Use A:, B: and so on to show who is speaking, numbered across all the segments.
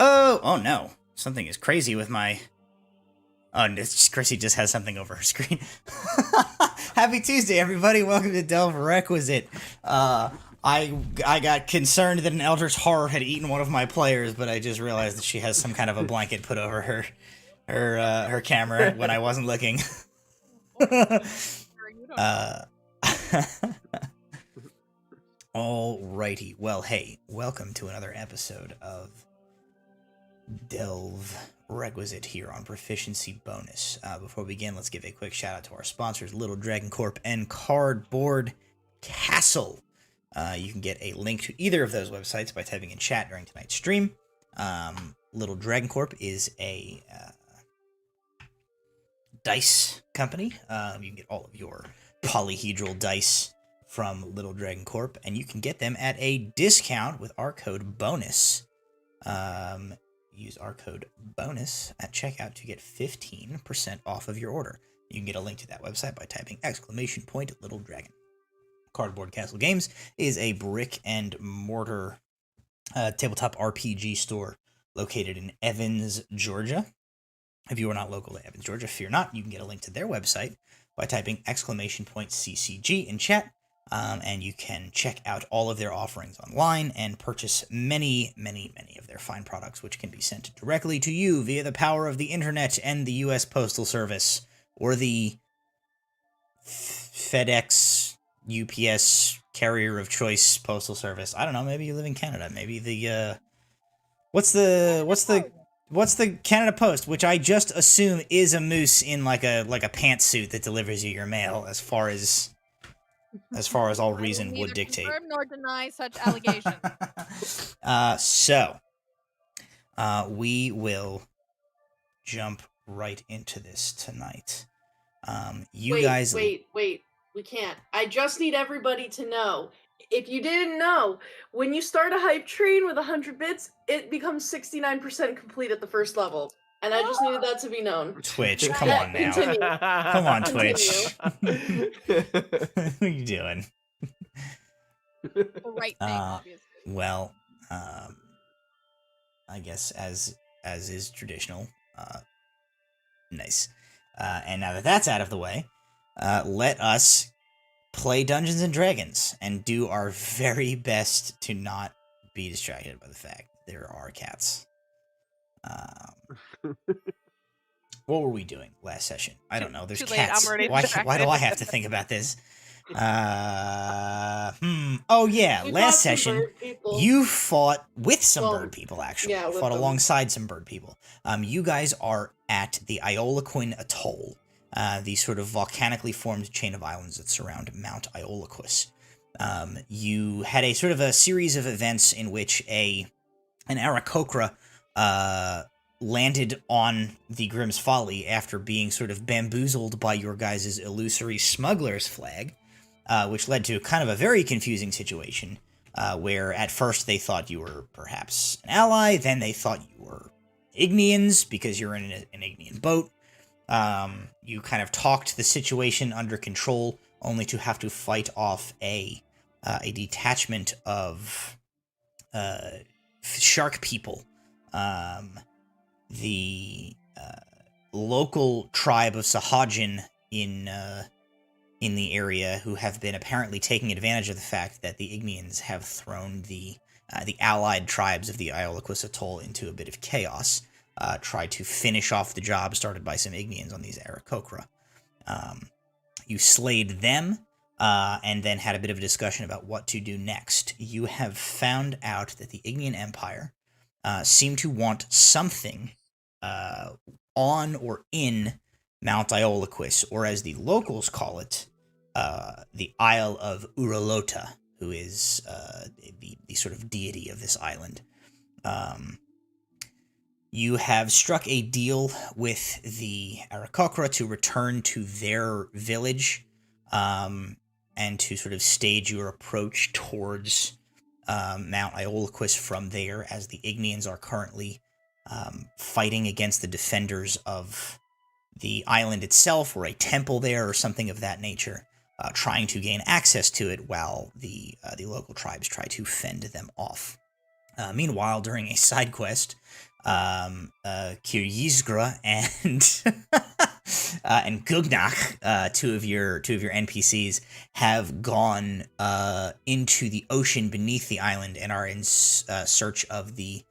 A: Oh no. Something is crazy with my... Oh, Chrissy just has something over her screen. Happy Tuesday, everybody. Welcome to Delve Requisite. I got concerned that an Eldritch Horror had eaten one of my players, but I just realized that she has some kind of a blanket put over her camera when I wasn't looking. Alrighty. Well, hey, welcome to another episode of Delve Requisite here on Proficiency Bonus. Before we begin, let's give a quick shout out to our sponsors, Little Dragon Corp and Cardboard Castle. You can get a link to either of those websites by typing in chat during tonight's stream. Little Dragon Corp is a dice company. You can get all of your polyhedral dice from Little Dragon Corp, and you can get them at a discount with our code BONUS. Use our code BONUS at checkout to get 15% off of your order. You can get a link to that website by typing !Little Dragon. Cardboard Castle Games is a brick and mortar tabletop RPG store located in Evans, Georgia. If you are not local to Evans, Georgia, fear not. You can get a link to their website by typing !CCG in chat. And you can check out all of their offerings online and purchase many of their fine products, which can be sent directly to you via the power of the internet and the U.S. Postal Service, or the FedEx, UPS, carrier of choice postal service. I don't know, maybe you live in Canada. Maybe the, what's the Canada Post, which I just assume is a moose in like a pantsuit that delivers you your mail, as far as all reason would dictate.
B: Confirm nor deny such allegations.
A: We will jump right into this tonight.
C: Wait. We can't. I just need everybody to know. If you didn't know, when you start a hype train with 100 bits, it becomes 69% complete at the first level. And I just needed that to be known.
A: Twitch, come on now.
C: Continue.
A: Come on, Twitch. What are you doing?
B: The right thing, obviously.
A: Well, I guess as is traditional. Nice. And now that that's out of the way, let us play Dungeons and Dragons and do our very best to not be distracted by the fact there are cats. What were we doing last session? I don't know. There's cats. Why do I have to think about this? Oh yeah, last session you fought with some bird people, actually.
C: Yeah,
A: fought alongside some bird people. You guys are at the Iolaquin Atoll, the sort of volcanically formed chain of islands that surround Mount Iolaquis. You had a sort of a series of events in which an Aarakocra landed on the Grimm's Folly after being sort of bamboozled by your guys' illusory smuggler's flag, which led to kind of a very confusing situation, where at first they thought you were perhaps an ally, then they thought you were Ignians because you're in an Ignian boat. You kind of talked the situation under control, only to have to fight off a detachment of shark people. The local tribe of Sahajin in the area, who have been apparently taking advantage of the fact that the Ignians have thrown the allied tribes of the Iolaquis Atoll into a bit of chaos, tried to finish off the job started by some Ignians on these Aarakocra. You slayed them, and then had a bit of a discussion about what to do next. You have found out that the Ignian Empire seem to want something on or in Mount Iolaquis, or as the locals call it, the Isle of Uralota, who is the sort of deity of this island. You have struck a deal with the Aarakocra to return to their village, and to sort of stage your approach towards Mount Iolaquis from there, as the Ignians are currently fighting against the defenders of the island itself, or a temple there, or something of that nature, trying to gain access to it while the local tribes try to fend them off. Meanwhile, during a side quest, Kiryizgra and Gugnach, two of your NPCs, have gone into the ocean beneath the island and are in search of the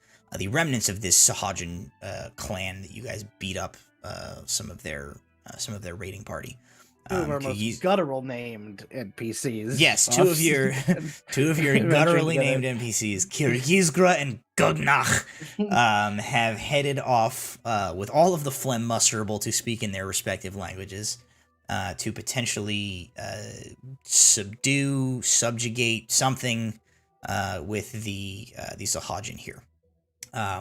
A: remnants of this Sahajin clan that you guys beat up some of their raiding party.
D: Two of our most guttural named NPCs.
A: Yes, two of your gutturally named NPCs, Kiryizgra and Gugnach, have headed off with all of the phlegm musterable to speak in their respective languages to potentially subjugate something with the Sahajin here.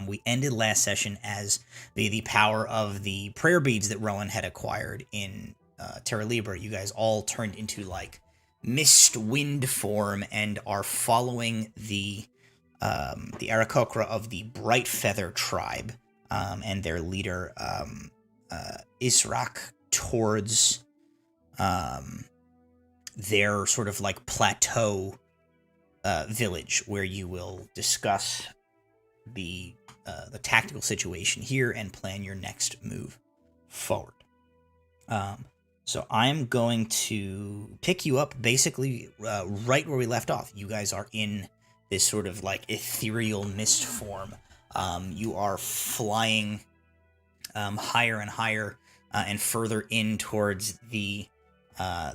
A: We ended last session as the power of the prayer beads that Rowan had acquired in Terra Libra. You guys all turned into like mist wind form and are following the Aarakocra of the Brightfeather tribe and their leader Israk towards their sort of like plateau village, where you will discuss the tactical situation here and plan your next move forward. So I'm going to pick you up basically right where we left off. You guys are in this sort of like ethereal mist form. You are flying higher and higher and further in towards the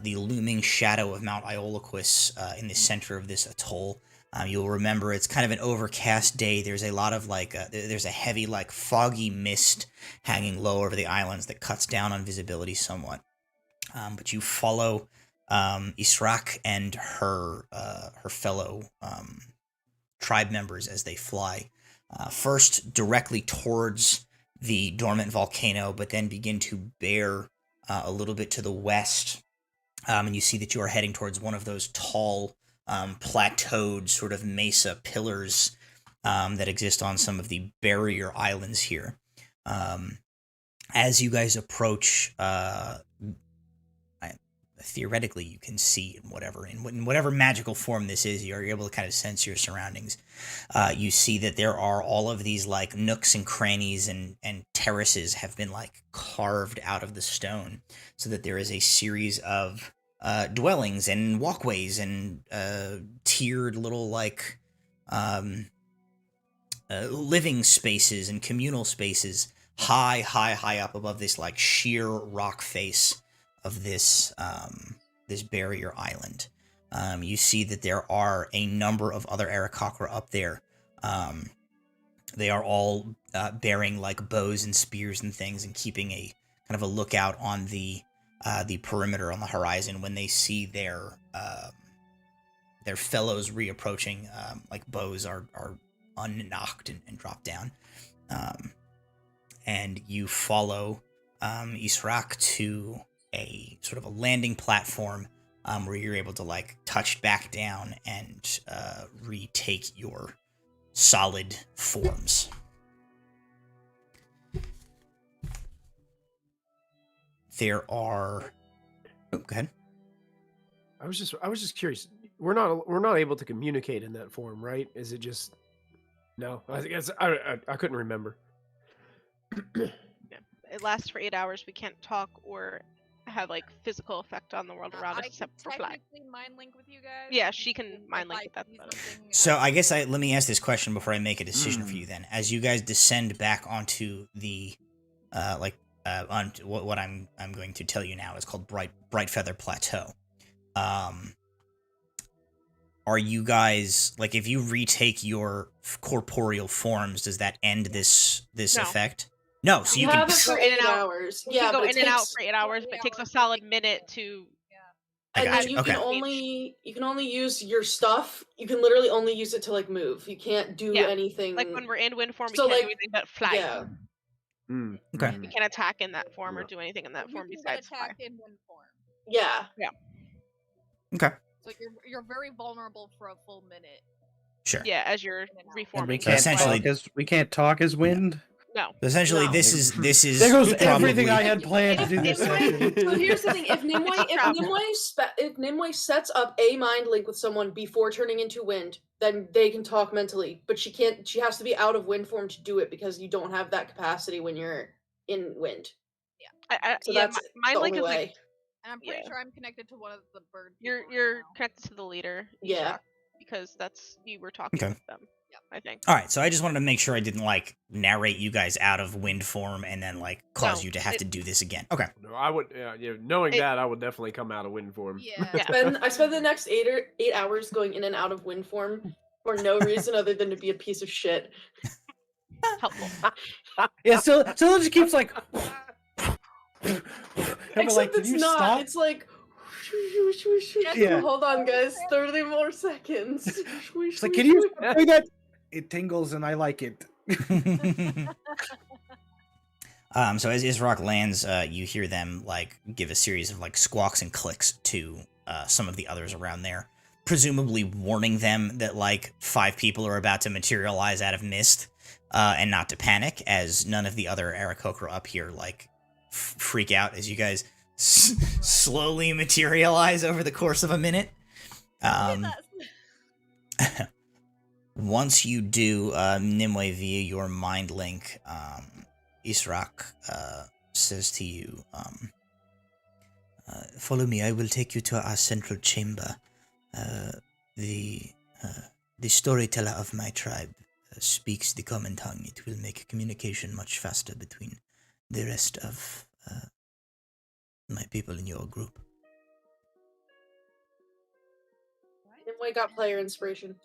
A: looming shadow of Mount Iolaquis in the center of this atoll. You'll remember it's kind of an overcast day. There's a lot of like, there's a heavy like foggy mist hanging low over the islands that cuts down on visibility somewhat. But you follow Israk and her fellow tribe members as they fly. First directly towards the dormant volcano, but then begin to bear a little bit to the west. And you see that you are heading towards one of those tall, plateaued sort of mesa pillars that exist on some of the barrier islands here. As you guys approach, theoretically you can see in whatever magical form this is, you're able to kind of sense your surroundings. You see that there are all of these like nooks and crannies and terraces have been like carved out of the stone, so that there is a series of dwellings and walkways and tiered little like living spaces and communal spaces high up above this like sheer rock face of this barrier island. You see that there are a number of other Aarakocra up there. They are all bearing like bows and spears and things, and keeping a kind of a lookout on the perimeter on the horizon when they see their fellows reapproaching. Like bows are unknocked and drop down. And you follow Israk to a sort of a landing platform where you're able to like touch back down and retake your solid forms. There are. Oh, go ahead.
E: I was just curious. We're not able to communicate in that form, right? Is it just no? I think I couldn't remember.
F: Yeah. It lasts for 8 hours. We can't talk or have like physical effect on the world around us except for fly.
B: Mind link with you guys.
F: Yeah, she can mind link with that.
A: So I guess let me ask this question before I make a decision for you. Then, as you guys descend back onto the on what I'm going to tell you now is called Brightfeather Plateau. Are you guys like, if you retake your corporeal forms, does that end this effect? No, so you can
C: have it for 8 hours.
F: You can go in and out for 8 hours, but it takes a solid minute to.
C: And then you can only use your stuff. You can literally only use it to like move. You can't do anything.
F: Like when we're in wind form, we can't do anything but fly.
C: Yeah.
A: Okay.
F: We can't attack in that form or do anything in that form besides fly.
B: In wind form.
C: Yeah.
F: Yeah.
A: Okay.
B: So you're very vulnerable for a full minute.
A: Sure.
F: Yeah, as you're reforming.
D: We can't talk as wind.
F: No.
A: So essentially,
C: No.
A: this is
D: There goes
A: probably,
D: everything I had planned to do this
C: So
D: session.
C: here's the thing: if Nimue sets up a mind link with someone before turning into wind, then they can talk mentally. But she can't. She has to be out of wind form to do it because you don't have that capacity when you're in wind. So that's
F: mine
C: the
F: like
C: only
F: is
C: way.
F: like
B: And I'm pretty
F: Yeah.
B: sure I'm connected to one of the bird.
F: you're
B: people right now.
F: connected to the leader.
C: Yeah.
F: Ishak, because that's you were talking
A: Okay.
F: with them. I think.
A: all right. So I just wanted to make sure I didn't like narrate you guys out of wind form and then like cause
F: No,
A: you to have to do this again. Okay.
E: No, I would. Knowing
F: It-
E: that, I would definitely come out of wind form.
B: Yeah.
F: Yeah.
C: I spend the next 8 hours going in and out of wind form for no reason other than to be a piece of shit.
F: Helpful.
D: Yeah, still it just keeps like.
C: Except
D: "Did
C: it's
D: you
C: not.
D: stop?"
C: It's like.
D: Yeah.
C: Hold on, guys. 30 more seconds.
D: It's like, can you stop doing that? It tingles and I like it.
A: So as Isrock lands, you hear them like give a series of like squawks and clicks to some of the others around there, presumably warning them that like 5 people are about to materialize out of mist, and not to panic, as none of the other Aarakocra up here like freak out as you guys slowly materialize over the course of a minute. Once you do, Nimue, via your mind link, Israk says to you, follow me, I will take you to our central chamber. The storyteller of my tribe speaks the common tongue. It will make communication much faster between the rest of my people in your group.
C: Nimue got player inspiration.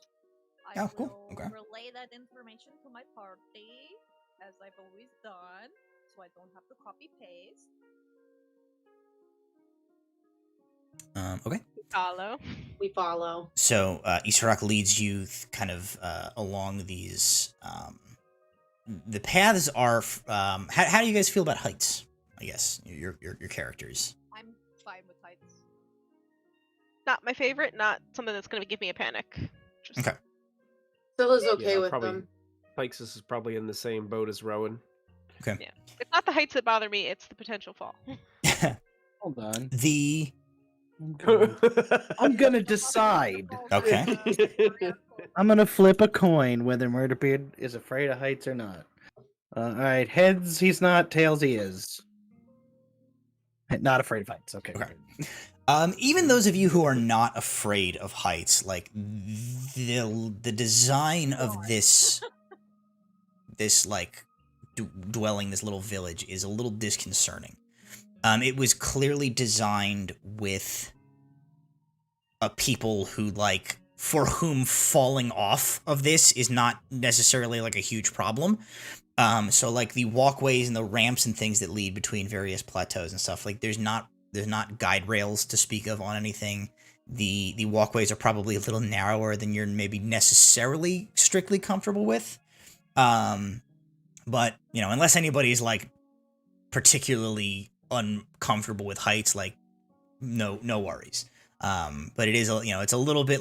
B: I
A: Oh, cool.
B: will
A: Okay.
B: relay that information to my party, as I've always done, so I don't have to copy paste.
A: Okay.
F: Follow.
C: We follow.
A: So Israk leads you kind of along these. The paths are. How do you guys feel about heights? I guess your characters.
B: I'm fine with heights.
F: Not my favorite. Not something that's gonna give me a panic. Just,
A: Okay.
C: Still is okay
E: Yeah,
C: with
E: probably.
C: them.
E: Plexus is probably in the same boat as Rowan.
A: Okay.
F: It's not the heights that bother me. It's the potential fall.
D: Hold on.
A: The
D: I'm gonna decide.
A: Okay.
D: I'm gonna flip a coin whether Murderbeard is afraid of heights or not. Alright, heads he's not, tails he is. Not afraid of heights. Okay.
A: Okay. Even those of you who are not afraid of heights, like the design of this like dwelling, this little village, is a little disconcerting. It was clearly designed with a people who like for whom falling off of this is not necessarily like a huge problem. So like the walkways and the ramps and things that lead between various plateaus and stuff, like there's not guide rails to speak of on anything. The walkways are probably a little narrower than you're maybe necessarily strictly comfortable with. But, you know, unless anybody's like particularly uncomfortable with heights, like no worries. But it is, you know, it's a little bit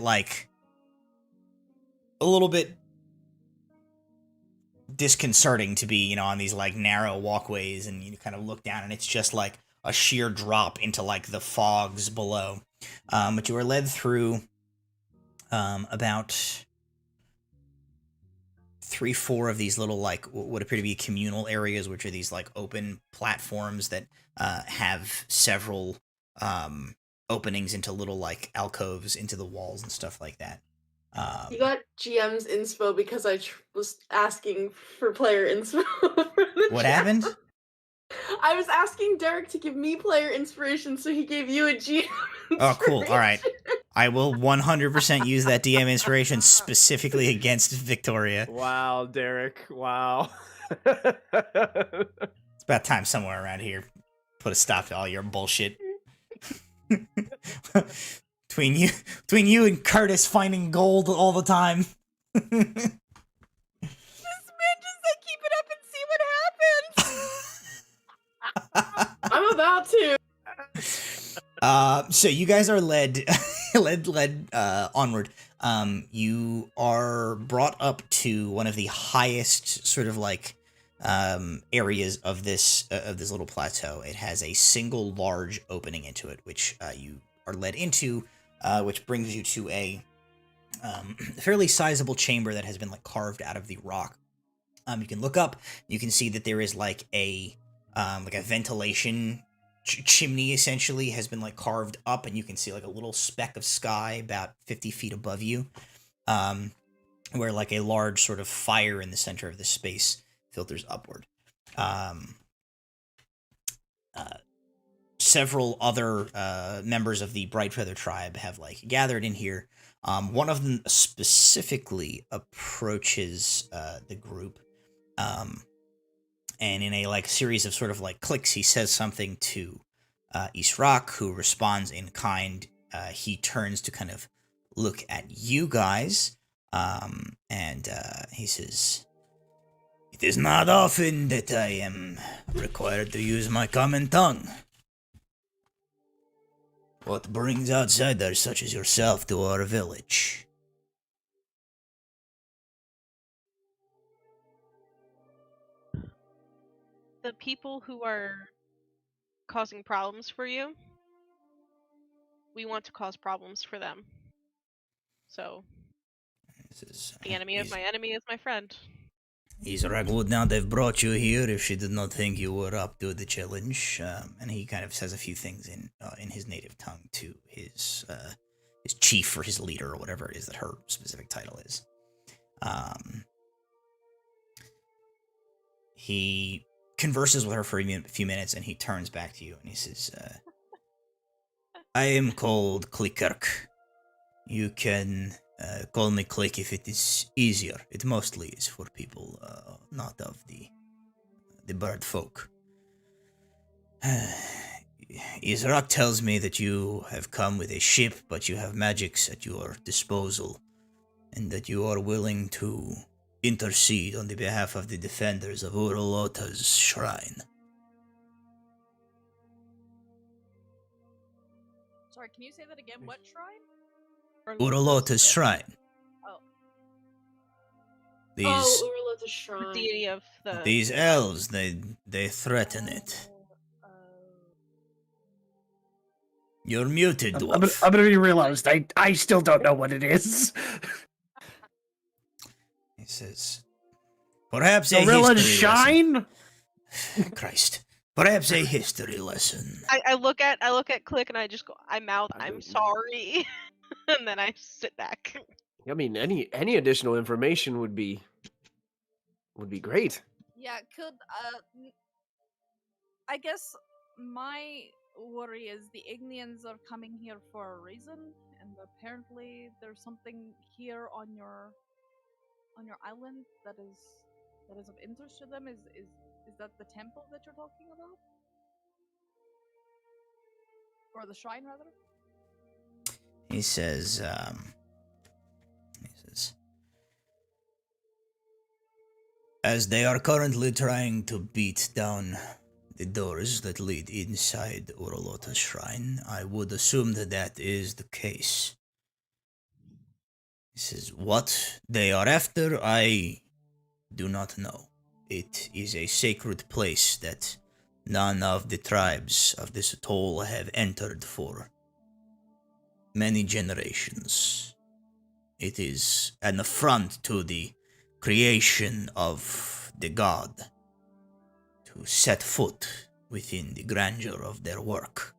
A: disconcerting to be, you know, on these like narrow walkways and you kind of look down and it's just like a sheer drop into like the fogs below. But you are led through about 3-4 of these little like what appear to be communal areas, which are these like open platforms that have several openings into little like alcoves into the walls and stuff like that.
C: You got GM's inspo because I was asking for player inspo.
A: What happened?
C: I was asking Derek to give me player inspiration, so he gave you a GM.
A: Oh, cool. All right. I will 100% use that DM inspiration specifically against Victoria.
E: Wow, Derek. Wow.
A: It's about time somewhere around here put a stop to all your bullshit. Between you and Curtis finding gold all the time.
B: This man just said keep it up and see what happens.
C: I'm about to.
A: So you guys are led onward. You are brought up to one of the highest sort of like areas of this little plateau. It has a single large opening into it, which you are led into, which brings you to a fairly sizable chamber that has been like carved out of the rock. You can look up. You can see that there is like a ventilation chimney essentially has been like carved up, and you can see like a little speck of sky about 50 feet above you, where like a large sort of fire in the center of the space filters upward. Several other members of the Brightfeather tribe have like gathered in here. One of them specifically approaches the group, and in a like series of sort of like clicks, he says something to Israk, who responds in kind. He turns to kind of look at you guys, and he says, "It is not often that I am required to use my common tongue. What brings outsiders such as yourself to our village?"
F: The people who are causing problems for you, we want to cause problems for them. So, the enemy of my enemy is my friend.
A: Israk would not have brought you here if she did not think you were up to the challenge. And he kind of says a few things in his native tongue to his chief or his leader or whatever it is that her specific title is. He converses with her for a few minutes, and he turns back to you and he says, "I am called Clickerk. You can call me Click if it is easier. It mostly is for people not of the bird folk. Israk tells me that you have come with a ship, but you have magics at your disposal, and that you are willing to intercede on the behalf of the defenders of Urolota's shrine."
B: Sorry, can you say that again? What shrine?
A: Urolota's shrine.
B: Oh.
C: Urolota's shrine.
F: The deity of the...
A: These elves, they threaten it. You're muted, dwarf.
D: I'm gonna be real honest. I still don't know what it is.
A: He says, "Perhaps a
D: Gorilla's
A: history
D: shine."
A: lesson." Christ. Perhaps a history lesson.
F: I look at Click and I just go, I mouth, "I'm sorry," and then I sit back.
E: I mean, any additional information would be great.
B: Yeah, could I guess my worry is the Ignians are coming here for a reason, and apparently there's something here on your island that is of interest to them. Is that the temple that you're talking about? Or the shrine, rather?
A: He says, "As they are currently trying to beat down the doors that lead inside Urolota's shrine, I would assume that is the case." He says, "What they are after, I do not know. It is a sacred place that none of the tribes of this atoll have entered for many generations. It is an affront to the creation of the god to set foot within the grandeur of their work."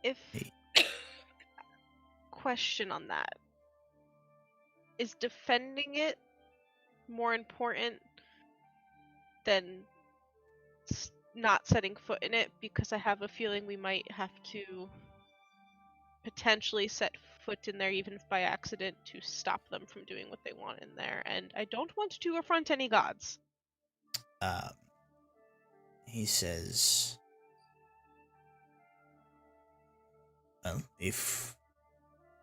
F: If question on that, is defending it more important than not setting foot in it? Because I have a feeling we might have to potentially set foot in there, even if by accident, to stop them from doing what they want in there, and I don't want to affront any gods.
A: He says, "Well, if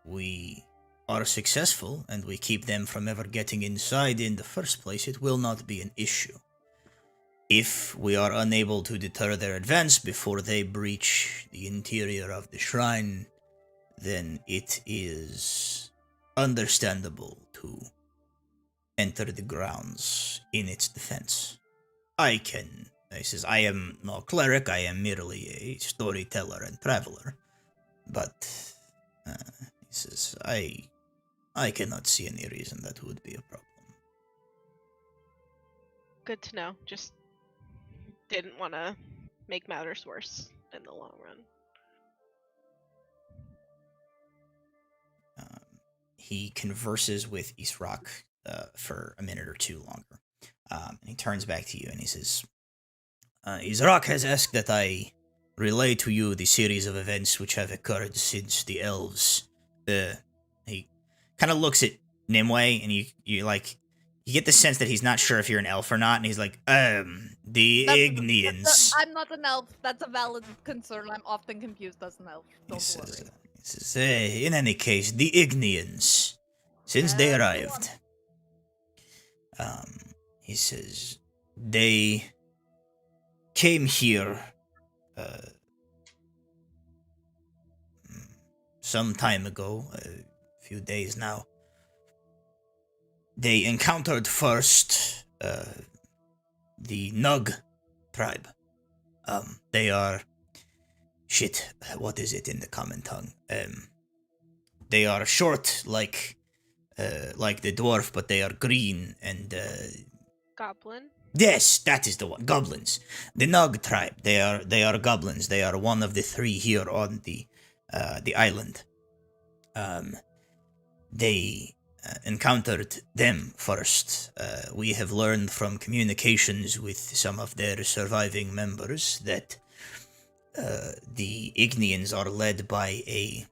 A: we are successful and we keep them from ever getting inside in the first place, it will not be an issue. If we are unable to deter their advance before they breach the interior of the shrine, then it is understandable to enter the grounds in its defense. He says, I am no cleric, I am merely a storyteller and traveler. But, he says, I cannot see any reason that would be a problem.
F: Good to know. Just didn't want to make matters worse in the long run.
A: He converses with Israk for a minute or two longer. And he turns back to you and he says, Israk has asked that I relay to you the series of events which have occurred since the elves. He kind of looks at Nimue, and you get the sense that he's not sure if you're an elf or not, and he's like, the Ignians.
B: I'm not an elf. That's a valid concern. I'm often confused as an elf. Don't worry.
A: He says, in any case, the Ignians, since they arrived, he says, they came here some time ago, a few days now. They encountered first the Nug tribe. They are what is it in the common tongue? They are short like the dwarf, but they are green and
F: Goblin?
A: Yes, that is the one. Goblins. The Nug tribe. They are goblins. They are one of the three here on the island. They encountered them first. We have learned from communications with some of their surviving members that the Ignians are led by a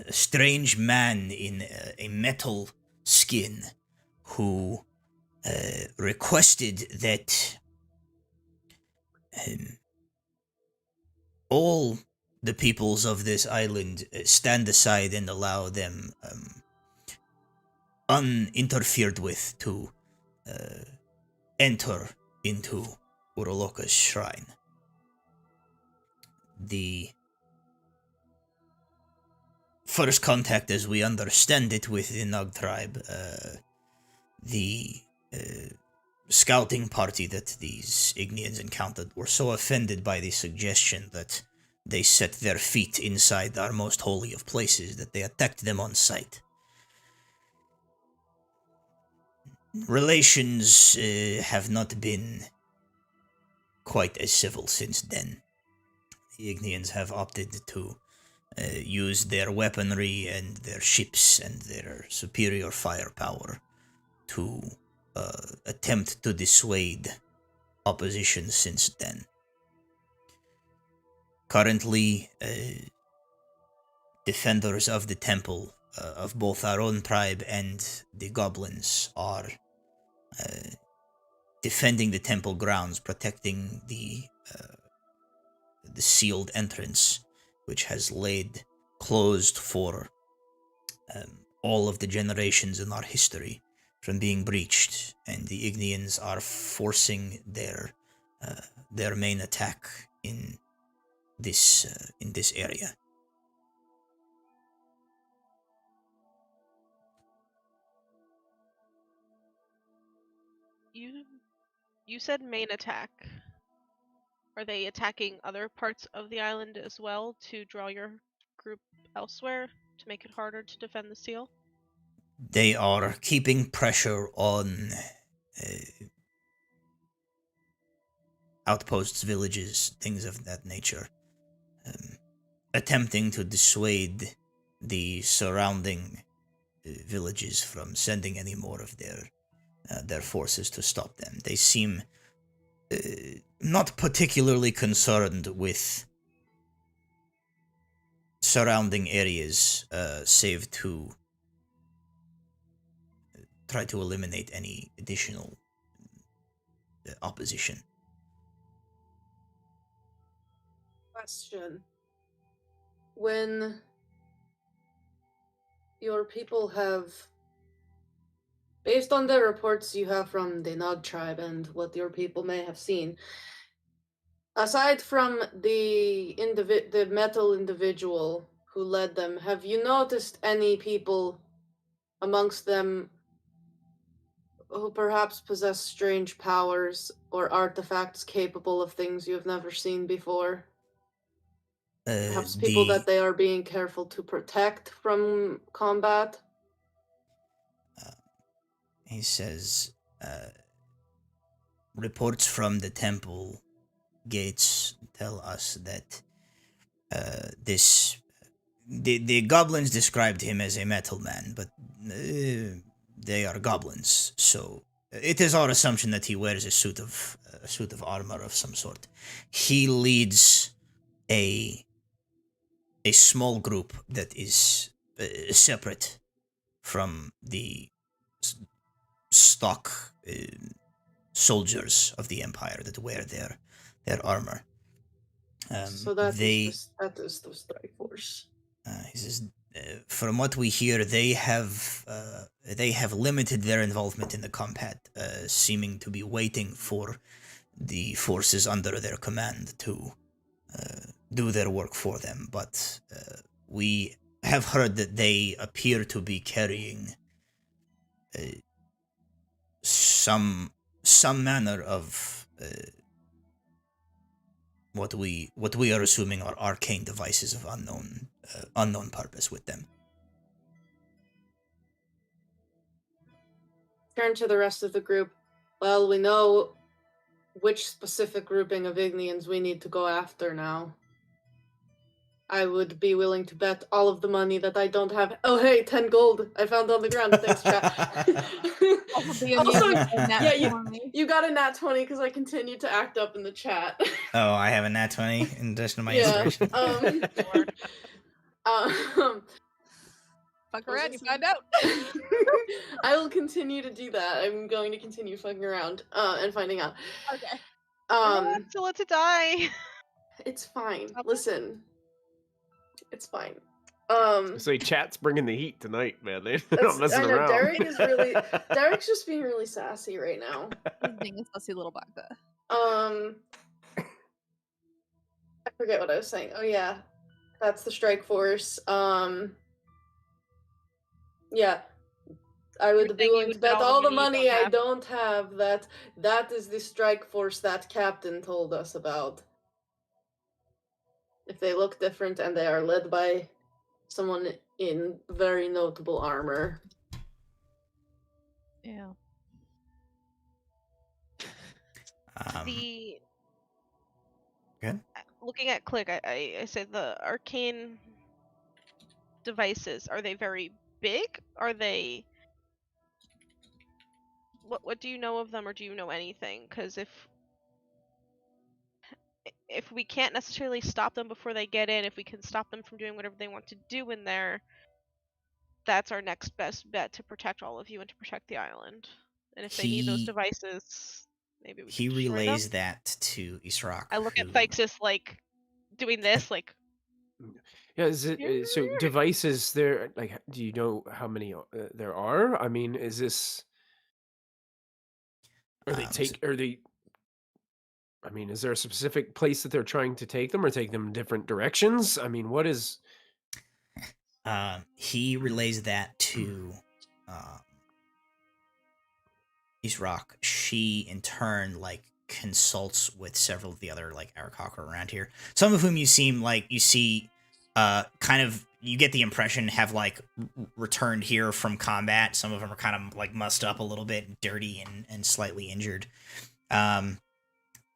A: strange man in a metal skin who requested that all the peoples of this island stand aside and allow them uninterfered with to enter into Uroloka's shrine. The first contact, as we understand it, with the Nug tribe, the scouting party that these Ignians encountered were so offended by the suggestion that they set their feet inside our most holy of places that they attacked them on sight. Relations have not been quite as civil since then. The Ignians have opted to use their weaponry and their ships and their superior firepower to attempt to dissuade opposition since then. Currently, defenders of the temple of both our own tribe and the goblins are defending the temple grounds, protecting the sealed entrance, which has laid closed for all of the generations in our history from being breached, and the Ignians are forcing their main attack in this area.
F: You said main attack. Are they attacking other parts of the island as well to draw your group elsewhere to make it harder to defend the seal?
A: They are keeping pressure on outposts, villages, things of that nature, attempting to dissuade the surrounding villages from sending any more of their forces to stop them. They seem not particularly concerned with surrounding areas, save to try to eliminate any additional opposition.
C: Question. When your people have, based on the reports you have from the Nug tribe and what your people may have seen, aside from the metal individual who led them, have you noticed any people amongst them who perhaps possess strange powers or artifacts capable of things you have never seen before? Perhaps people that they are being careful to protect from combat?
A: He says, reports from the temple gates tell us that the goblins described him as a metal man, but they are goblins, so it is our assumption that he wears a suit of armor of some sort. He leads a small group that is separate from the stock soldiers of the Empire that wear their armor.
C: So that is the Strike Force.
A: He says, from what we hear, they have limited their involvement in the combat, seeming to be waiting for the forces under their command to do their work for them. But we have heard that they appear to be carrying some manner of what we are assuming are arcane devices of unknown purpose with them.
C: Turn to the rest of the group. Well, we know which specific grouping of Ignians we need to go after now. I would be willing to bet all of the money that I don't have. Oh, hey, 10 gold I found on the ground. Thanks, chat. Also, yeah, you got a nat 20 because I continued to act up in the chat.
A: Oh, I have a nat 20 in addition to my inspiration.
B: Fuck around, you find out.
C: I will continue to do that. I'm going to continue fucking around and finding out.
B: Okay.
F: So let it die.
C: It's fine. Listen. It's fine.
E: Say chat's bringing the heat tonight, man. They're not messing around.
C: Derek's just being really sassy right now.
B: He's being a sassy little bugger.
C: I forget what I was saying. Oh yeah. That's the Strike Force. Yeah. I would be willing to bet all the money I don't have that is the Strike Force that Captain told us about. If they look different and they are led by someone in very notable armor.
B: Yeah.
F: Looking at Click, I said the arcane devices, are they very big? Are they... What do you know of them, or do you know anything? Because if we can't necessarily stop them before they get in, if we can stop them from doing whatever they want to do in there, that's our next best bet to protect all of you and to protect the island. And if they need those devices, maybe we can
A: relays that to Israk.
F: I look at Thixis like doing this, like...
E: Yeah, is it so devices there? Like, do you know how many there are? I mean, is this? Are they? I mean, is there a specific place that they're trying to take them, or take them in different directions? I mean, what is?
A: He relays that to Israk. She, in turn, consults with several of the other Arakocra around here. Some of whom you see, you get the impression have returned here from combat. Some of them are kind of mussed up a little bit, dirty and slightly injured.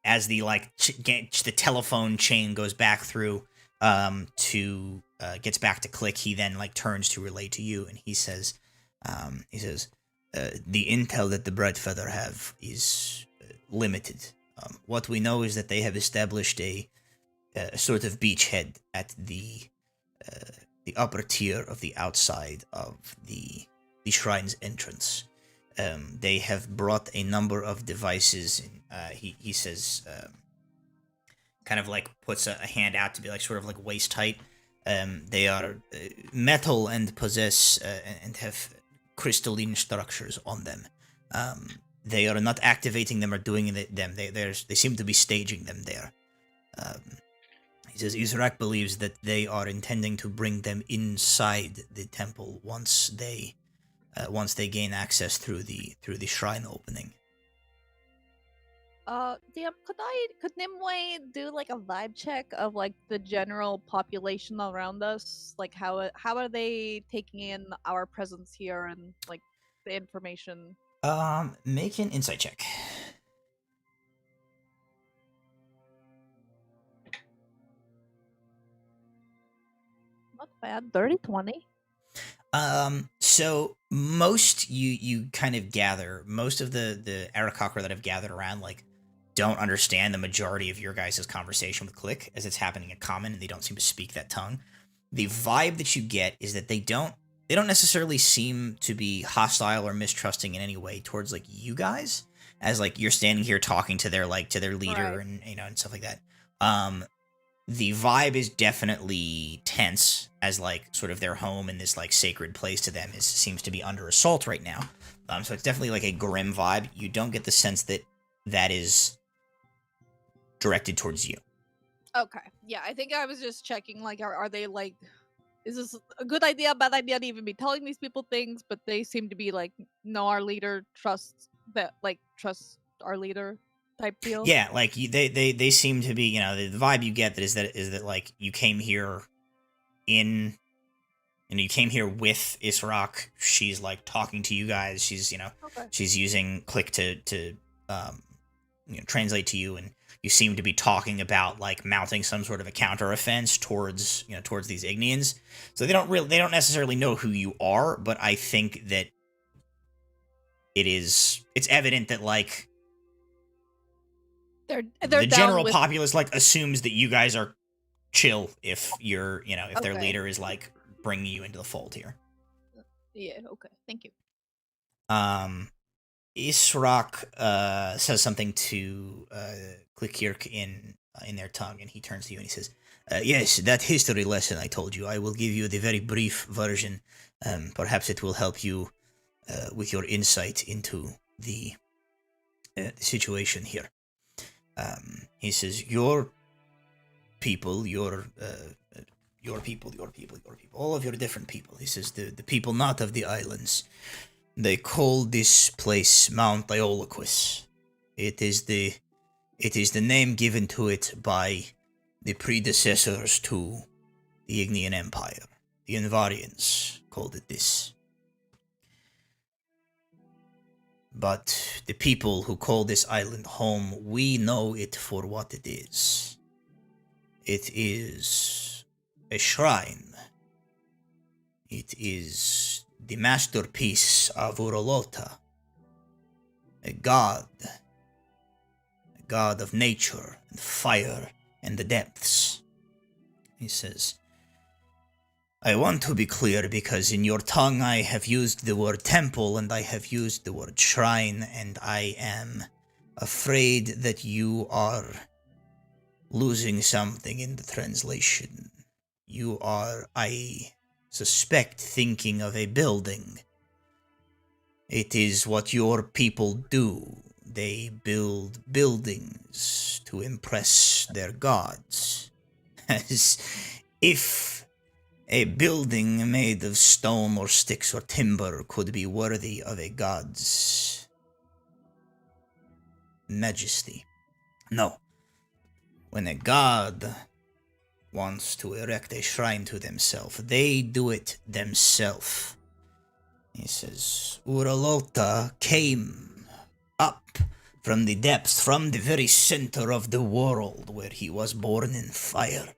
A: As the the telephone chain goes back through gets back to Click, he then turns to relay to you, and he says the intel that the Brightfeather have is limited. What we know is that they have established a sort of beachhead at the upper tier of the outside of the shrine's entrance. They have brought a number of devices. He says, kind of puts a hand out to be sort of waist height. They are metal and possess and have crystalline structures on them. They are not activating them or doing them. They seem to be staging them there. He says Israk believes that they are intending to bring them inside the temple once they gain access through the shrine opening.
B: DM, could Nimue do like a vibe check of like the general population around us? Like how are they taking in our presence here and like the information?
A: Make an insight check.
B: Not bad. 30-20.
A: So most you kind of gather, most of the Arakocra that have gathered around, like, don't understand the majority of your guys' conversation with Click, as it's happening in common, and they don't seem to speak that tongue. The vibe that you get is that they don't necessarily seem to be hostile or mistrusting in any way towards, like, you guys, as, like, you're standing here talking to their leader,
B: Right.
A: and, you know, and stuff like that. The vibe is definitely tense, as, like, sort of their home and this, like, sacred place to them seems to be under assault right now. So it's definitely like a grim vibe. You don't get the sense that is directed towards you.
B: Okay. Yeah, I think I was just checking. Like, are they like? Is this a good idea, bad idea to even be telling these people things? But they seem to be like, no, our leader trusts our leader type deal.
A: Yeah, like they seem to be, you know, the vibe you get is that like you came here you came here with Israk. She's like talking to you guys. She's, you know,
B: Okay.
A: she's using Click to translate to you, and you seem to be talking about like mounting some sort of a counter offense towards these Ignians. So they don't necessarily know who you are, but I think that it's evident that like
B: They're
A: the general
B: with...
A: populace like assumes that you guys are chill if you're, if their
B: Okay.
A: leader is like bringing you into the fold here.
B: Yeah. Okay. Thank you.
A: Israk says something to Klikirk in their tongue, and he turns to you and he says, yes, that history lesson I told you, I will give you the very brief version. Perhaps it will help you with your insight into the situation here. He says, your people, all of your different people. He says, the people not of the islands, they call this place Mount Iolaquis. It is the name given to it by the predecessors to the Ignian Empire. The Invarians called it this. But the people who call this island home, we know it for what it is. It is a shrine. It is the masterpiece of Urolota, a god of nature and fire and the depths. He says, I want to be clear because in your tongue I have used the word temple and I have used the word shrine, and I am afraid that you are losing something in the translation. You are, I suspect, thinking of a building. It is what your people do. They build buildings to impress their gods. As if a building made of stone or sticks or timber could be worthy of a god's majesty. No. When a god wants to erect a shrine to themselves, they do it themselves. He says, Urolota came up from the depths, from the very center of the world where he was born in fire.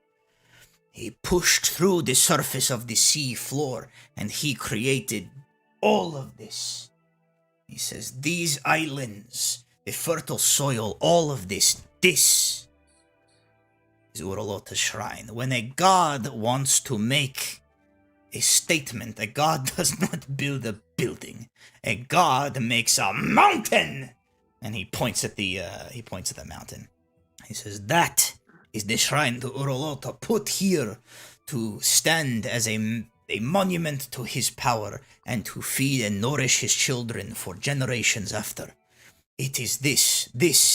A: He pushed through the surface of the sea floor and he created all of this. He says, these islands, the fertile soil, all of this is Urolota's shrine. When a god wants to make a statement, a god does not build a building. A god makes a mountain! And he points at the mountain. He says, that is the shrine to Urolota, put here to stand as a monument to his power and to feed and nourish his children for generations after. It is this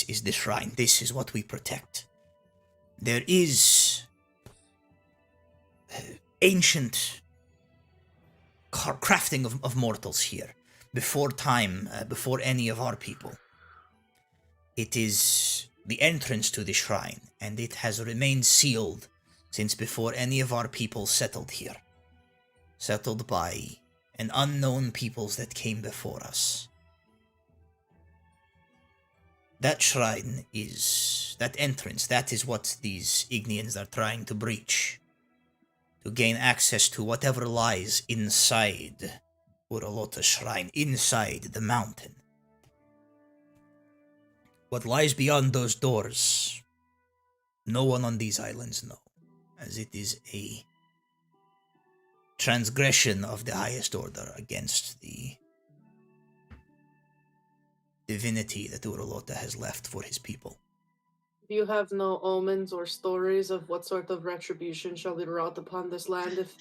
A: is the shrine, this is what we protect. There is ancient crafting of mortals here, before time, before any of our people. It is the entrance to the shrine, and it has remained sealed since before any of our people settled here. Settled by an unknown peoples that came before us. That shrine is... that entrance, that is what these Ignians are trying to breach. To gain access to whatever lies inside Uralota's shrine, inside the mountain. What lies beyond those doors, no one on these islands know, as it is a transgression of the highest order against the divinity that Uralota has left for his people.
C: You have no omens or stories of what sort of retribution shall be wrought upon this land if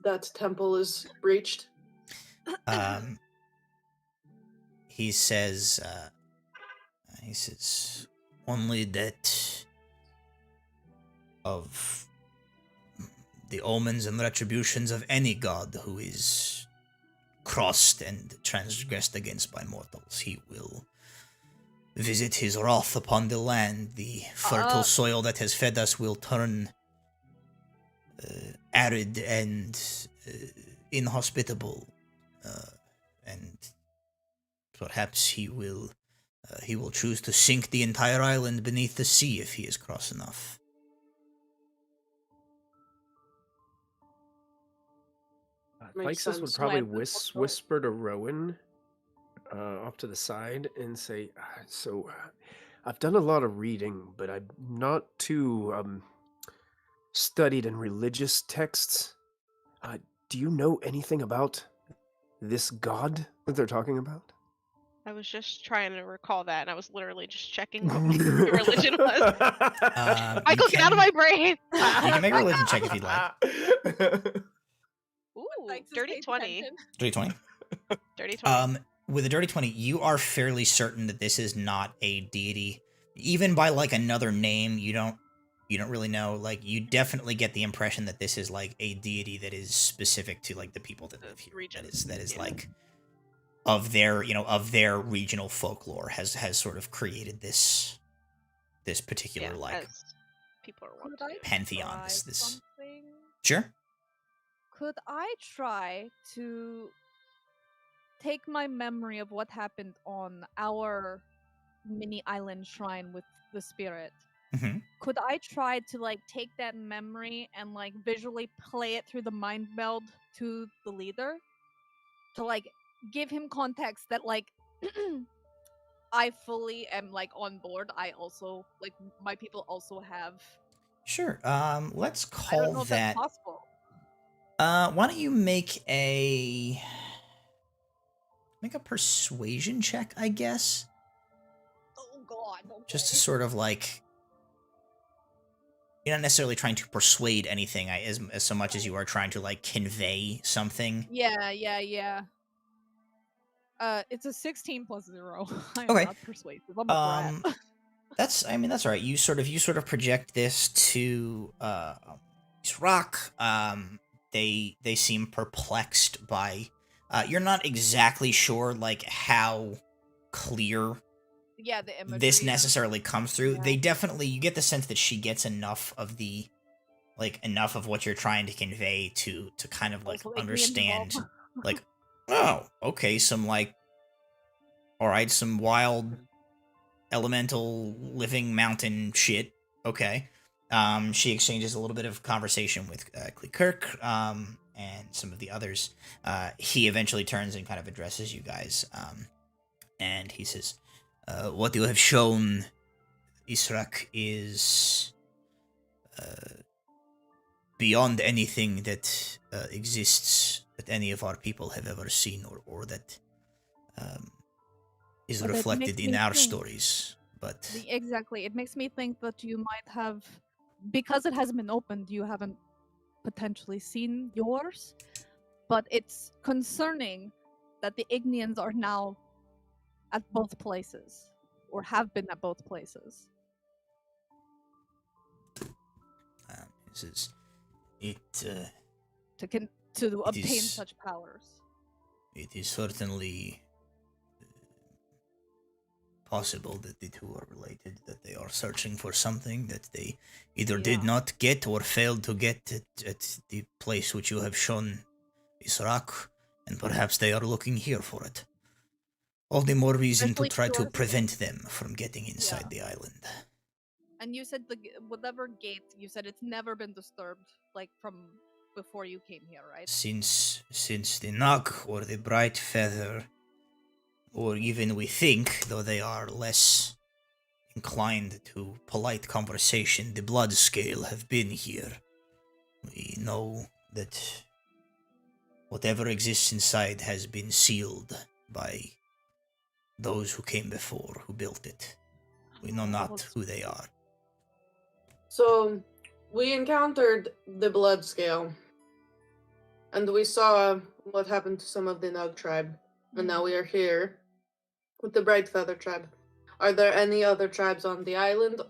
C: that temple is breached?
A: He says, only that of the omens and retributions of any god who is crossed and transgressed against by mortals. He will visit his wrath upon the land. The fertile soil that has fed us will turn arid and inhospitable, and perhaps he will choose to sink the entire island beneath the sea if he is cross enough.
E: Lexus would probably whisper to Rowan off to the side and say, I've done a lot of reading, but I'm not too studied in religious texts. Do you know anything about this god that they're talking about?
F: I was just trying to recall that, and I was literally just checking what my religion was. Michael, get out of my brain!
A: You can make a religion check if you'd like.
F: Ooh, dirty 20.
A: Dirty 20?
F: Dirty 20.
A: With a dirty 20, you are fairly certain that this is not a deity. Even by, like, another name, you don't really know. Like, you definitely get the impression that this is, like, a deity that is specific to, like, the people that live here.
F: Region.
A: That is like, of their regional folklore has sort of created this particular, like,
F: people are
A: pantheon. This.
B: Something?
A: Sure.
B: Could I try to take my memory of what happened on our mini island shrine with the spirit?
A: Mm-hmm.
B: Could I try to, like, take that memory and, like, visually play it through the mind meld to the leader? To, like, give him context that, like, I fully am, like, on board. I also, like, my people also have...
A: Sure. Let's call
B: I don't know if
A: that...
B: that's possible.
A: Why don't you make a persuasion check, I guess?
B: Oh god. Okay.
A: Just to sort of, like, you're not necessarily trying to persuade anything as so much as you are trying to, like, convey something.
B: Yeah. It's a 16 plus 0. I'm
A: Okay.
B: not persuasive. I'm a brat.
A: That's all right. You sort of project this to Rock. They seem perplexed by. You're not exactly sure, like, how clear
B: Yeah, the imagery.
A: This necessarily comes through.
B: Yeah.
A: They definitely, you get the sense that she gets enough of what you're trying to convey to kind of, like,
B: Also,
A: understand, like, oh, okay, some, like, all right, some wild elemental living mountain shit. Okay. She exchanges a little bit of conversation with Kirk and some of the others. He eventually turns and kind of addresses you guys. And he says, what you have shown, Israk, is beyond anything that exists that any of our people have ever seen or that is
B: But it
A: reflected
B: makes
A: in
B: me
A: our
B: think-
A: stories. But
B: Exactly. It makes me think that you might have, because it hasn't been opened, you haven't potentially seen yours. But it's concerning that the Ignians are now at both places, or have been at both places.
A: this is
B: to obtain such powers.
A: It is certainly possible that the two are related, that they are searching for something that they either did not get or failed to get at the place which you have shown Israk, and perhaps they are looking here for it. All the more reason to try to prevent them from getting inside the island.
B: And you said whatever gate, you said it's never been disturbed, like from before you came here, right?
A: Since the Nug or the Brightfeather, or even we think, though they are less inclined to polite conversation, the Blood Scale have been here. We know that whatever exists inside has been sealed by those who came before, who built it. We know not who they are.
C: So, we encountered the Blood Scale, and we saw what happened to some of the Nug tribe, and now we are here with the Brightfeather tribe. Are there any other tribes on the island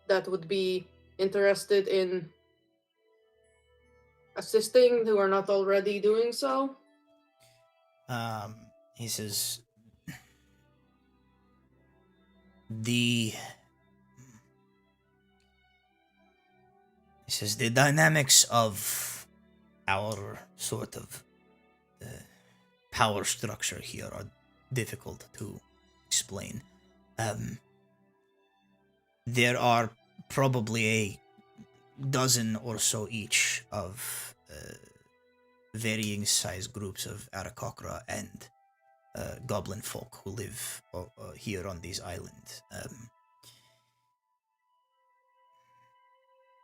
C: that would be interested in assisting who are not already doing so?
A: He says, the dynamics of our sort of power structure here are difficult to explain. There are probably a dozen or so each of varying size groups of Arakocra and goblin folk who live here on these islands.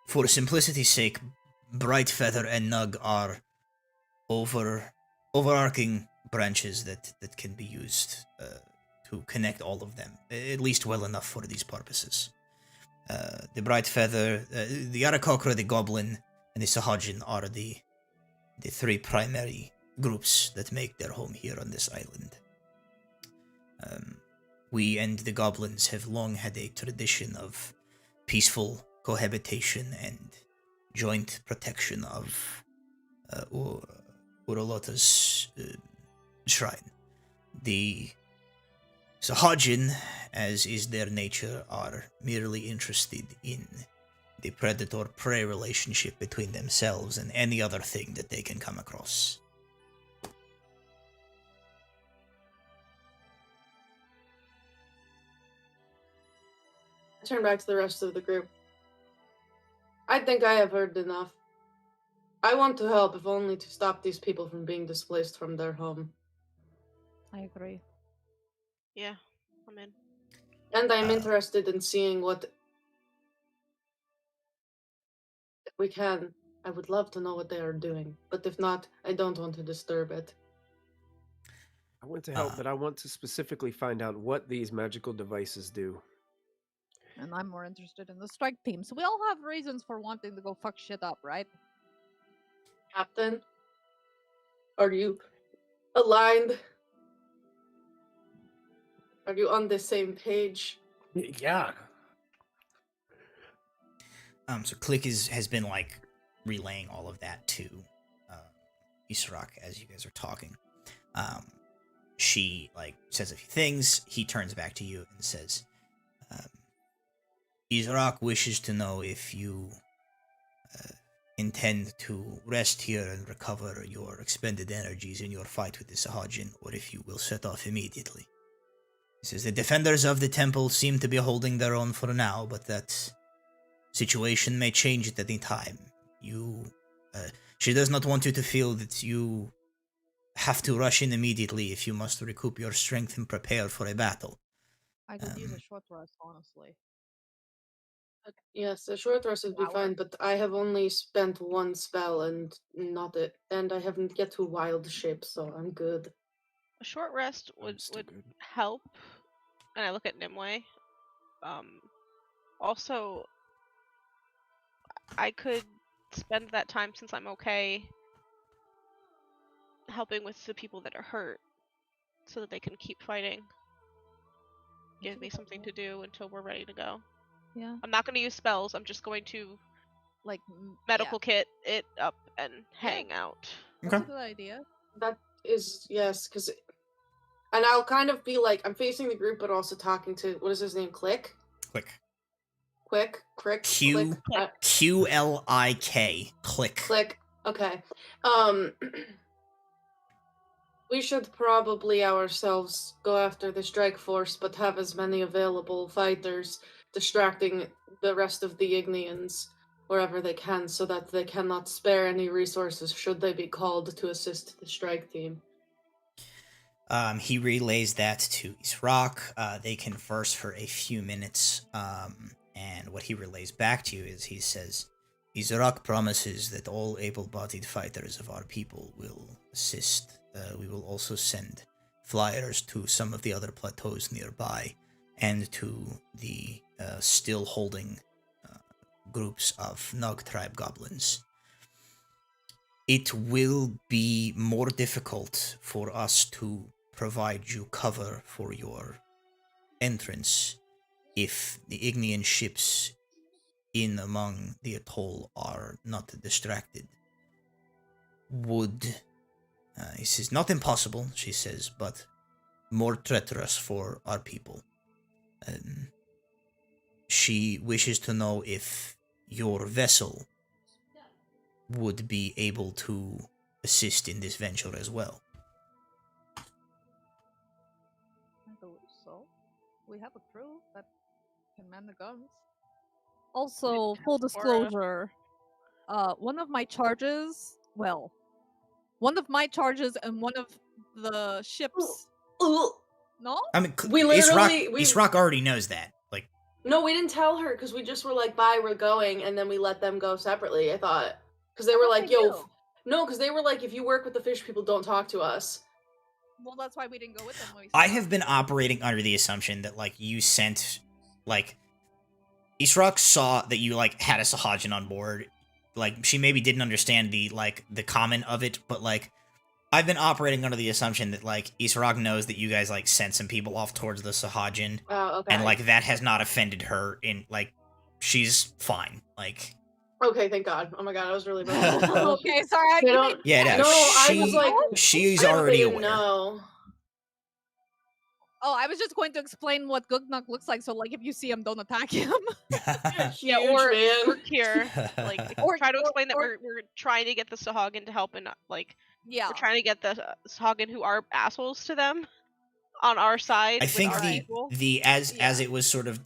A: For simplicity's sake, Brightfeather and Nug are overarching branches that can be used to connect all of them, at least well enough for these purposes. The Brightfeather, the Arakocra, the Goblin, and the Sahajin are the three primary groups that make their home here on this island. We and the Goblins have long had a tradition of peaceful cohabitation and joint protection of Urolota's shrine. The Sahajin, as is their nature, are merely interested in the predator-prey relationship between themselves and any other thing that they can come across.
C: I turn back to the rest of the group. I think I have heard enough. I want to help, if only to stop these people from being displaced from their home.
B: I agree.
F: Yeah, I'm in.
C: And I'm interested in seeing what... If we can, I would love to know what they are doing. But if not, I don't want to disturb it.
E: I want to help, but I want to specifically find out what these magical devices do.
B: And I'm more interested in the strike team. So we all have reasons for wanting to go fuck shit up, right?
C: Captain? Are you aligned? Are you on the same page?
D: Yeah.
A: So Click has been like relaying all of that to Israk as you guys are talking. She like says a few things. He turns back to you and says, Israk wishes to know if you intend to rest here and recover your expended energies in your fight with the Sahajin, or if you will set off immediately. He says the defenders of the temple seem to be holding their own for now, but that situation may change at any time. She does not want you to feel that you have to rush in immediately if you must recoup your strength and prepare for a battle.
B: I could use a short rest, honestly.
C: Yes, a short rest would be fine, but I have only spent one spell and I haven't get to wild shape, so I'm good.
F: A short rest would help, and I look at Nimue. Also, I could spend that time, since I'm okay, helping with the people that are hurt, so that they can keep fighting. Give me something to do until we're ready to go.
B: Yeah.
F: I'm not going to use spells. I'm just going to
B: like
F: medical kit it up and hang out.
B: That's a good idea.
C: That is, yes, because... And I'll kind of be like, I'm facing the group, but also talking to, what is his name, Click? Quick?
A: Qlik.
C: Click. Okay. We should probably ourselves go after the strike force, but have as many available fighters, distracting the rest of the Ignians wherever they can, so that they cannot spare any resources should they be called to assist the strike team.
A: He relays that to Israk. They converse for a few minutes, and what he relays back to you is he says, Israk promises that all able-bodied fighters of our people will assist. We will also send flyers to some of the other plateaus nearby, and to the still holding groups of Nog tribe goblins. It will be more difficult for us to provide you cover for your entrance if the Ignian ships in among the atoll are not distracted. This is not impossible, she says, but more treacherous for our people. She wishes to know if your vessel would be able to assist in this venture as well.
B: I believe so. We have a crew that can man the guns. Also, full disclosure, one of my charges and one of the ships... No?
A: I mean,
C: we literally...
A: Israk already knows that. Like,
C: no, we didn't tell her, because we just were like, bye, we're going, and then we let them go separately, I thought. Because they were like, yo... No, because they were like, if you work with the fish people, don't talk to us.
B: Well, that's why we didn't go with them.
A: I have been operating under the assumption that, like, you sent, like... Israk saw that you, like, had a Sahajin on board. Like, she maybe didn't understand the comment of it, but, like, I've been operating under the assumption that, like, Israk knows that you guys, like, sent some people off towards the Sahajin.
C: Oh, okay.
A: And, like, that has not offended her in, like, she's fine. Like...
C: Okay, thank God. Oh my God, I was really bad.
B: Okay, sorry.
A: Yeah, no,
C: I was like...
A: She's already aware.
C: No.
B: Oh, I was just going to explain what Gugnuk looks like, so, like, if you see him, don't attack him.
F: Yeah, or here, like, or try to explain that we're trying to get the Sahagin to help, and, like, we're trying to get the Sahagin who are assholes to them on our side.
A: I think as it was sort of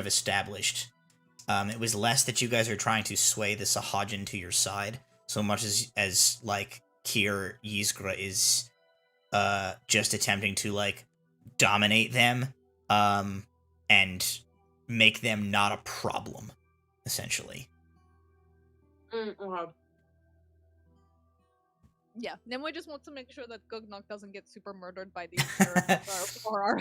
A: established, it was less that you guys are trying to sway the Sahajin to your side, so much as like Kier Yizgra is just attempting to, like, dominate them, and make them not a problem, essentially.
B: Yeah, then we just want to make sure that Gugnuk doesn't get super murdered by these or our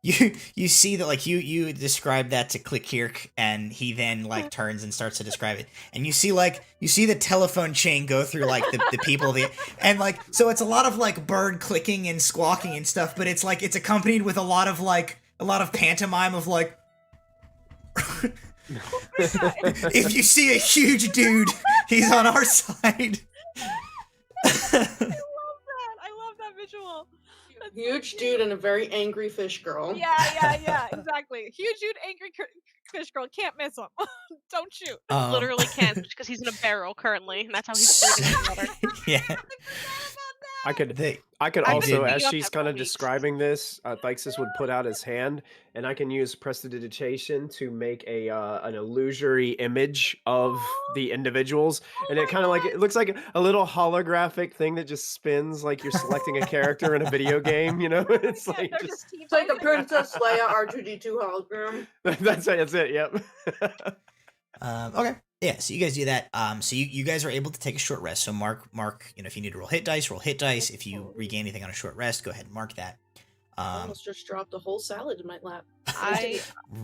A: You see that, like, you describe that to Clickirk, and he then, like, turns and starts to describe it, and you see the telephone chain go through, like, the people, and, like, so it's a lot of, like, bird clicking and squawking and stuff, but it's, like, it's accompanied with a lot of pantomime of, like, if you see a huge dude, he's on our side.
B: I love that visual. That's
C: huge dude and a very angry fish girl.
B: Yeah, exactly. Huge dude, angry fish girl. Can't miss him. Don't shoot.
F: Literally can't, because he's in a barrel currently, and that's how he's breathing in water.
A: Yeah.
E: I could also, as she's kind of describing this, Thixus would put out his hand, and I can use prestidigitation to make an illusory image of the individuals, and it kind of like, it looks like a little holographic thing that just spins like you're selecting a character in a video game, you know? It's like
C: it's like a Princess Leia R2D2 hologram.
E: That's it. Yep.
A: Okay. Yeah, so you guys do that. So you guys are able to take a short rest. So mark, you know, if you need to roll hit dice. If you regain anything on a short rest, go ahead and mark that.
C: I almost just dropped a whole salad in my lap.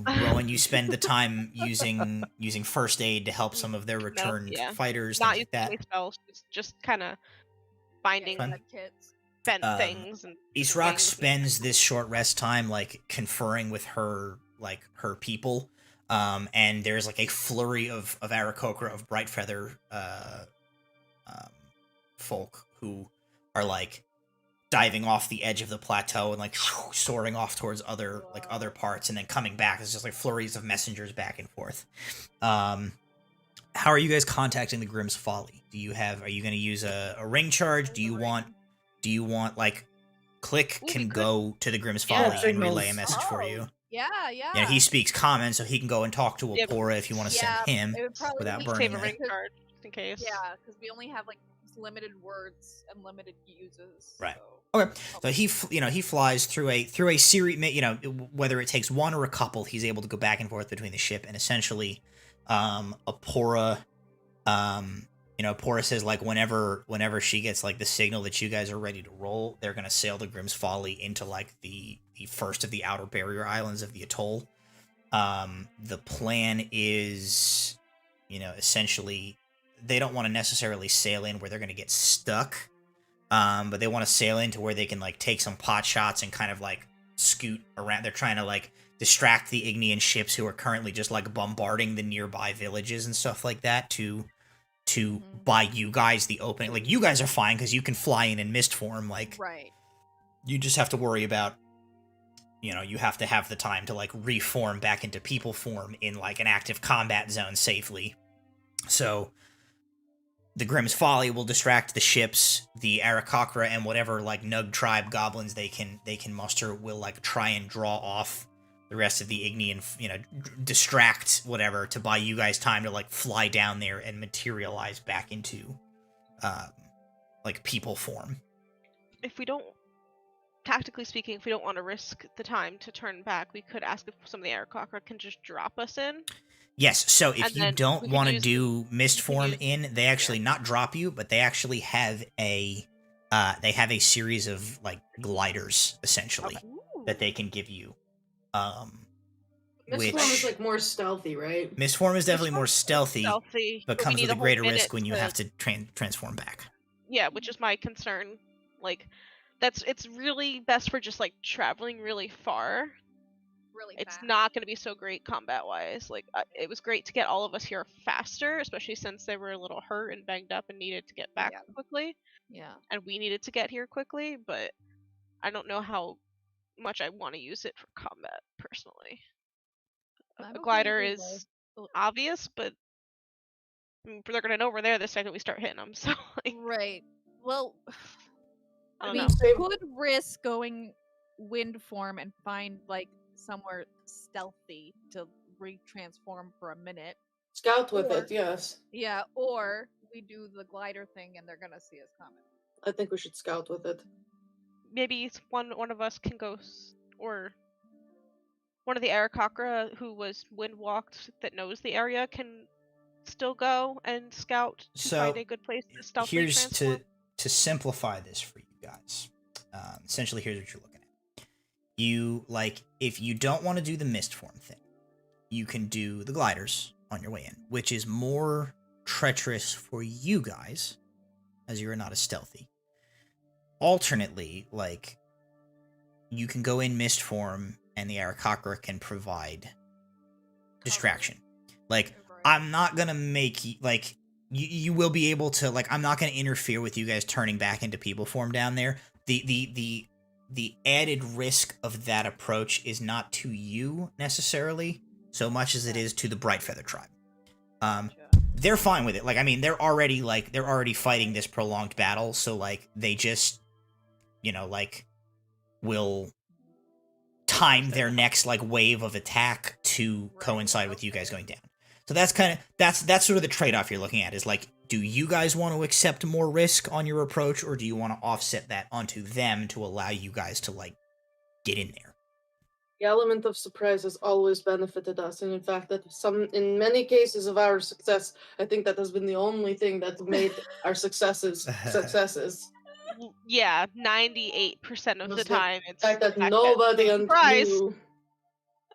A: Rowan, you spend the time using first aid to help some of their returned fighters.
F: Not
A: using
F: like spells, just kind of finding bent things. And
A: Israk spends this short rest time, like, conferring with her people. And there's like a flurry of Aarakocra, of Brightfeather folk who are like diving off the edge of the plateau and like soaring off towards other parts and then coming back. It's just like flurries of messengers back and forth. How are you guys contacting the Grimm's Folly? Are you going to use a ring charge? Do you want like Click can go to the Grimm's Folly and relay a message for you?
B: Yeah.
A: Yeah, he speaks common, so he can go and talk to Apora if you want to send him without burning
F: a ring card just in case.
B: Yeah, because we only have like limited words and limited uses.
A: Right.
B: So.
A: Okay. So he flies through a series. Whether it takes one or a couple, he's able to go back and forth between the ship, and essentially, Apora, Apora says like whenever she gets like the signal that you guys are ready to roll, they're gonna sail the Grimm's Folly into like the first of the outer barrier islands of the atoll. The plan is, essentially, they don't want to necessarily sail in where they're gonna get stuck, but they want to sail into where they can like take some pot shots and kind of like scoot around. They're trying to like distract the Ignian ships who are currently just like bombarding the nearby villages and stuff like that to buy you guys the opening. Like, you guys are fine because you can fly in mist form. Like,
B: right.
A: You just have to worry about, you have to have the time to like reform back into people form in like an active combat zone safely. So the Grimm's Folly will distract the ships. The Aarakocra and whatever like Nug tribe goblins they can muster will like try and draw off the rest of the Ignian, distract whatever to buy you guys time to like fly down there and materialize back into like people form.
F: If we don't, tactically speaking, if we don't want to risk the time to turn back, we could ask if some of the Aarakocra can just drop us in.
A: Yes, so if you don't want to do mist form in, they actually not drop you, but they actually have a series of like gliders essentially that they can give you.
C: Mist form is like more stealthy, right?
A: Mist form is definitely more stealthy, but comes with a greater risk when you have to transform back.
F: Yeah, which is my concern. Like, it's really best for just like traveling really far.
B: Really
F: it's
B: fast.
F: Not going to be so great combat-wise. Like, it was great to get all of us here faster, especially since they were a little hurt and banged up and needed to get back quickly.
B: Yeah.
F: And we needed to get here quickly, but I don't know how much I want to use it for combat, personally. A glider is obvious, but they're going to know we're there the second we start hitting them, so like...
B: Right. Well,
F: we
B: could risk going wind form and find like somewhere stealthy to re-transform for a minute.
C: Scout with it, yes.
B: Yeah, or we do the glider thing and they're gonna see us coming.
C: I think we should scout with it.
F: Maybe one of us can go, or one of the Aarakocra who was wind-walked that knows the area can still go and scout to find a good place to stealthily transform.
A: Here's to simplify this for you guys. Essentially, here's what you're looking at. You, like, if you don't want to do the mist form thing, you can do the gliders on your way in, which is more treacherous for you guys, as you are not as stealthy. Alternately, like, you can go in mist form, and the Aarakocra can provide distraction. Like, I'm not gonna make you, like, you will be able to, like, I'm not gonna interfere with you guys turning back into people form down there. The added risk of that approach is not to you necessarily so much as it is to the Brightfeather tribe. They're fine with it. Like, I mean, they're already fighting this prolonged battle, so like they just, will time their next like wave of attack to coincide with you guys going down. So that's sort of the trade-off you're looking at, is like, do you guys want to accept more risk on your approach, or do you want to offset that onto them to allow you guys to, like, get in there?
C: The element of surprise has always benefited us, and in fact, in many cases of our success, I think that has been the only thing that's made our successes successes.
F: Yeah, 98% of the time.
C: It's the fact that nobody knew.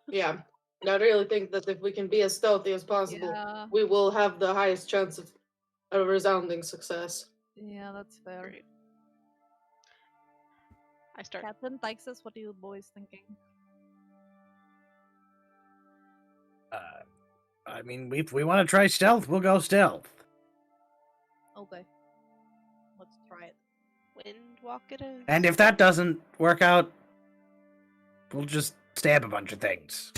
C: Yeah. I really think that if we can be as stealthy as possible, we will have the highest chance of a resounding success.
B: Yeah, that's fair.
F: Great. I start.
B: Captain Thyxus, what are you boys thinking?
D: I mean, if we want to try stealth, we'll go stealth.
B: Okay. Let's try it.
F: Wind walk it in.
D: And if that doesn't work out, we'll just stab a bunch of things.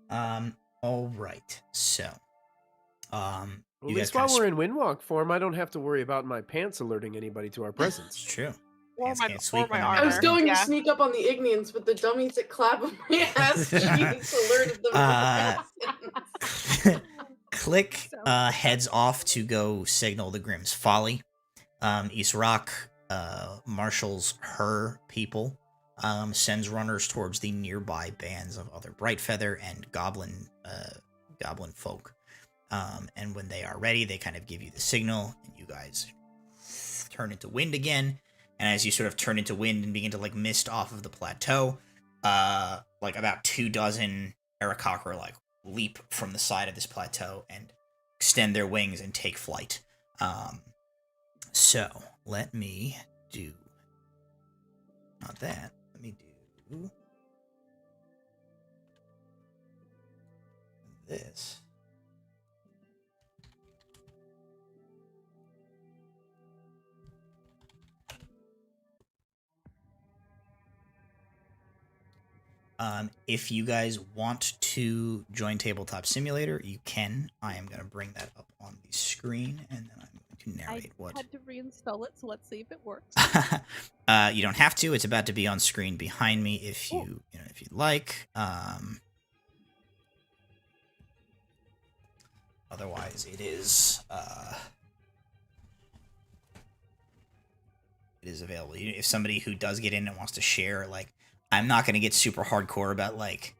A: All right. So,
E: At least while we're in windwalk form, I don't have to worry about my pants alerting anybody to our presence.
A: It's true.
F: Or
A: Pants
F: my,
A: can't sweep
F: or my
A: when they're
F: armor.
C: I was going
F: Yeah.
C: to sneak up on the Ignians, but the dummies that clap on my ass cheeks alerted them.
A: Click heads off to go signal the Grimm's Folly. Israk marshals her people, sends runners towards the nearby bands of other Brightfeather and goblin folk. And when they are ready, they kind of give you the signal, and you guys turn into wind again. And as you sort of turn into wind and begin to like mist off of the plateau, like about 24 Aarakocra like leap from the side of this plateau and extend their wings and take flight. So let me do not that. Let me do this. If you guys want to join Tabletop Simulator, you can. I am going to bring that up on the screen, and then I'm going to narrate
B: I had to reinstall it, so let's see if it works.
A: You don't have to. It's about to be on screen behind me if you if you'd like. Otherwise, it is available. If somebody who does get in and wants to share, like, I'm not going to get super hardcore about like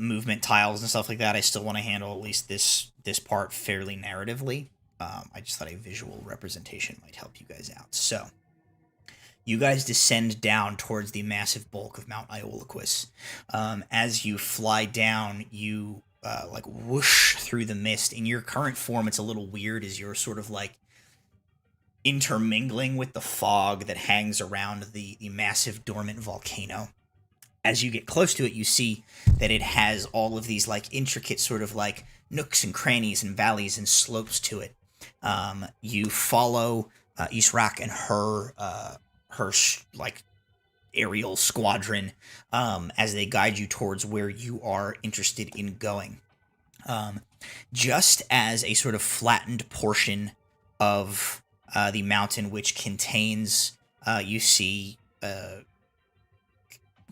A: movement tiles and stuff like that. I still want to handle at least this part fairly narratively. I just thought a visual representation might help you guys out. So you guys descend down towards the massive bulk of Mount Iolaquis. As you fly down, you like whoosh through the mist. In your current form, it's a little weird as you're sort of like intermingling with the fog that hangs around the massive dormant volcano. As you get close to it, you see that it has all of these like intricate sort of like nooks and crannies and valleys and slopes to it. You follow Israk and her like aerial squadron as they guide you towards where you are interested in going. Just as a sort of flattened portion of the mountain, which contains, you see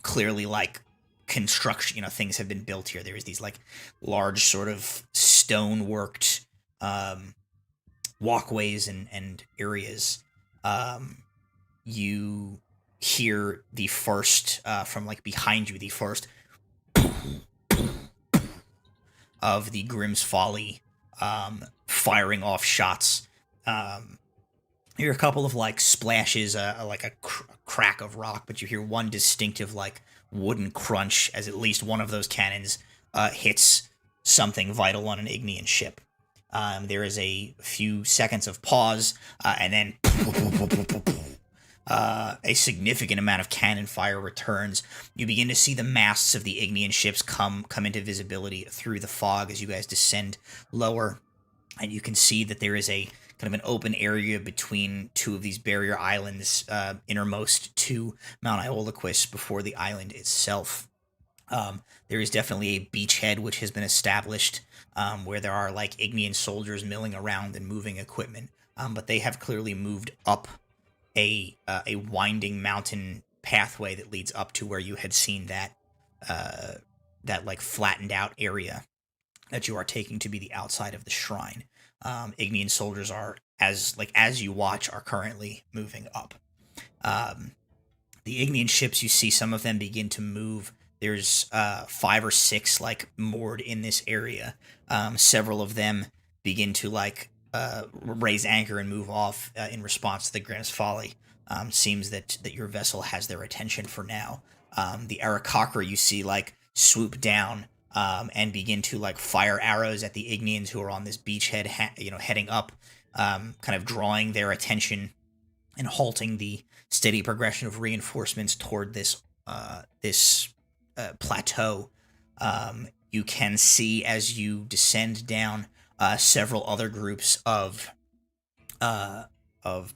A: clearly like construction, things have been built here. There is these like large sort of stone worked walkways and areas. You hear the first from like behind you, the first of the Grimm's Folly firing off shots. You hear a couple of like splashes, like a crack of rock, but you hear one distinctive like wooden crunch as at least one of those cannons hits something vital on an Ignian ship. There is a few seconds of pause, and then a significant amount of cannon fire returns. You begin to see the masts of the Ignian ships come into visibility through the fog as you guys descend lower, and you can see that there is a kind of an open area between two of these barrier islands, innermost to Mount Iolaquis before the island itself. There is definitely a beachhead which has been established, where there are like Ignian soldiers milling around and moving equipment, but they have clearly moved up a winding mountain pathway that leads up to where you had seen that like flattened out area that you are taking to be the outside of the shrine. Ignian soldiers are, as you watch, are currently moving up. The Ignian ships, you see some of them begin to move. There's 5 or 6 like moored in this area. Several of them begin to like raise anchor and move off in response to the Grimm's Folly. Seems that your vessel has their attention for now. The Aarakocra, you see like swoop down and begin to like fire arrows at the Ignians who are on this beachhead, heading up, kind of drawing their attention and halting the steady progression of reinforcements toward this plateau. you can see as you descend down several other groups of Brightfeather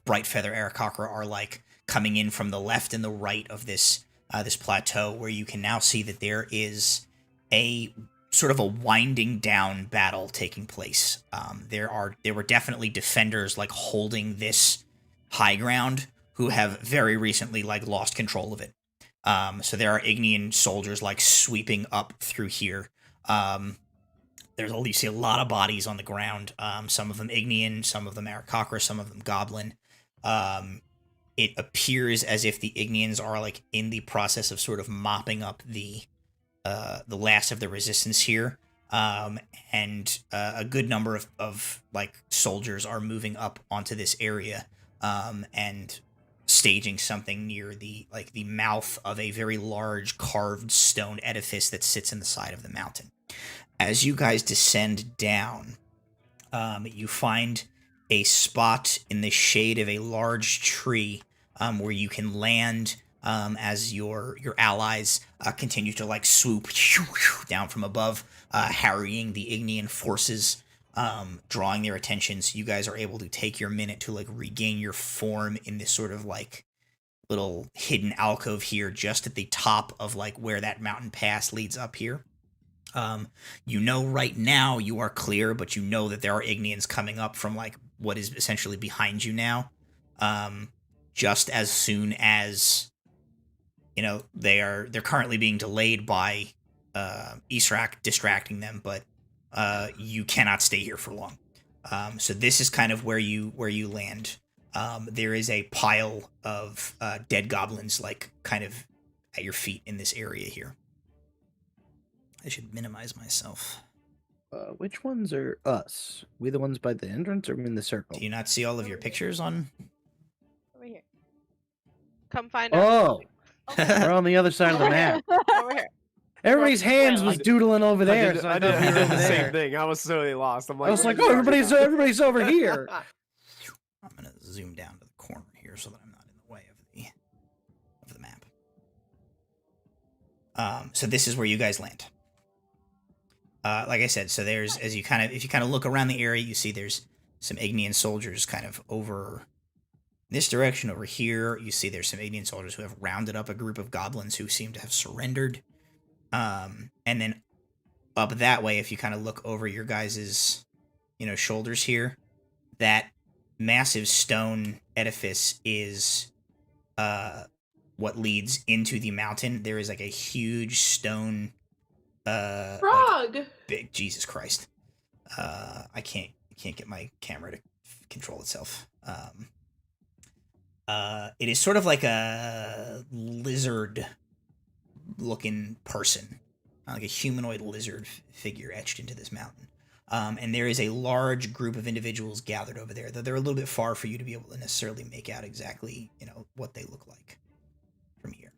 A: Aarakocra are like coming in from the left and the right of this this plateau, where you can now see that there is a sort of a winding down battle taking place. There were definitely defenders like holding this high ground who have very recently like lost control of it. So there are Ignian soldiers like sweeping up through here. You see a lot of bodies on the ground. Some of them Ignian, some of them Aarakocra, some of them Goblin. It appears as if the Ignians are like in the process of sort of mopping up the last of the resistance here, and a good number of like soldiers are moving up onto this area, and staging something near the mouth of a very large carved stone edifice that sits in the side of the mountain. As you guys descend down, you find a spot in the shade of a large tree where you can land as your allies continue to like swoop down from above, harrying the Ignian forces, drawing their attention. So you guys are able to take your minute to like regain your form in this sort of like little hidden alcove here, just at the top of like where that mountain pass leads up here. You know right now you are clear, but you know that there are Ignians coming up from like what is essentially behind you now. Just as soon as they're currently being delayed by Israk distracting them, but you cannot stay here for long. So this is kind of where you land. There is a pile of dead goblins like kind of at your feet in this area here. I should minimize myself.
D: Which ones are us? We the ones by the entrance, or we in the circle?
A: Do you not see all of your pictures on?
B: Over here.
F: Come find us.
D: We're on the other side of the map.
F: Over here.
D: Everybody's hands was doodling over there.
E: I did the same thing. I was totally lost. I'm like,
D: I was like, oh, everybody's over here.
A: I'm gonna zoom down to the corner here so that I'm not in the way of the map. So this is where you guys land. Like I said, so there's if you kind of look around the area, you see there's some Ignian soldiers kind of over this direction. Over here, you see there's some Ignian soldiers who have rounded up a group of goblins who seem to have surrendered. And then up that way, if you kind of look over your guys's, shoulders here, that massive stone edifice is what leads into the mountain. There is like a huge stone
C: frog.
A: Like, big Jesus Christ. I can't get my camera to control itself. It is sort of like a lizard looking person, like a humanoid lizard figure etched into this mountain. And there is a large group of individuals gathered over there, though they're a little bit far for you to be able to necessarily make out exactly, what they look like from here.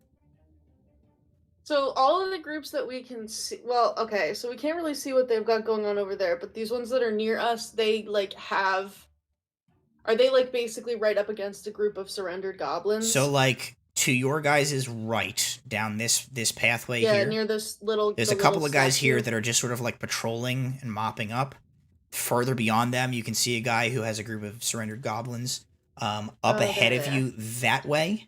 C: So all of the groups that we can see, well, okay, so we can't really see what they've got going on over there, but these ones that are near us, they like are they like basically right up against a group of surrendered goblins?
A: So like to your guys' right down this pathway here.
C: Yeah, near this little.
A: There's a couple of guys here that are just sort of like patrolling and mopping up. Further beyond them, you can see a guy who has a group of surrendered goblins. Up ahead of you that way,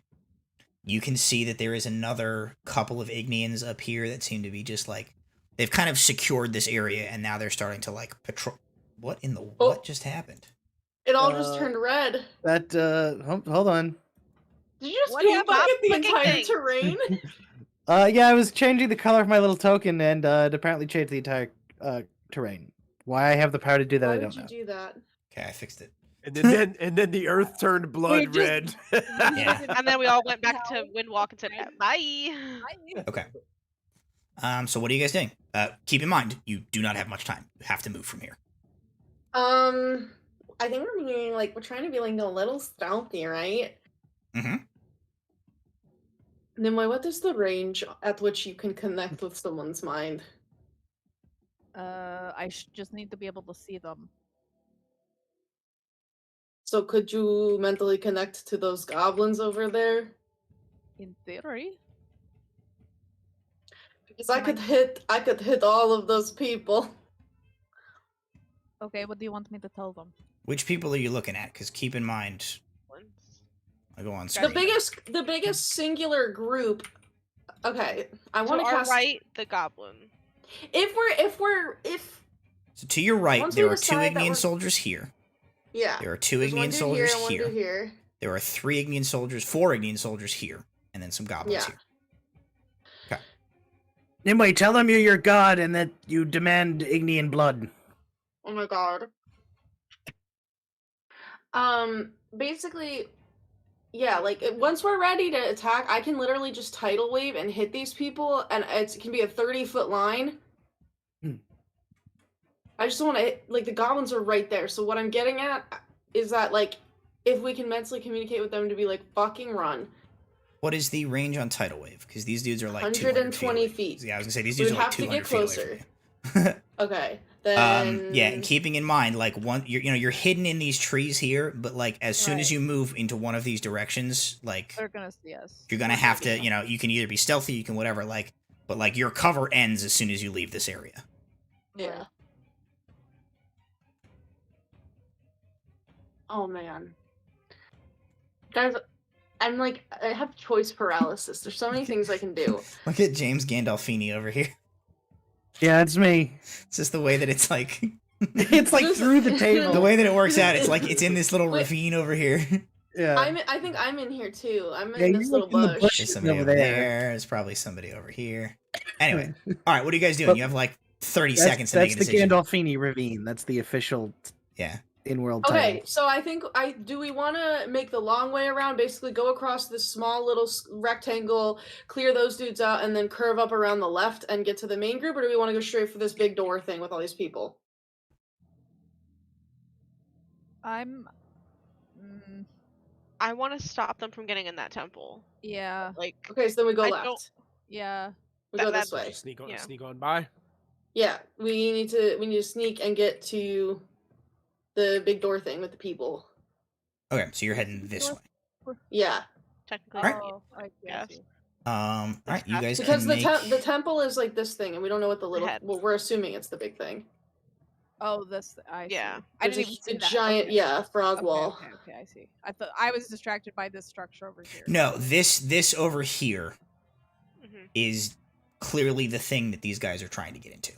A: you can see that there is another couple of Ignians up here that seem to be just like they've kind of secured this area, and now they're starting to like patrol. What in the what just happened?
C: It all just turned red.
D: Hold on.
C: Did you just paint bucket the entire terrain?
D: Yeah, I was changing the color of my little token, and it apparently changed the entire terrain. Why I have the power to do that, I don't know.
C: Why would you do that?
A: Okay, I fixed it.
E: And then the earth turned blood red.
A: Yeah.
F: And then we all went back to Windwalk and said, bye.
A: Okay. So what are you guys doing? Keep in mind, you do not have much time. You have to move from here.
C: I think we're trying to be like a little stealthy, right?
A: Mm-hmm.
C: Nimue, what is the range at which you can connect with someone's mind?
B: I just need to be able to see them.
C: So could you mentally connect to those goblins over there?
B: In theory.
C: Because I could hit all of those people.
B: Okay, what do you want me to tell them?
A: Which people are you looking at? Because keep in mind, I go on screen.
C: The biggest singular group. Okay, I want to cast.
F: right, the goblin.
A: So to your right,
C: Once
A: there
C: we
A: are 2
C: decide that
A: Ignian soldiers here.
C: Yeah.
A: There are 2
C: There's one
A: Ignian
C: dude
A: soldiers
C: here, and one
A: here.
C: dude here.
A: There are 4 Ignian soldiers here, and then some goblins here. Okay.
D: Anyway, tell them you're your god and that you demand Ignian blood.
C: Oh my god. Basically, yeah, like once we're ready to attack, I can literally just tidal wave and hit these people, and it can be a 30-foot line. I just want to like the goblins are right there. So what I'm getting at is that like if we can mentally communicate with them to be like fucking run.
A: What is the range on tidal wave? Because these dudes are like
C: 120 feet.
A: Yeah, I was gonna say these dudes are like 200 feet away from you.
C: Okay. Then
A: yeah, and keeping in mind, like you're hidden in these trees here, but like as soon as you move into one of these directions, like
B: they're gonna see us.
A: You're gonna have to, you can either be stealthy, you can whatever, like, but like your cover ends as soon as you leave this area.
C: Yeah. Oh man, guys, I'm like I have choice paralysis. There's so many things I can do.
A: Look at James Gandolfini over here.
D: Yeah, it's me.
A: It's just the way that it's like.
D: It's like through the table.
A: The way that it works out, it's like it's in this little ravine over here.
D: Yeah.
C: I think I'm in here too. I'm in this little bush.
A: There's somebody over there. There's probably somebody over here. Anyway, all right. What are you guys doing? You have like 30 seconds to make a decision.
D: That's the Gandolfini ravine. That's the official.
A: Yeah.
D: In-world
C: title.
D: Okay,
C: so I think do we want to make the long way around, basically go across this small little rectangle, clear those dudes out, and then curve up around the left and get to the main group, or do we want to go straight for this big door thing with all these people?
F: I want to stop them from getting in that temple.
B: Yeah.
F: Like.
C: Okay, so then we go left.
B: Yeah.
C: We go this way.
E: Sneak on by.
C: Yeah, we need to sneak and get to the big door thing with the people.
A: Okay, so you're heading this way.
C: Yeah.
F: Technically.
A: All
B: right. Yes.
A: All right, you guys
C: because
A: can
C: the temple is like this thing, and we don't know what the little. Well, we're assuming it's the big thing.
B: Oh, this. I see.
F: Yeah.
B: I didn't even see that.
C: Giant, frog wall.
B: Okay, I see. I thought I was distracted by this structure over here.
A: No, this over here is clearly the thing that these guys are trying to get into.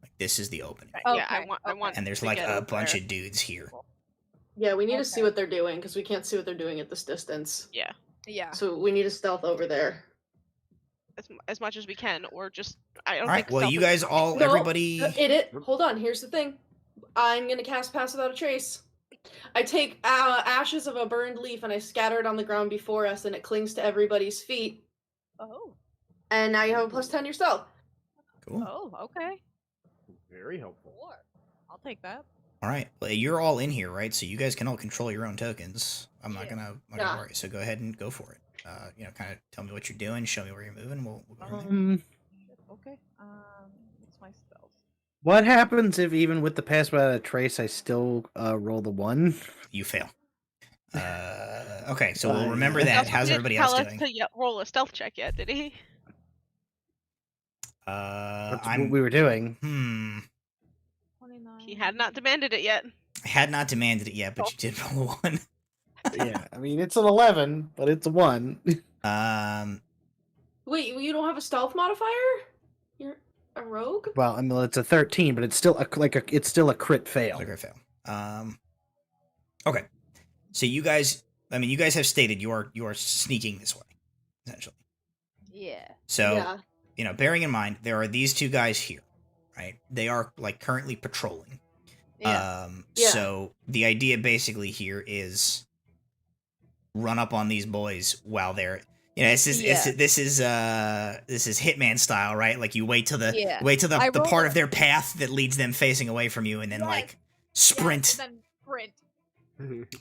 A: Like this is the opening.
F: Okay. Yeah, I want.
A: And there's like a bunch of dudes here.
C: Yeah, we need to see what they're doing because we can't see what they're doing at this distance.
F: Yeah.
B: Yeah.
C: So we need to stealth over there.
F: As much as we can, or just I don't.
A: All right.
F: Think
A: well, you guys all, everybody.
C: Hold on. Here's the thing. I'm gonna cast Pass Without a Trace. I take ashes of a burned leaf and I scatter it on the ground before us, and it clings to everybody's feet.
B: Oh.
C: And now you have a +10 to your stealth.
A: Cool.
B: Oh, okay.
E: Very helpful.
B: I'll take that.
A: All right. Well, you're all in here, right? So you guys can all control your own tokens. I'm not gonna worry. So go ahead and go for it. Kind of tell me what you're doing, show me where you're moving. We'll go from there.
B: Okay. What's my stealth?
D: What happens if even with the pass without a trace, I still roll the 1?
A: You fail. Okay, so we'll remember that. How's everybody else doing?
F: To roll a stealth check yet? Did he?
D: That's what we were doing.
B: 29.
F: He had not demanded it yet.
A: I had not demanded it yet, but you did roll a 1.
D: Yeah, I mean it's an 11, but it's a 1.
C: Wait, you don't have a stealth modifier? You're a rogue?
D: Well, I mean it's a 13, but it's still it's still a crit fail.
A: A crit fail. Okay. So you guys have stated you are sneaking this way, essentially.
B: Yeah.
A: So, bearing in mind there are these 2 guys here, right? They are like currently patrolling.
B: Yeah.
A: So the idea basically here is run up on these boys while they're this is Hitman style, right? Like you wait till the part of their path that leads them facing away from you, and then like sprint.
B: And then sprint.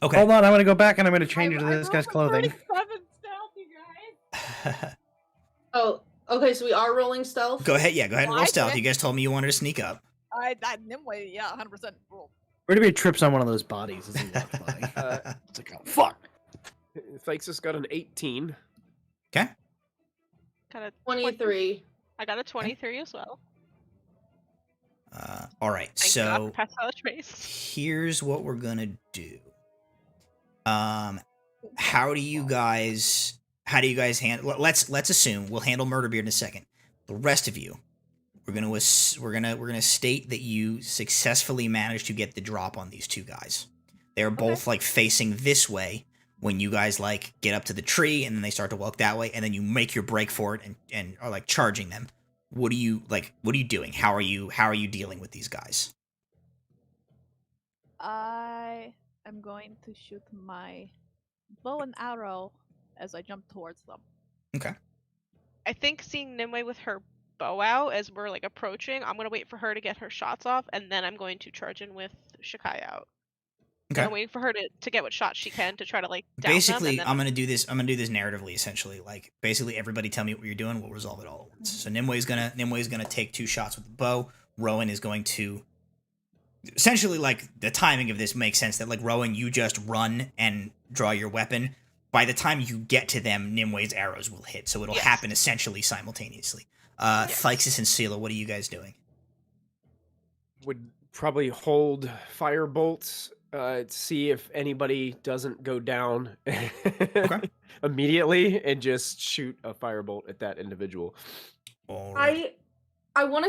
A: Okay.
D: Hold on, I'm gonna go back and I'm gonna change into this guy's clothing.
B: 37 stealth, you guys.
C: Oh, okay. So we are rolling stealth.
A: Go ahead, go ahead and roll stealth. You guys told me you wanted to sneak up.
B: Anyway, 100% roll.
D: Where do we trips on one of those bodies? Isn't that funny? It's like, oh, fuck.
E: Thanks has got an 18.
A: Okay.
F: Got a
C: 23.
F: I got a 23 as well.
A: All right,
F: Thank God
A: so
F: for pass knowledge base.
A: here's what we're gonna do. How do you guys handle? Let's assume we'll handle Murderbeard in a second. The rest of you, we're gonna state that you successfully managed to get the drop on these two guys. They're both like facing this way when you guys like get up to the tree, and then they start to walk that way, and then you make your break for it and are like charging them. What are you doing? How are you dealing with these guys?
B: I am going to shoot my bow and arrow as I jump towards them.
A: Okay.
F: I think seeing Nimue with her bow out as we're like approaching, I'm gonna wait for her to get her shots off, and then I'm going to charge in with Shikai out.
A: Okay.
F: I'm waiting for her to get what shots she can to try to like down
A: basically
F: them,
A: I'm gonna do this narratively, essentially. Like basically everybody tell me what you're doing, we'll resolve it all at once. So Nimwe's gonna take 2 shots with the bow. Rowan is going to essentially, like, the timing of this makes sense that like Rowan, you just run and draw your weapon. By the time you get to them, Nimwe's arrows will hit, so it'll happen essentially simultaneously. Phyxis and Sela, what are you guys doing?
E: Would probably hold fire bolts, see if anybody doesn't go down immediately, and just shoot a firebolt at that individual.
C: Right. I want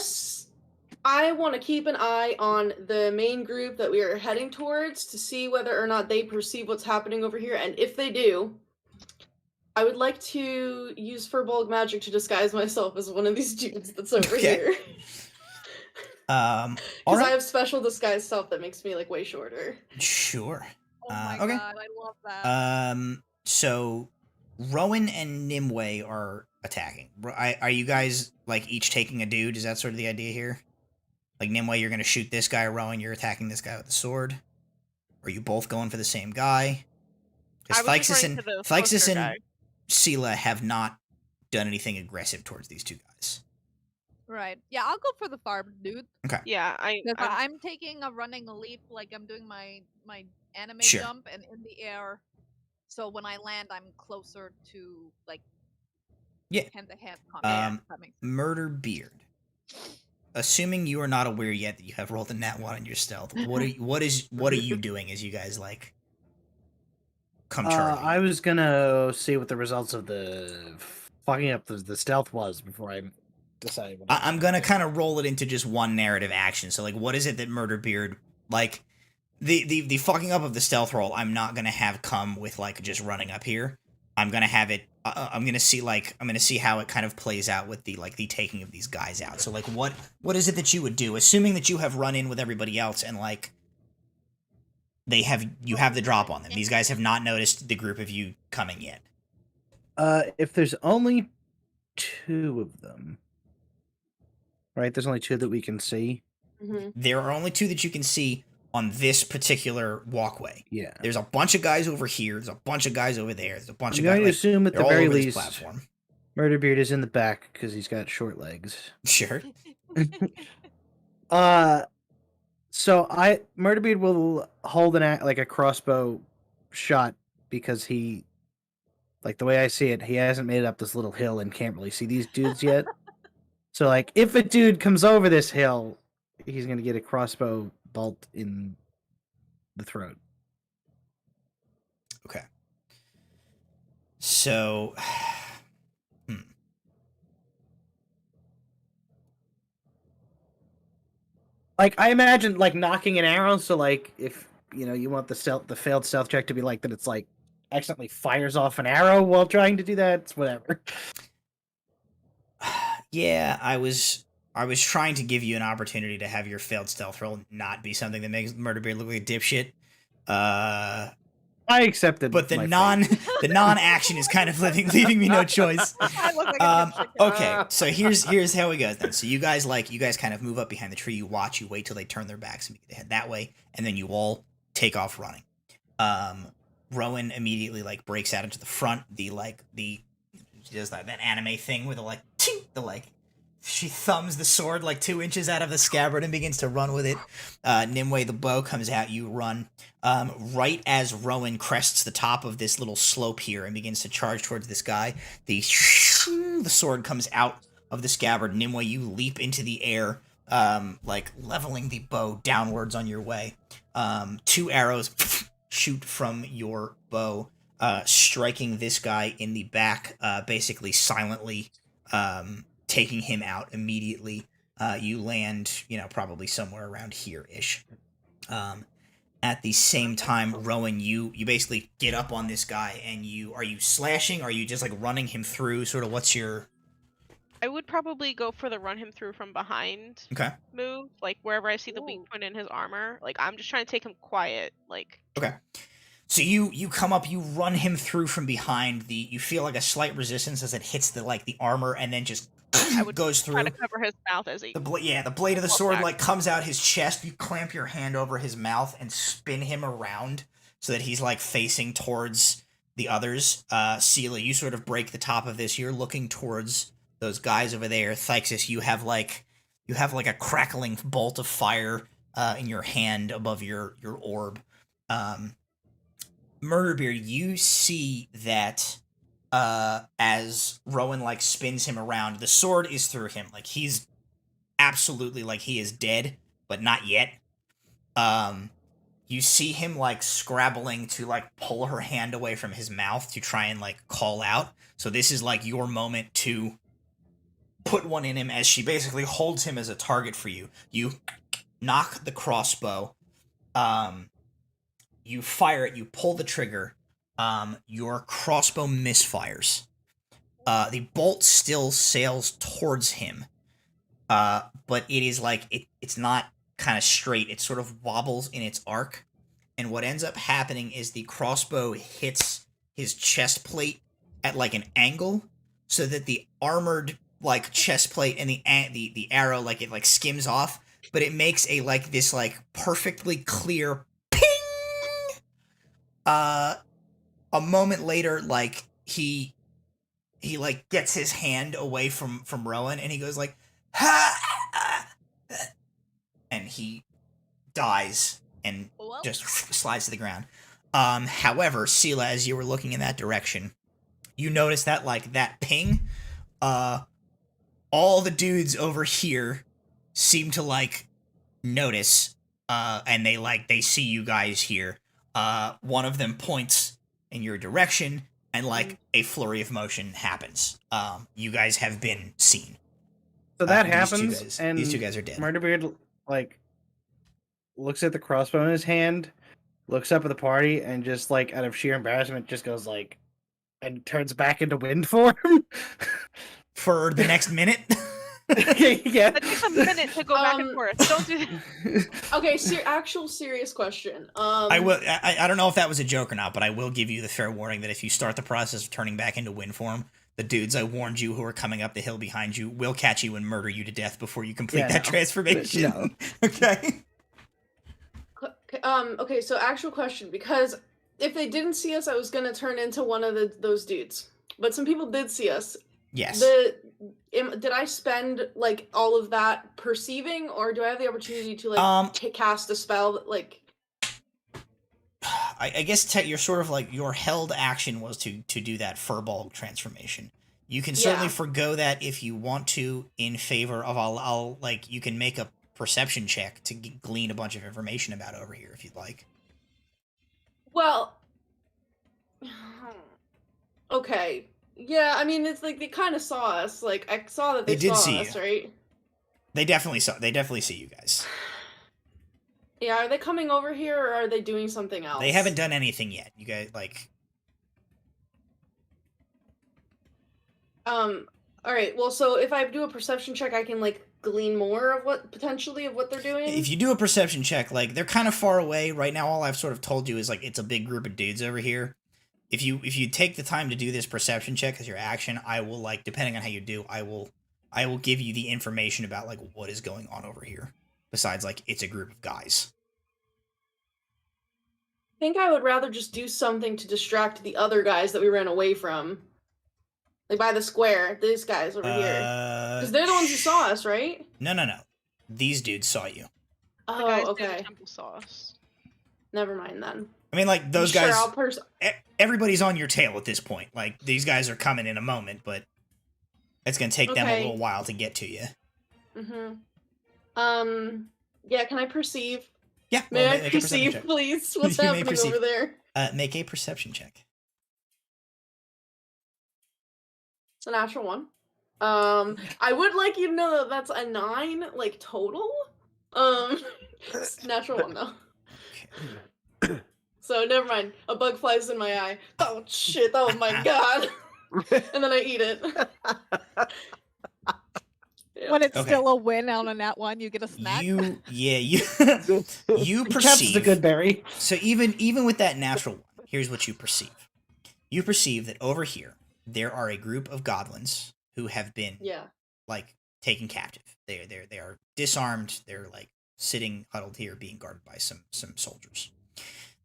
C: to keep an eye on the main group that we are heading towards to see whether or not they perceive what's happening over here, and if they do, I would like to use Furbolg magic to disguise myself as one of these dudes that's over here. Because I have special disguise self that makes me like way shorter.
A: Sure.
B: Oh my god, I love that.
A: So Rowan and Nimue are attacking. Are you guys like each taking a dude? Is that sort of the idea here? Like Nimue, you're gonna shoot this guy. Rowan, you're attacking this guy with the sword. Or are you both going for the same guy? Because Phyxis and Sela have not done anything aggressive towards these two guys.
B: Right. Yeah, I'll go for the farm dude.
A: Okay.
F: Yeah,
B: I'm taking a running leap, like I'm doing my anime jump and in the air. So when I land, I'm closer to like hand-to-hand combat.
A: Murderbeard. Assuming you are not aware yet that you have rolled a nat 1 on your stealth, what are you doing as you guys like come charging?
D: I was gonna see what the results of the fucking up the stealth was before I decided.
A: I'm gonna kind of roll it into just one narrative action. So like, what is it that Murderbeard like? The fucking up of the stealth roll, I'm not gonna have come with like just running up here. I'm gonna have it. I'm gonna see how it kind of plays out with the taking of these guys out. So like, what is it that you would do, assuming that you have run in with everybody else and like you have the drop on them. These guys have not noticed the group of you coming yet.
D: If there's only 2 of them, right? There's only 2 that we can see.
C: Mm-hmm.
A: There are only 2 that you can see on this particular walkway.
D: Yeah.
A: There's a bunch of guys over here. There's a bunch of guys over there. There's a bunch of guys.
D: I'm going to assume at the very least,
A: platform.
D: Murderbeard is in the back because he's got short legs.
A: Sure.
D: So Murderbeard will hold a crossbow shot because he, like the way I see it, he hasn't made it up this little hill and can't really see these dudes yet. So like, if a dude comes over this hill, he's gonna get a crossbow bolt in the throat.
A: Okay. So,
D: like I imagine like knocking an arrow. So like if you want the failed stealth check to be like that, it's like accidentally fires off an arrow while trying to do that. It's whatever.
A: Yeah, I was trying to give you an opportunity to have your failed stealth roll not be something that makes Murderbeard look like a dipshit.
D: I accepted,
A: but the non-action is kind of leaving me no choice. Okay, so here's how it goes then. So you guys kind of move up behind the tree. You watch. You wait till they turn their backs and head that way, and then you all take off running. Rowan immediately breaks out into the front. She does that anime thing where she thumbs the sword 2 inches out of the scabbard and begins to run with it. Nimue, the bow comes out, you run. Right as Rowan crests the top of this little slope here and begins to charge towards this guy, the sword comes out of the scabbard. Nimue, you leap into the air, like leveling the bow downwards on your way. 2 arrows shoot from your bow, striking this guy in the back, basically silently, taking him out immediately. You land, probably somewhere around here-ish. At the same time, Rowan, you basically get up on this guy, and are you slashing? Or are you just like running him through? Sort of, what's your?
F: I would probably go for the run him through from behind move, like wherever I see the weak point in his armor. Like I'm just trying to take him quiet, like.
A: Okay. So you come up, you run him through from behind. You feel like a slight resistance as it hits the armor, and then just goes through.
F: Try to cover his mouth as he.
A: The blade of the sword like comes out his chest. You clamp your hand over his mouth and spin him around so that he's like facing towards the others. Sela, you sort of break the top of this. You're looking towards those guys over there. Thyxus, you have like a crackling bolt of fire in your hand above your orb. Murderbeard, you see that as Rowan like spins him around, the sword is through him. Like he's absolutely like he is dead, but not yet. You see him like scrabbling to like pull her hand away from his mouth to try and like call out. So this is like your moment to put one in him as she basically holds him as a target for you. You knock the crossbow. You fire it, you pull the trigger, your crossbow misfires. The bolt still sails towards him, but it is like, it's not kind of straight, it sort of wobbles in its arc, and what ends up happening is the crossbow hits his chest plate at like an angle, so that the armored like chest plate and the arrow, like it like skims off, but it makes a like this like perfectly clear a moment later, like he like gets his hand away from Rowan, and he goes like, ha! And he dies and just slides to the ground. However, Sela, as you were looking in that direction, you notice that like that ping, all the dudes over here seem to like notice, and they see you guys here. One of them points in your direction, and like a flurry of motion happens. You guys have been seen.
D: So that happens, and
A: these 2 guys are dead.
D: Murderbeard like looks at the crossbow in his hand, looks up at the party, and just like out of sheer embarrassment, just goes like, and turns back into wind form
A: for the next minute.
D: Yeah.
F: That takes a minute to go back and forth. Don't do that.
C: Okay, actual serious question.
A: I will. I don't know if that was a joke or not, but I will give you the fair warning that if you start the process of turning back into wind form, the dudes I warned you who are coming up the hill behind you will catch you and murder you to death before you complete that transformation.
D: No.
A: Okay.
C: Okay, so actual question, because if they didn't see us, I was gonna turn into one of those dudes. But some people did see us.
A: Yes.
C: Did I spend like all of that perceiving, or do I have the opportunity to like cast a spell that like?
A: I guess you're sort of like your held action was to do that furball transformation. You can certainly forgo that if you want to, in favor of I'll like you can make a perception check to glean a bunch of information about over here if you'd like.
C: Well, okay. Yeah, I mean, it's like they kind of saw us. Like I saw that they saw us, right?
A: They definitely see you guys.
C: Yeah, are they coming over here, or are they doing something else?
A: They haven't done anything yet. You guys like.
C: All right. Well, so if I do a perception check, I can like glean more of what they're doing.
A: If you do a perception check, like they're kind of far away right now. All I've sort of told you is like it's a big group of dudes over here. If you take the time to do this perception check as your action, I will like depending on how you do, I will give you the information about like what is going on over here. Besides, like it's a group of guys.
C: I think I would rather just do something to distract the other guys that we ran away from. Like by the square, these guys over here. Because they're the ones who saw us, right?
A: No. These dudes saw you.
C: Oh,
F: the guys
C: okay.
F: near the temple saw us.
C: Never mind then.
A: I mean, like, those guys...
C: Sure,
A: everybody's on your tail at this point. Like, these guys are coming in a moment, but... It's gonna take them a little while to get to you.
C: Yeah, can I perceive?
A: Yeah.
C: May I perceive, please? What's happening over there?
A: Make a perception check.
C: It's a natural 1. I would like you to know that that's a 9, like, total. It's natural 1, though.
A: Okay.
C: So, never mind. A bug flies in my eye. Oh, shit. Oh, my God. And then I eat it.
B: When it's still a win on a nat 1, you get a snack.
A: You perceive.
D: Counts as a good berry.
A: So even with that natural 1, here's what you perceive. You perceive that over here there are a group of goblins who have been like taken captive. They are disarmed. They're like sitting huddled here, being guarded by some soldiers.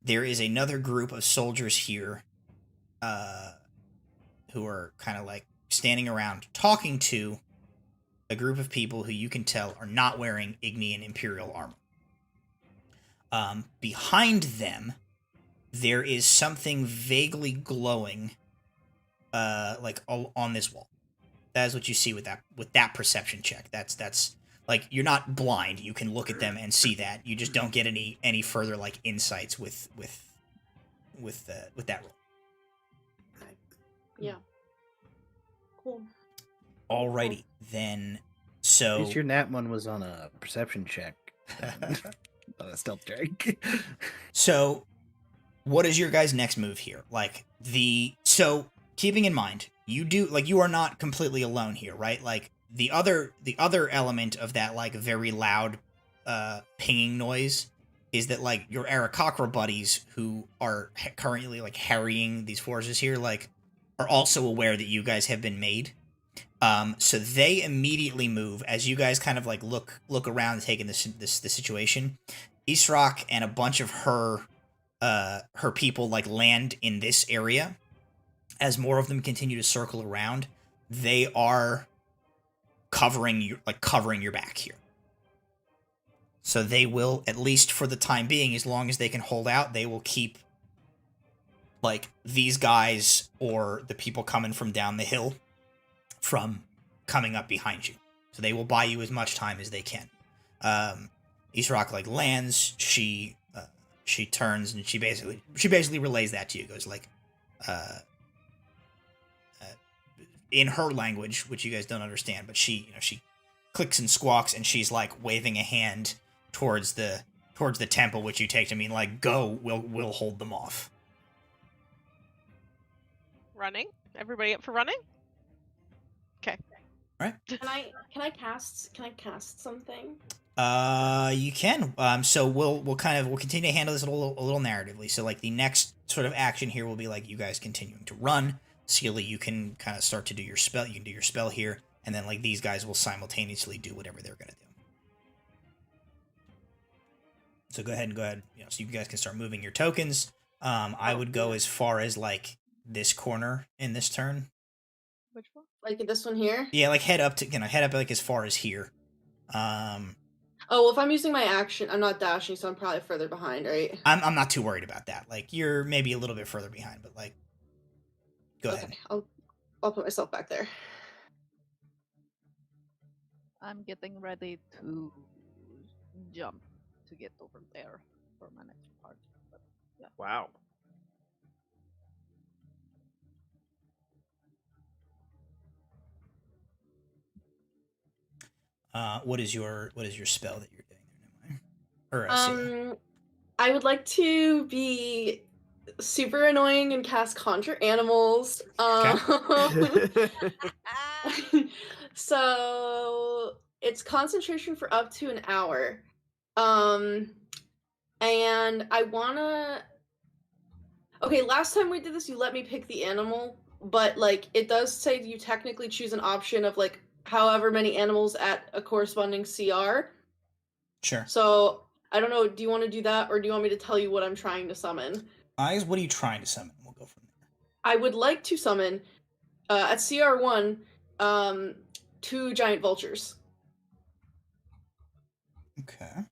A: There is another group of soldiers here, who are kind of like standing around talking to a group of people who you can tell are not wearing Ignian Imperial armor. Behind them, there is something vaguely glowing, like on this wall. That is what you see with that perception check. That's like, you're not blind. You can look at them and see that. You just don't get any further like insights with that roll.
C: Yeah. Cool.
A: Alrighty, then. So
D: At least your nat 1 was on a perception check. On a stealth check.
A: So, what is your guys' next move here? So keeping in mind, you are not completely alone here, right? Like the other element of that like very loud pinging noise is that like your Aarakocra buddies who are currently like harrying these forces here like are also aware that you guys have been made. So they immediately move as you guys kind of like look around, taking the situation. Israk and a bunch of her people like land in this area. As more of them continue to circle around, they are covering your back here. So they will, at least for the time being, as long as they can hold out, they will keep like these guys or the people coming from down the hill from coming up behind you. So they will buy you as much time as they can. Israk like lands, she turns and she basically relays that to you. Goes like in her language, which you guys don't understand, but she clicks and squawks and she's like waving a hand towards the temple, which you take to mean like, go, we'll hold them off.
F: Running? Everybody up for running? Okay.
A: Right.
C: Can I cast something?
A: You can. So we'll continue to handle this a little narratively. So like the next sort of action here will be like you guys continuing to run. Sealy, you can kind of start to do your spell. You can do your spell here, and then like these guys will simultaneously do whatever they're gonna do. So go ahead. So you guys can start moving your tokens. I would go as far as like this corner in this turn.
C: Which one? Like this one here?
A: Yeah, like head up like as far as here.
C: Oh, well, if I'm using my action, I'm not dashing, so I'm probably further behind, right?
A: I'm not too worried about that. Like you're maybe a little bit further behind, but like, go ahead.
C: I'll put myself back there.
B: I'm getting ready to jump to get over there for my next part. But, yeah.
E: Wow.
A: What is your spell that you're doing there, Nimue?
C: I would like to be super annoying and cast Conjure Animals. So it's concentration for up to an hour. And I wanna. Okay, last time we did this, you let me pick the animal, but like it does say you technically choose an option of like however many animals at a corresponding CR.
A: Sure.
C: So I don't know. Do you want to do that, or do you want me to tell you what I'm trying to summon?
A: What are you trying to summon? We'll go from there.
C: I would like to summon at CR1 2 giant vultures.
A: Okay.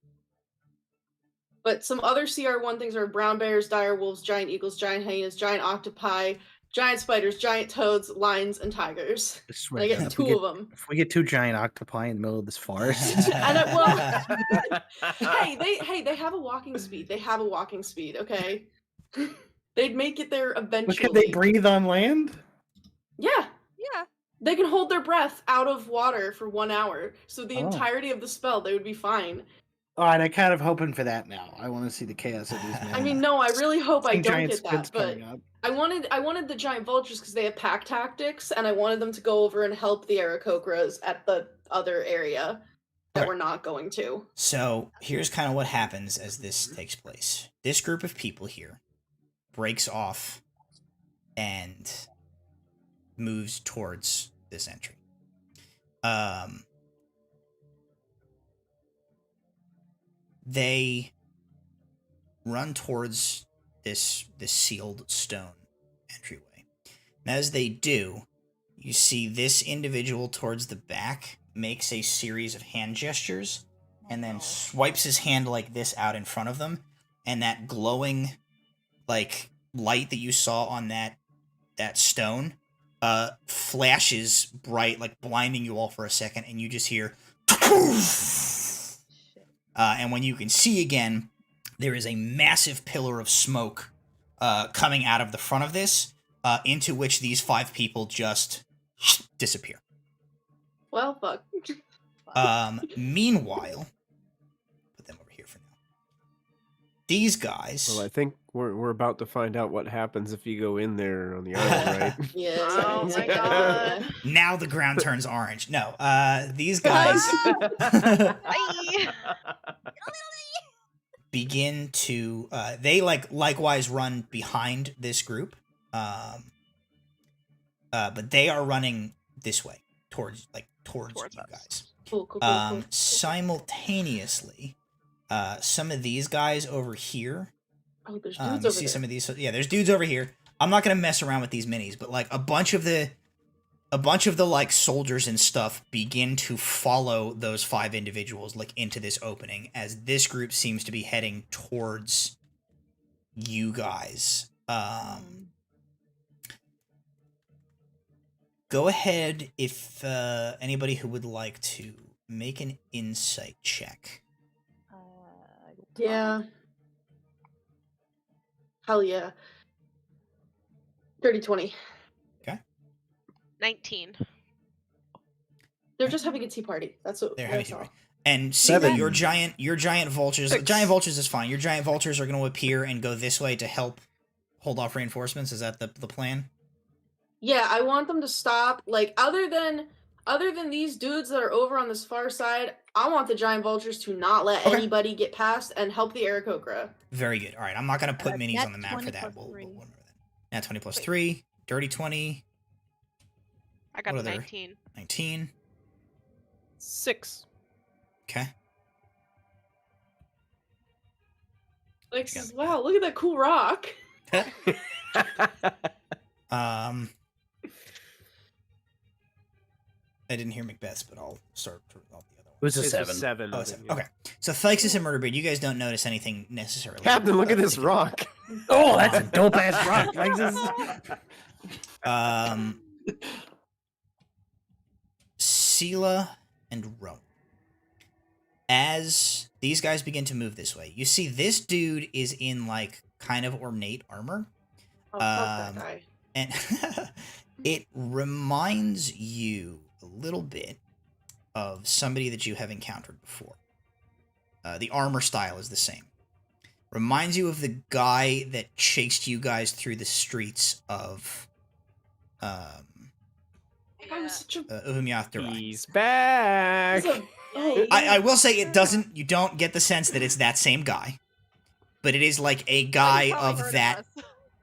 C: But some other CR1 things are brown bears, dire wolves, giant eagles, giant hyenas, giant octopi, giant spiders, giant toads, lions, and tigers.
D: I swear
C: I
D: to
C: get
D: God,
C: 2 of them.
D: If we get 2 giant octopi in the middle of this forest,
C: Hey, they have a walking speed. They have a walking speed. Okay, they'd make it there eventually.
D: but can they breathe on land?
C: Yeah.
B: Yeah.
C: They can hold their breath out of water for 1 hour. So the entirety of the spell, they would be fine.
D: All right, I'm kind of hoping for that now. I want to see the chaos of these.
C: I mean, no, I really hope I don't
D: giant
C: get that. But
D: coming up.
C: I wanted the giant vultures because they have pack tactics, and I wanted them to go over and help the Aarakocras at the other area that we're not going to.
A: So here's kind of what happens as this takes place. This group of people here breaks off and moves towards this entry. They run towards this sealed stone entryway. And as they do, you see this individual towards the back makes a series of hand gestures and then swipes his hand like this out in front of them, and that glowing like light that you saw on that stone flashes bright, like blinding you all for a second, and you just hear and when you can see again, there is a massive pillar of smoke coming out of the front of this, into which these 5 people just disappear.
C: Well, fuck.
A: Meanwhile, put them over here for now. These guys.
E: Well, I think we're about to find out what happens if you go in there on the island, right?
C: Yeah.
F: Oh my god.
A: Now the ground turns orange. No, these guys begin to. They likewise run behind this group, but they are running this way towards you guys.
C: Cool.
A: Simultaneously, some of these guys over here.
C: Oh, there's dudes over
A: you see
C: there.
A: some of these. Yeah, there's dudes over here. I'm not gonna mess around with these minis, but like a bunch of the like soldiers and stuff begin to follow those 5 individuals like into this opening as this group seems to be heading towards you guys. Go ahead if anybody who would like to make an insight check.
C: Yeah. Hell yeah. 30-20.
F: 19.
C: They're just having a tea party. That's what
A: They're
C: that's
A: having a tea
C: all.
A: party. And see that your giant vultures. Giant vultures is fine. Your giant vultures are going to appear and go this way to help hold off reinforcements. Is that the plan?
C: Yeah, I want them to stop. Like other than these dudes that are over on this far side, I want the giant vultures to not let anybody get past and help the Aarakocra.
A: Very good. All right, I'm not going to put minis on the map for that. We'll remember that. Nat 20 plus 3, dirty 20.
F: I got a 19.
A: 19.
E: 6.
A: Okay.
C: Like says, wow, look at that cool rock.
A: I didn't hear Macbeth's, but I'll start for all the other ones.
D: It was a 7.
E: 7.
A: Oh, 7. Okay. So Thixus and Murderbeard, you guys don't notice anything necessarily.
E: Captain, look at this rock.
D: Oh, that's a dope ass rock.
A: Sela and Rowan. As these guys begin to move this way, you see this dude is in like kind of ornate armor.
C: Oh, fuck that guy.
A: And it reminds you a little bit of somebody that you have encountered before. The armor style is the same. Reminds you of the guy that chased you guys through the streets of Uhumyath Durai.
E: He's back.
A: I will say it doesn't. You don't get the sense that it's that same guy, but it is like a guy of that.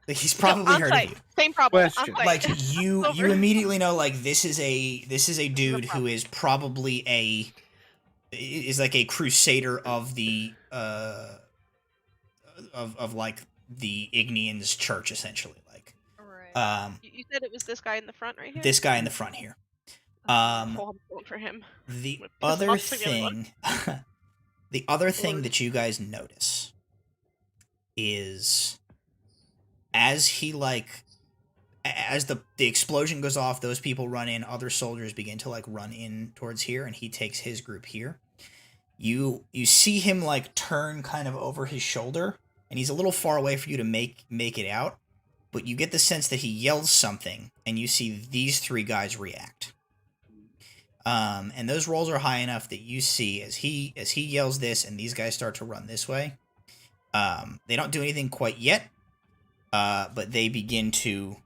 A: He's probably heard of you.
F: Same problem.
A: Like you immediately know like this is a dude who is probably is like a crusader of the of like the Ignians church essentially. Like
F: you said it was this guy in the front right here.
A: This guy in the front here.
F: I'm going for him.
A: The other thing that you guys notice is as as the explosion goes off, those people run in. Other soldiers begin to like run in towards here, and he takes his group here. You see him like turn kind of over his shoulder, and he's a little far away for you to make it out. But you get the sense that he yells something, and you see these 3 guys react. And those rolls are high enough that you see as he yells this, and these guys start to run this way. They don't do anything quite yet, but they begin to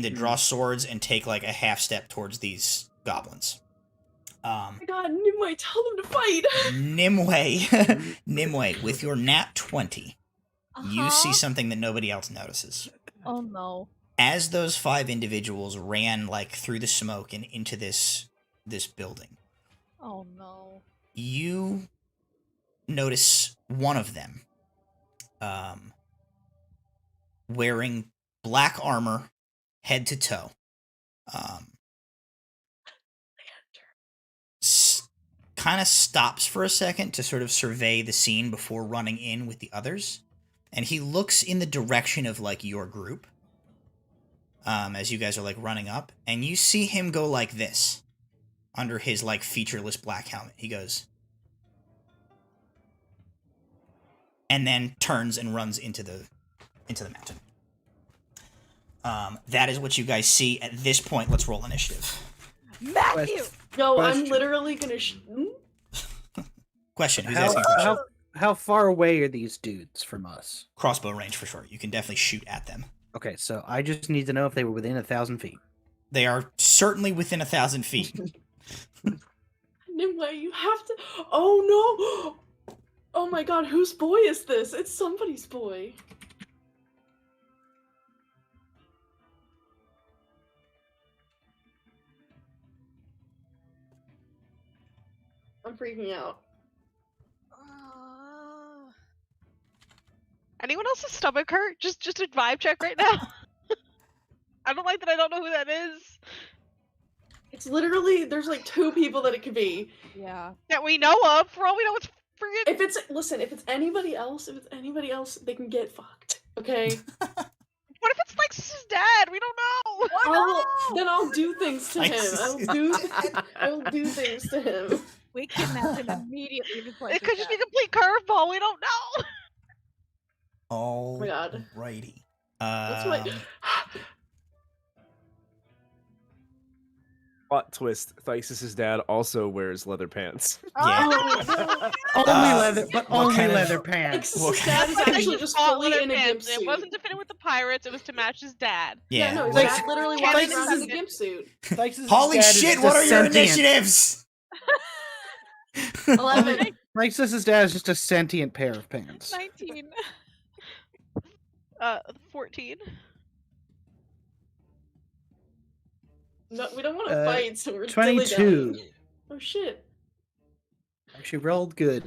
A: draw swords and take like a half step towards these goblins.
C: Oh my god, Nimue, tell them to fight!
A: Nimue, with your nat 20, you see something that nobody else notices.
B: Oh no.
A: As those 5 individuals ran like through the smoke and into this building.
B: Oh no.
A: You notice one of them wearing black armor head to toe. Kind of stops for a second to sort of survey the scene before running in with the others. And he looks in the direction of like your group. As you guys are like running up, and you see him go like this under his like featureless black helmet. He goes and then turns and runs into the mountain. That is what you guys see at this point. Let's roll initiative.
B: Matthew!
C: No,
D: Question.
C: I'm literally gonna
A: Question. Who's asking a question?
D: How far away are these dudes from us?
A: Crossbow range for sure. You can definitely shoot at them.
D: Okay, so I just need to know if they were within 1,000 feet.
A: They are certainly within 1,000 feet.
C: Nimue, you have to. Oh no! Oh my god, whose boy is this? It's somebody's boy. I'm freaking out.
F: Anyone else's stomach hurt? Just a vibe check right now. I don't like that I don't know who that is.
C: It's literally, there's like 2 people that it could be.
B: Yeah.
F: That we know of. For all we know, it's friggin'.
C: If it's anybody else, they can get fucked. Okay?
F: What if it's like his dad? We don't know.
C: Then I'll do things to him. I'll do things to him.
B: We kidnapped him immediately.
F: It could just be a complete curveball. We don't know.
A: Oh
C: my god.
A: Righty.
C: That's my...
E: Plot twist: Thysis' dad also wears leather pants.
A: Yeah.
D: Only leather pants.
C: His dad is actually just fully in a gimp suit.
F: It wasn't to fit in with the pirates. It was to match his dad.
A: Yeah.
C: No, his
D: Like,
C: dad literally walks around in a gimp suit.
A: Holy shit! What are your initiatives?
C: 11.
D: Thysis' dad is just a sentient pair of pants.
B: 19.
F: 14.
C: No, we don't want to fight, so we're
D: 22.
C: Oh shit.
D: Actually rolled good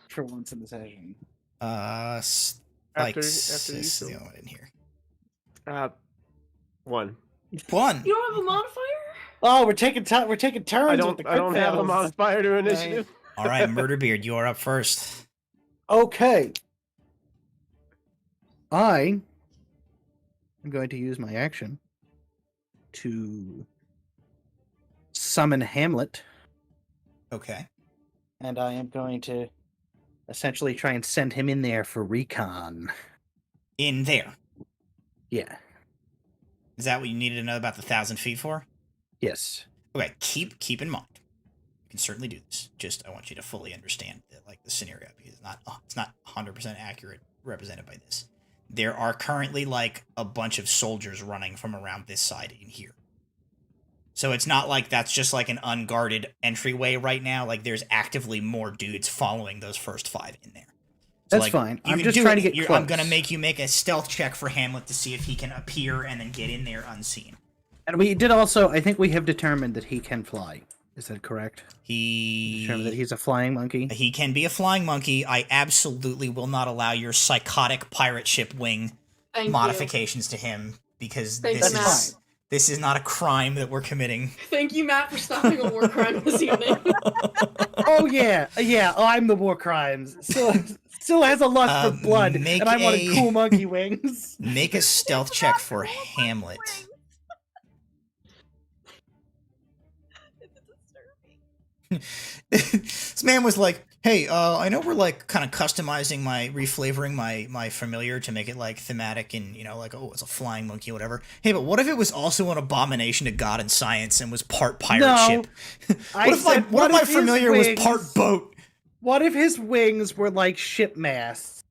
D: for once in the session.
E: After you
A: is the only one in here.
E: 1.
A: 1.
C: You don't have a modifier?
D: Oh, we're taking turns. With the
E: I don't have a
D: fellas.
E: modifier to initiative.
A: All right, Murderbeard, you are up first.
D: Okay. I am going to use my action to summon Hamlet,
A: Okay.
D: and I am going to essentially try and send him in there for recon.
A: In there.
D: Yeah.
A: Is that what you needed to know about the 1,000 feet for?
D: Yes.
A: Okay, keep in mind. You can certainly do this. Just I want you to fully understand the scenario, because it's not 100% accurate represented by this. There are currently like a bunch of soldiers running from around this side in here. So it's not like that's just like an unguarded entryway right now. Like there's actively more dudes following those first 5 in there. So,
D: That's fine.
A: You
D: I'm
A: can
D: just
A: do
D: trying
A: it.
D: to get
A: I'm
D: close.
A: gonna make you make a stealth check for Hamlet to see if he can appear and then get in there unseen.
D: And we did also, I think we have determined that he can fly. Is that correct? Determined that
A: He
D: he's a flying monkey?
A: can be a flying monkey. I absolutely will not allow your psychotic pirate ship wing
C: Thank
A: modifications to him, because
C: Thank
A: this
C: you,
A: is
C: Matt.
A: this is not a crime that we're committing.
C: Thank you, Matt, for stopping a war crime this evening.
D: Oh, yeah. Yeah, I'm the war crimes. still has a lust for blood,
A: make
D: and I wanted
A: a-
D: cool monkey wings.
A: Make a stealth
B: It's
A: check
B: not
A: for
B: cool monkey
A: Hamlet.
B: wings. It's disturbing.
A: This man was like, "Hey, I know we're like kind of customizing reflavoring my familiar to make it like thematic and like it's a flying monkey or whatever. Hey, but what if it was also an abomination to God and science and was part pirate ship? What if my familiar was part boat?
D: What if his wings were like ship masts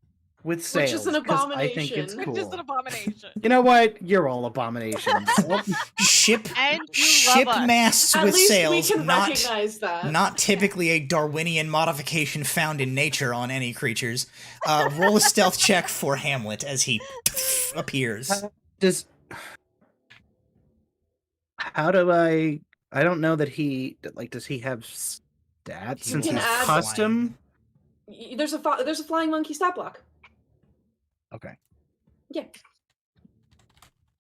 D: with sails?
C: Which is an
D: 'Cause I think it's
C: abomination.
D: cool.
B: Which is an abomination.
D: You know what? You're all abominations.
A: Ship
F: And you love us.
A: masts
C: At
A: with
C: least
A: sails,
C: we can
A: not
C: recognize that.
A: not typically a Darwinian modification found in nature on any creatures. Roll a stealth check for Hamlet as he appears.
D: How do I don't know that he does he have stats since
C: can
D: he's
C: add
D: custom?
C: There's a flying monkey stat block.
D: Okay.
C: Yeah.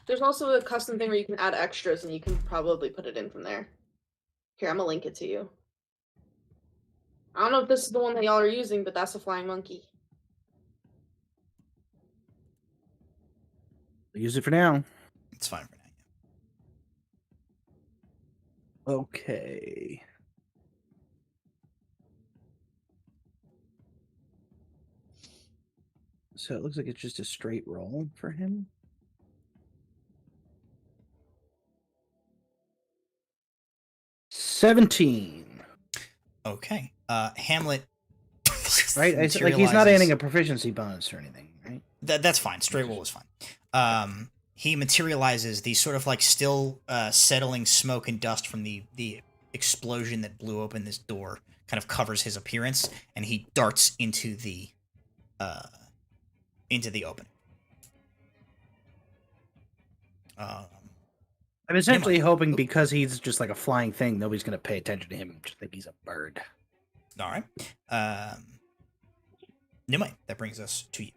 C: There's also a custom thing where you can add extras, and you can probably put it in from there. Here, I'm gonna link it to you. I don't know if this is the one that y'all are using, but that's a flying monkey.
D: Use it for now.
A: It's fine for now.
D: Okay. So it looks like it's just a straight roll for him. $17.
A: Okay. Hamlet.
D: Right? Like he's not adding a proficiency bonus or anything, right?
A: That's fine. Straight roll is fine. He materializes the sort of like still settling smoke and dust from the explosion that blew open this door kind of covers his appearance, and he darts into the opening.
D: I'm essentially hoping because he's just like a flying thing, nobody's going to pay attention to him and just think he's a bird.
A: All right. Nimai, that brings us to you.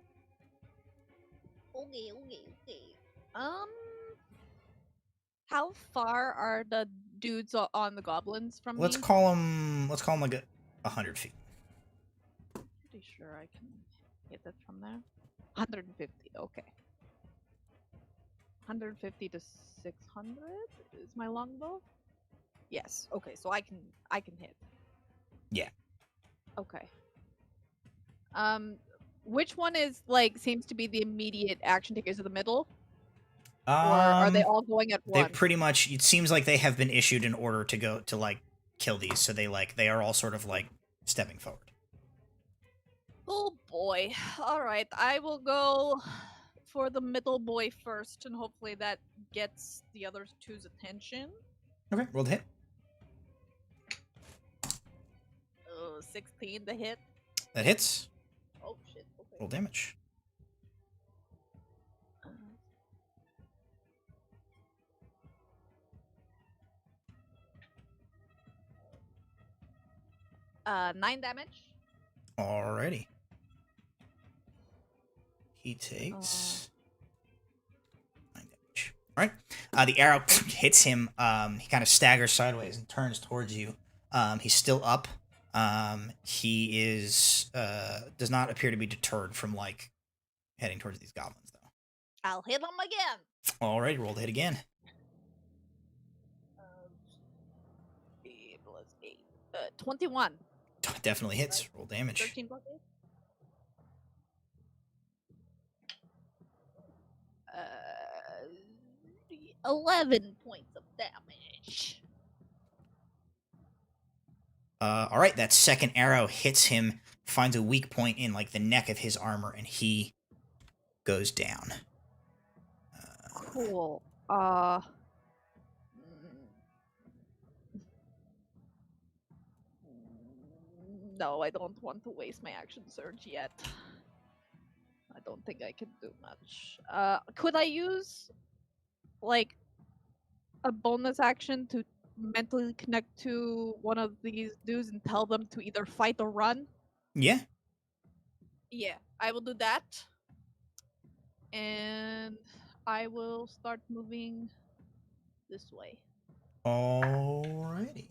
B: Okay. How far are the dudes on the goblins from
A: Let's
B: me?
A: call him like 100 feet.
B: Pretty sure I can hit it from there. 150. Okay. 150 to 600 is my longbow. Yes. Okay. So I can hit.
A: Yeah.
B: Okay. Which one is seems to be the immediate action takers of the middle? Or are they all going at once?
A: They pretty much. It seems like they have been issued an order to go to kill these, so they are all sort of stepping forward.
B: Oh boy. All right. I will go for the middle boy first, and hopefully that gets the other two's attention.
A: Okay, roll the hit.
B: 16 to hit.
A: That hits.
B: Oh shit. Okay.
A: Roll damage.
B: 9 damage.
A: Alrighty. He takes 9 damage. Alright. The arrow hits him. He kind of staggers sideways and turns towards you. He's still up. He is does not appear to be deterred from heading towards these goblins though.
B: I'll hit him again.
A: Alright, roll the hit again.
B: 21.
A: Definitely hits. Roll damage.
B: 13 plus 8. 11 points of damage.
A: All right, that second arrow hits him, finds a weak point in the neck of his armor, and he goes down.
B: Cool. No, I don't want to waste my action surge yet. I don't think I can do much. Could I use a bonus action to mentally connect to one of these dudes and tell them to either fight or run?
A: Yeah.
B: Yeah, I will do that. And I will start moving this way.
A: Alrighty.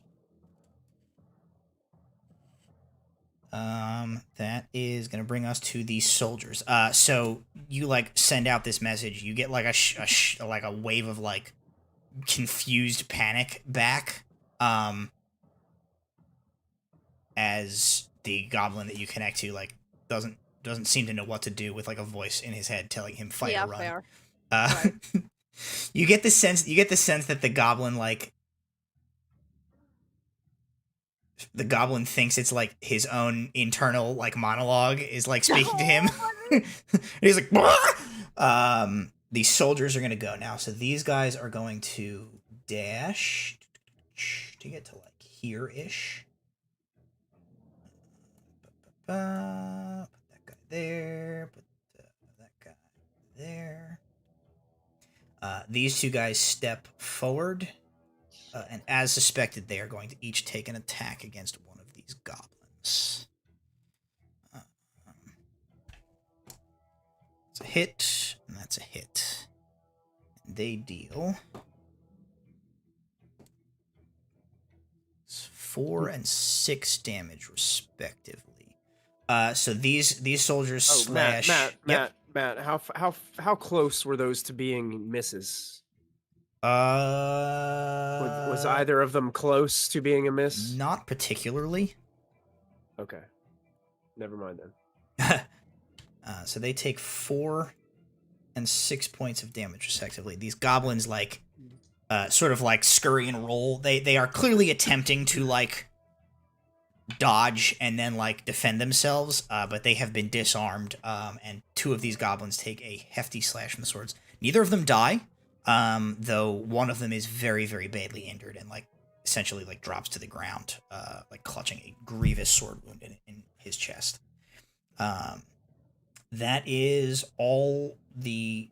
A: That is gonna bring us to the soldiers. So you like send out this message. You get like a wave of like confused panic back. As the goblin that you connect to like doesn't seem to know what to do with like a voice in his head telling him fight or run.
B: Fair.
A: Right. You get the sense that the goblin thinks it's like his own internal like monologue is like speaking to him. He's like, the soldiers are gonna go now. So these guys are going to dash to get to like here-ish. Put that guy there. Put that guy there. These two guys step forward, and as suspected, they are going to each take an attack against one of these goblins. It's a hit, and that's a hit. And they deal 4 and 6 damage, respectively. So these soldiers slash.
E: Matt, how close were those to being misses? Was either of them close to being a miss?
A: Not particularly.
E: Okay, never mind
A: then. So they take 4 and 6 points of damage, respectively. These goblins like sort of like scurry and roll. They are clearly attempting to like dodge and then like defend themselves, but they have been disarmed, and 2 of these goblins take a hefty slash from the swords. Neither of them die, though one of them is very, very badly injured and like essentially like drops to the ground, like clutching a grievous sword wound in his chest. That is all. The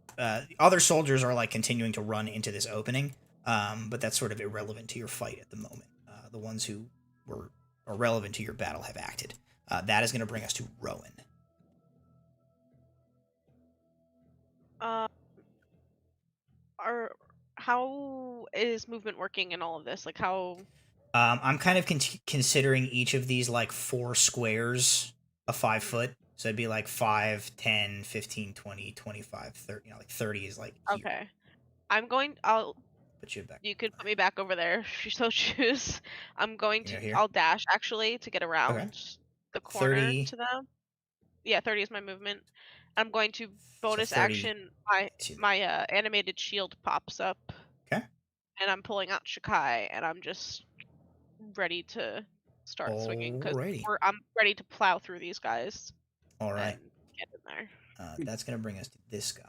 A: other soldiers are like continuing to run into this opening, but that's sort of irrelevant to your fight at the moment. The ones who are relevant to your battle have acted. That is going to bring us to Rowan.
F: How is movement working in all of this? Like how?
A: I'm kind of considering each of these like 4 squares a 5 foot. So it'd be like 5, 10, 15, 20, 25, 30. You know, like 30 is like here.
F: Okay. I'll
A: put you back.
F: You could put me back over there if you so choose. I'll dash actually to get around the corner
A: 30.
F: to them. Yeah, 30 is my movement. I'm going to bonus action. My animated shield pops up.
A: Okay.
F: And I'm pulling out Shikai, and I'm just ready to start swinging because I'm ready to plow through these guys.
A: All right.
F: Get in there.
A: That's gonna bring us to this guy.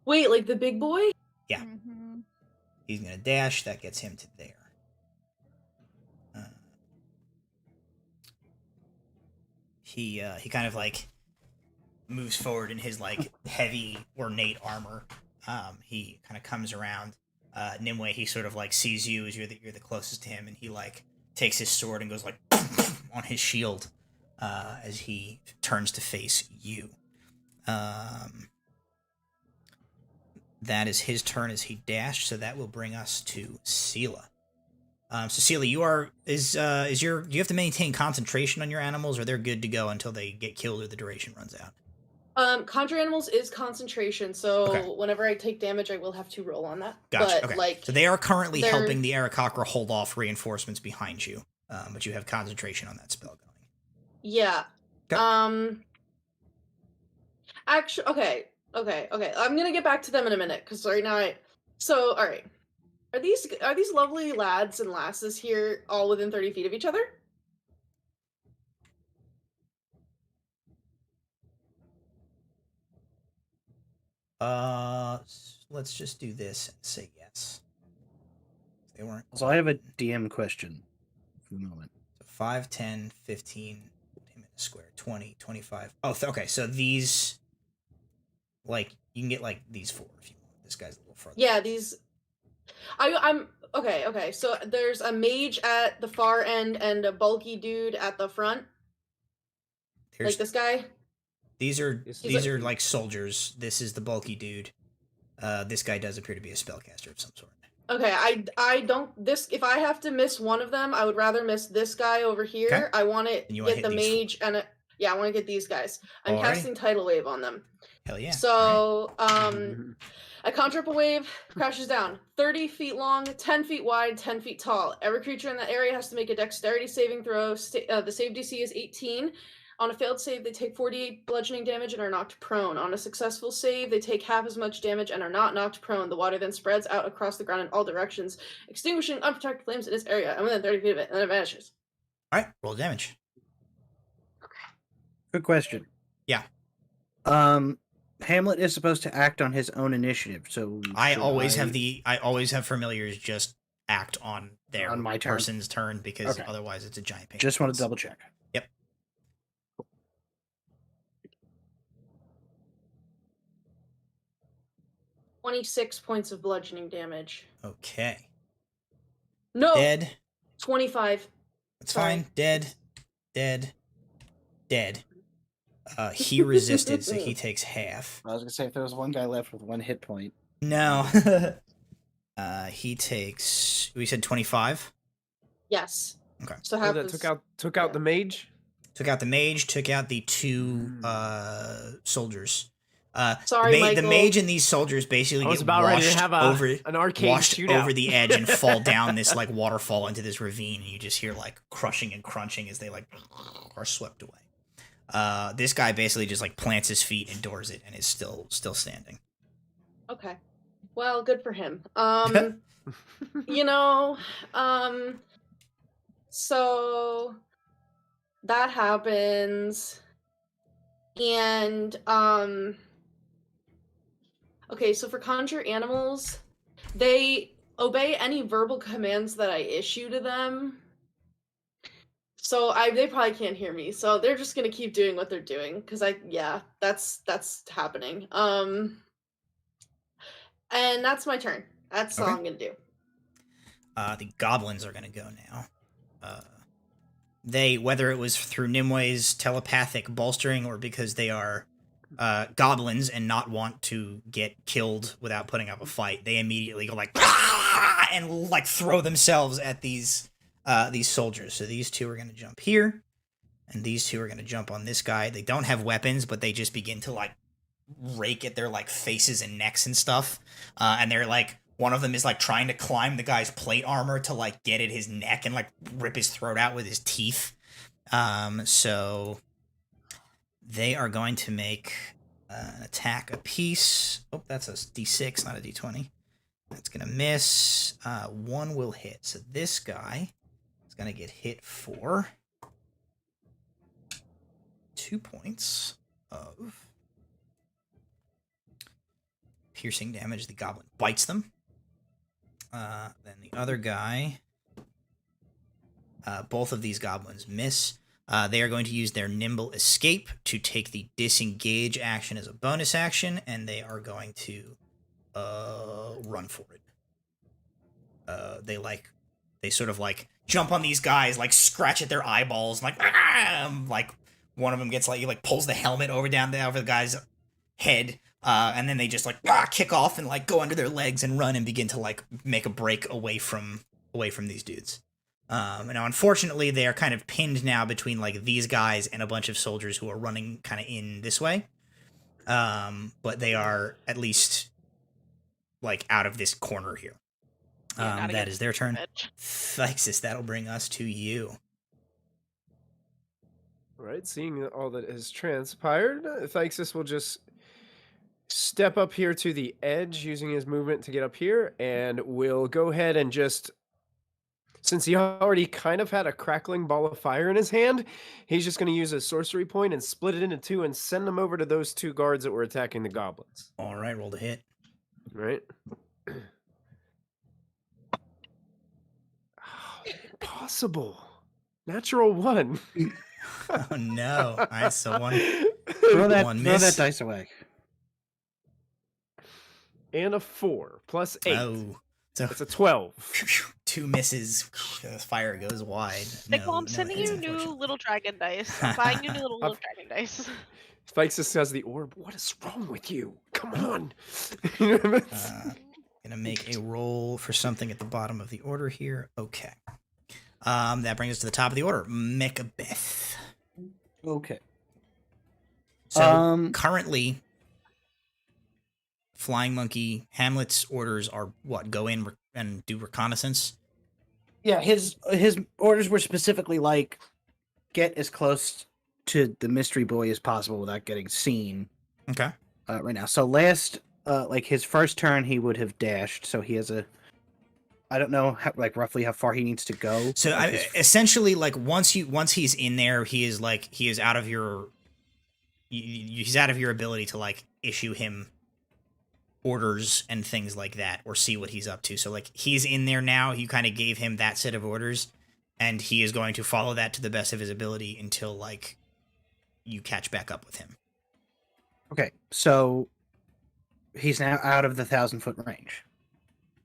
C: Wait, like the big boy?
A: Yeah.
B: Mm-hmm.
A: He's gonna dash. That gets him to there. He kind of like moves forward in his like heavy ornate armor. He kind of comes around. Nimue, he sort of like sees you as you're the closest to him, and he like takes his sword and goes like on his shield as he turns to face you. That is his turn as he dashed, so that will bring us to Sela. So Sela, do you have to maintain concentration on your animals, or they're good to go until they get killed or the duration runs out?
C: Conjure animals is concentration, so whenever I take damage, I will have to roll on that.
A: Gotcha.
C: But, like,
A: so they are currently helping the Aarakocra hold off reinforcements behind you, but you have concentration on that spell going.
C: Yeah.
A: Okay.
C: Actually, okay. I'm gonna get back to them in a minute because right now all right. Are these lovely lads and lasses here all within 30 feet of each other?
A: Let's just do this and say yes. They weren't.
D: So I have a DM question for the moment.
A: So 5, 10, 15, square, 20, 25. Oh, okay. So these, like, you can get like these 4 if you want. This guy's a little further.
C: Yeah, these. I'm okay. So there's a mage at the far end and a bulky dude at the front. Like this guy.
A: These are like soldiers. This is the bulky dude. This guy does appear to be a spellcaster of some sort.
C: Okay, I don't if I have to miss one of them, I would rather miss this guy over here.
A: Okay.
C: I want to get the mage
A: four.
C: and I want to get these guys. I'm casting Tidal Wave on them.
A: Hell yeah.
C: So, I conjure up a wave, crashes down. 30 feet long, 10 feet wide, 10 feet tall. Every creature in that area has to make a dexterity saving throw. The save DC is 18. On a failed save, they take 48 bludgeoning damage and are knocked prone. On a successful save, they take half as much damage and are not knocked prone. The water then spreads out across the ground in all directions, extinguishing unprotected flames in this area. I'm within 30 feet of it, and then it vanishes.
A: Alright, roll damage.
C: Okay.
D: Good question.
A: Yeah.
D: Hamlet is supposed to act on his own initiative, so
A: I always have familiars just act on their
D: on my turn.
A: person's turn because otherwise it's a giant pain.
D: Just want to double check.
A: Yep.
C: 26 points of bludgeoning damage.
A: Okay.
C: No.
A: Dead.
C: 25.
A: That's fine. Dead. He resisted, so he takes half.
D: I was gonna say if there was one guy left with 1 hit point.
A: No. He takes. We said 25.
C: Yes.
A: Okay.
C: So
E: that took out the mage.
A: Took out the mage. Took out the 2 soldiers.
C: Sorry, Michael.
A: The mage and these soldiers basically get washed
E: an arcade shootout
A: over the edge and fall down this like waterfall into this ravine, and you just hear like crushing and crunching as they like are swept away. This guy basically just like plants his feet, endures it, and is still standing.
C: Okay. Well, good for him. So that happens, and okay, so for conjure animals, they obey any verbal commands that I issue to them. So they probably can't hear me, so they're just gonna keep doing what they're doing, because that's happening. And that's my turn. That's all I'm gonna do.
A: The goblins are gonna go now. They, whether it was through Nimwe's telepathic bolstering or because they are goblins and not want to get killed without putting up a fight, they immediately go like and like throw themselves at these soldiers. So these 2 are gonna jump here, and these 2 are gonna jump on this guy. They don't have weapons, but they just begin to like rake at their like faces and necks and stuff. And they're like, one of them is like trying to climb the guy's plate armor to like get at his neck and like rip his throat out with his teeth. So they are going to make an attack apiece. Oh, that's a D6, not a D20. That's gonna miss. 1 will hit. So this guy is gonna get hit for 2 points of piercing damage. The goblin bites them. Then the other guy, both of these goblins miss. They are going to use their nimble escape to take the disengage action as a bonus action, and they are going to run for it. They sort of like jump on these guys, like scratch at their eyeballs, like one of them gets like pulls the helmet over the guy's head. And then they just like kick off and like go under their legs and run and begin to like make a break away from these dudes. Now, unfortunately, they are kind of pinned now between like these guys and a bunch of soldiers who are running kind of in this way. But they are at least like out of this corner here. That is their turn. Thixis, that'll bring us to you.
E: All right, seeing all that has transpired, Thixis will just step up here to the edge using his movement to get up here, and we'll go ahead and just, since he already kind of had a crackling ball of fire in his hand, he's just going to use a sorcery point and split it into 2 and send them over to those 2 guards that were attacking the goblins.
A: All right, roll to hit.
E: All right. Oh, impossible. Natural 1.
A: Oh no! All right, so one
D: Throw
A: miss.
D: that dice away.
E: And a 4 plus 8.
A: Oh, so
E: it's a 12.
A: 2 misses. The fire goes wide.
F: Nicole, I'm sending you new little dragon dice. I'm buying you new little dragon dice.
E: Spikes just has the orb. What is wrong with you? Come on.
A: Gonna make a roll for something at the bottom of the order here. Okay. That brings us to the top of the order. Macbeth.
D: Okay.
A: So currently, Flying Monkey Hamlet's orders are what? Go in and do reconnaissance.
D: Yeah, his orders were specifically like, get as close to the mystery boy as possible without getting seen.
A: Okay.
D: Right now, so like his first turn, he would have dashed. So he has I don't know roughly how far he needs to go.
A: So essentially, like once he's in there, he is out of your. He's out of your ability to like issue him orders and things like that, or see what he's up to. So like he's in there now. You kind of gave him that set of orders, and he is going to follow that to the best of his ability until like you catch back up with him.
D: Okay, so he's now out of the 1,000-foot range.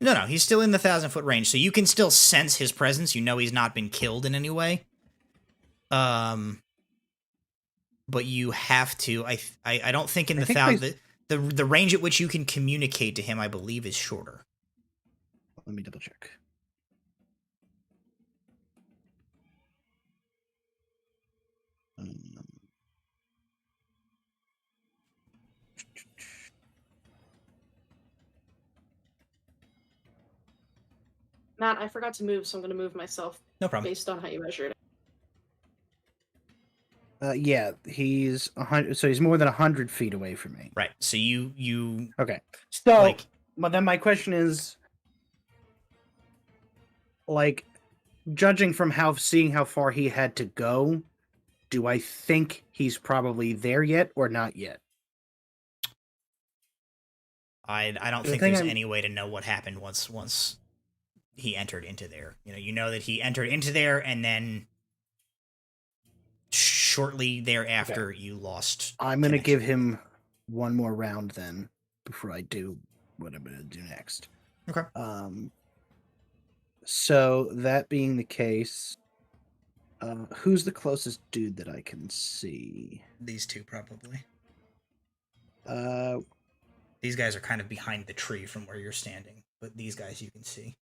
A: No, he's still in the 1,000-foot range, so you can still sense his presence. You know he's not been killed in any way. But you have to. I don't think in the range at which you can communicate to him, I believe, is shorter.
D: Let me double check.
C: Matt, I forgot to move, so I'm going to move myself.
A: No problem.
C: Based on how you measured it.
D: Yeah, he's 100. So he's more than 100 feet away from me.
A: Right. So you.
D: Okay. So, but then my question is, like, judging from seeing how far he had to go, do I think he's probably there yet or not yet?
A: I don't think there's any way to know what happened once he entered into there. You know that he entered into there, and then shortly thereafter you lost.
D: I'm gonna give him one more round then before I do what I'm gonna do next.
A: Okay.
D: So that being the case, who's the closest dude that I can see?
A: These two probably.
D: Uh,
A: These guys are kind of behind the tree from where you're standing, but these guys you can see.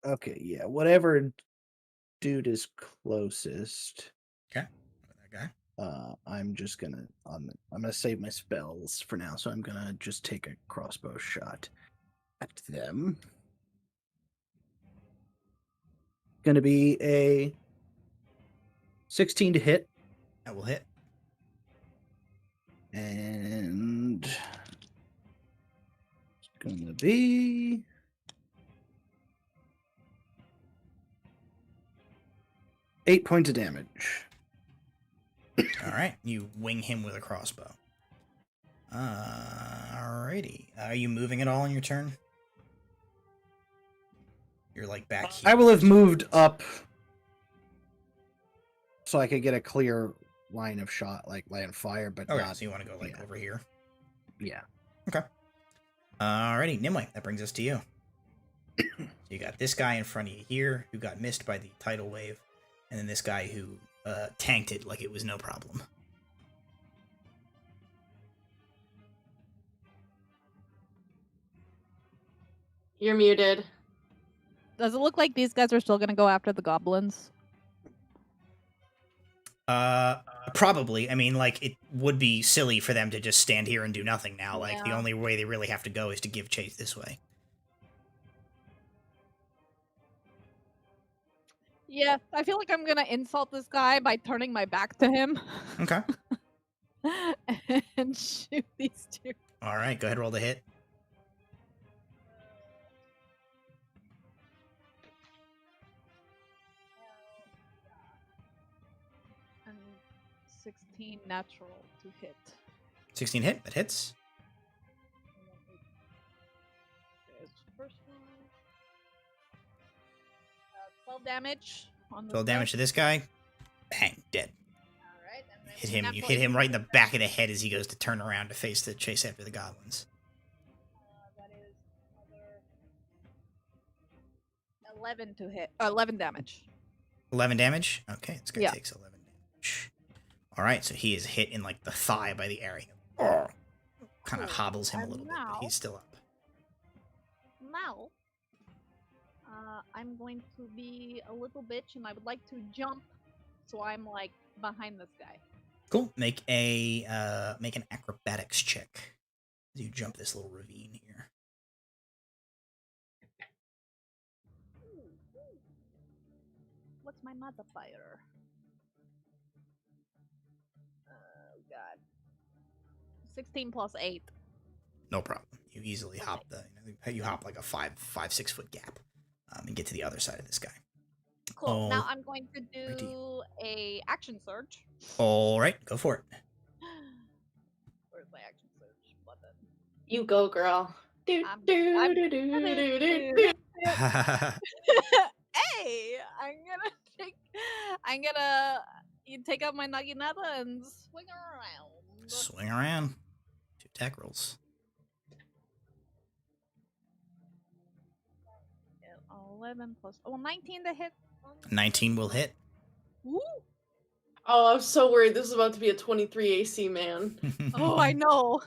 D: Okay, yeah, whatever dude is closest.
A: Okay, that
D: guy. I'm just gonna I'm gonna save my spells for now, so I'm gonna just take a crossbow shot at them. Gonna be a 16 to hit.
A: That will hit.
D: And it's gonna be 8 points of damage.
A: All right, you wing him with a crossbow. Alrighty. Are you moving at all on your turn? You're like back here.
D: I will have moved up so I could get a clear line of shot, like line of fire, but
A: okay,
D: not.
A: So you want to go like over here?
D: Yeah.
A: Okay. Alrighty, Nimue, that brings us to you. So you got this guy in front of you here who got missed by the tidal wave, and then this guy who tanked it like it was no problem.
C: You're muted.
B: Does it look like these guys are still going to go after the goblins?
A: Probably. I mean, like, it would be silly for them to just stand here and do nothing now. Like,
B: Yeah.
A: the only way they really have to go is to give chase this way.
B: Yeah, I feel like I'm going to insult this guy by turning my back to him.
A: Okay.
B: And shoot these two.
A: All right, go ahead, roll the hit.
B: And 16 natural to hit.
A: 16 hit, that hits.
B: There's the first one. 12 damage on the
A: 12 damage to this guy. Bang, dead.
B: Alright, and then
A: Hit him. You
B: natural
A: hit him
B: 18.
A: right in the back of the head as he goes to turn around to face the chase after the goblins.
B: That is another 11 to hit. 11 damage.
A: 11 damage? Okay, this guy
B: Yeah.
A: takes 11 damage. All right, so he is hit in like the thigh by the arrow. Oh, kind of hobbles him a little bit, but he's still up.
B: Now, I'm going to be a little bitch, and I would like to jump, so I'm like behind this guy.
A: Cool. Make an acrobatics check as you jump this little ravine here.
B: What's my modifier? Oh god. 16 plus 8.
A: No problem. You easily hop you hop like a 6 foot gap, and get to the other side of this guy.
B: Cool. Now I'm going to do a action surge.
A: All right, go for it.
B: Where's my action surge button?
C: You go, girl.
B: Hey, you take out my naginata and swing around.
A: Swing around. 2 attack rolls.
B: 11 plus 19 to hit.
A: 19 will hit.
B: Woo!
C: Oh, I'm so worried. This is about to be a 23 AC, man.
B: Oh, I know.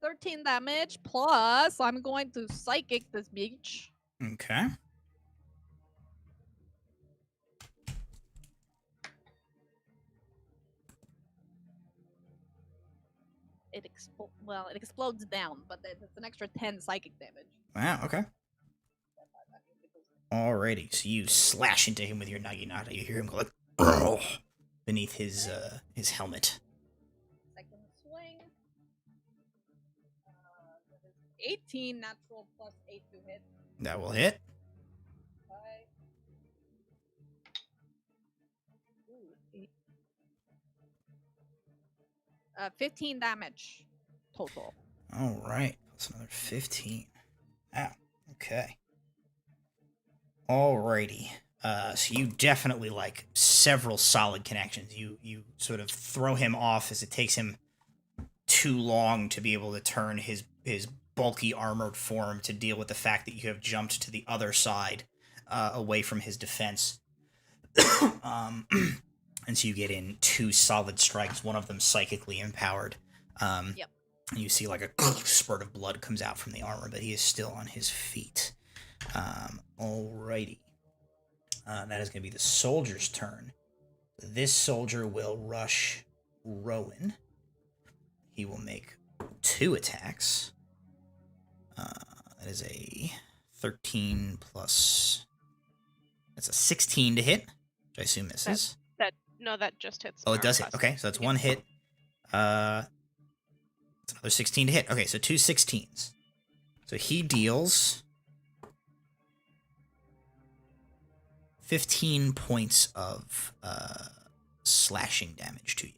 B: 13 damage, plus I'm going to psychic this beach.
A: Okay.
B: It explodes down, but it's an extra 10 psychic damage.
A: Wow, okay. Alrighty, so you slash into him with your naginata. You hear him go like beneath his helmet.
B: Second swing. 18 natural plus 8 to hit.
A: That will hit.
B: 15 damage total.
A: All right, that's another 15. Wow. Okay. Alrighty. So you definitely like several solid connections. You sort of throw him off as it takes him too long to be able to turn his bulky armored form to deal with the fact that you have jumped to the other side, away from his defense. And so you get in 2 solid strikes, one of them psychically empowered.
B: Yep.
A: And you see like a spurt of blood comes out from the armor, but he is still on his feet. Alrighty. That is going to be the soldier's turn. This soldier will rush Rowan. He will make 2 attacks. That is a 13 plus... That's a 16 to hit, which I assume misses.
F: No, that just hits.
A: Oh, it does hit. Okay, so that's 1 hit. It's another 16 to hit. Okay, so 2 16s. So he deals 15 points of slashing damage to you.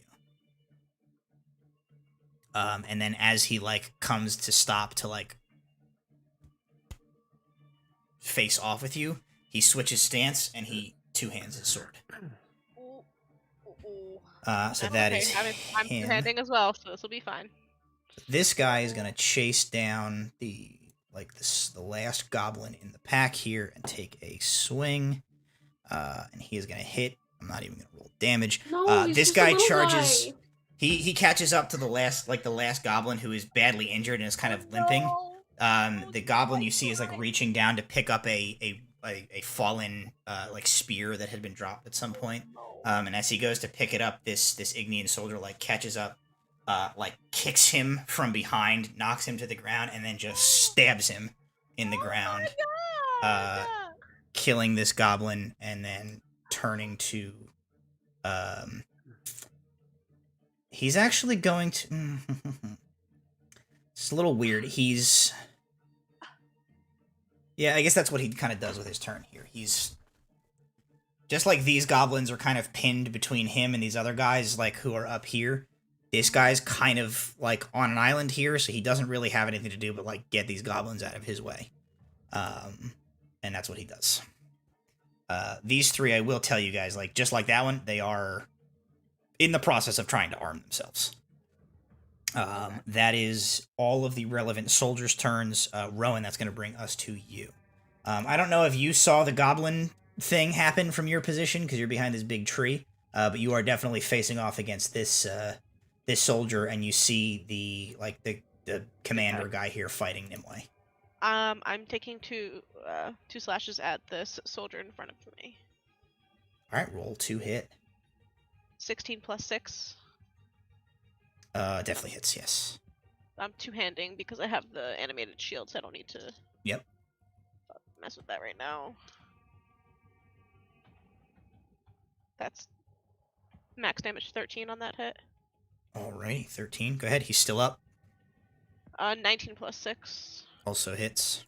A: And then as he comes to stop to face off with you, he switches stance and he 2-hands his sword. So that is
F: I'm
A: him.
F: two-handing as well, so this will be fine.
A: This guy is gonna chase down the last goblin in the pack here and take a swing. And he is gonna hit. I'm not even gonna roll damage.
C: No,
A: this guy charges. He catches up to the last goblin who is badly injured and is kind of limping. The goblin you see is reaching down to pick up a fallen spear that had been dropped at some point. And as he goes to pick it up, this Ignian soldier catches up, kicks him from behind, knocks him to the ground, and then just stabs him in the ground, killing this goblin, and then turning to. He's actually going to. It's a little weird. Yeah, I guess that's what he kind of does with his turn here. He's just like these goblins are kind of pinned between him and these other guys who are up here. This guy's kind of on an island here, so he doesn't really have anything to do but get these goblins out of his way. And that's what he does. These 3, I will tell you guys, just like that one, they are in the process of trying to arm themselves. That is all of the relevant soldiers' turns. Rowan, that's going to bring us to you. I don't know if you saw the goblin thing happen from your position because you're behind this big tree, but you are definitely facing off against this soldier, and you see the commander guy here fighting Nimue.
F: I'm taking two slashes at this soldier in front of me.
A: All right, roll to hit.
F: 16 plus 6.
A: Definitely hits. Yes.
F: I'm two-handing because I have the animated shield, so I don't need to.
A: Yep.
F: Mess with that right now. That's max damage 13 on that hit.
A: Alrighty, 13. Go ahead. He's still up.
F: 19 plus 6.
A: Also hits.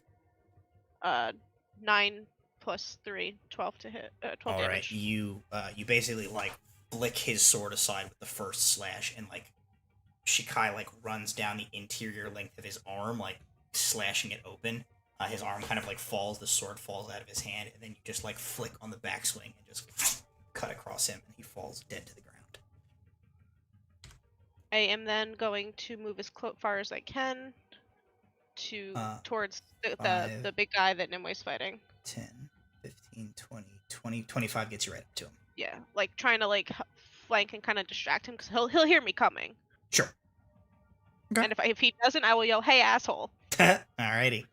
F: 9 plus 3, 12 to hit. 12
A: All
F: damage.
A: right, you basically flick his sword aside with the first slash, and Shikai runs down the interior length of his arm, slashing it open. His arm kind of falls, the sword falls out of his hand, and then you just flick on the backswing and just cut across him, and he falls dead to the ground.
F: I am then going to move as far as I can towards the big guy that Nimue's fighting.
A: 10, 15, 20, 25 gets you right up to him.
F: Yeah, trying to flank and kind of distract him because he'll hear me coming.
A: Sure. Okay.
F: And if he doesn't, I will yell, "Hey, asshole!"
A: Alrighty.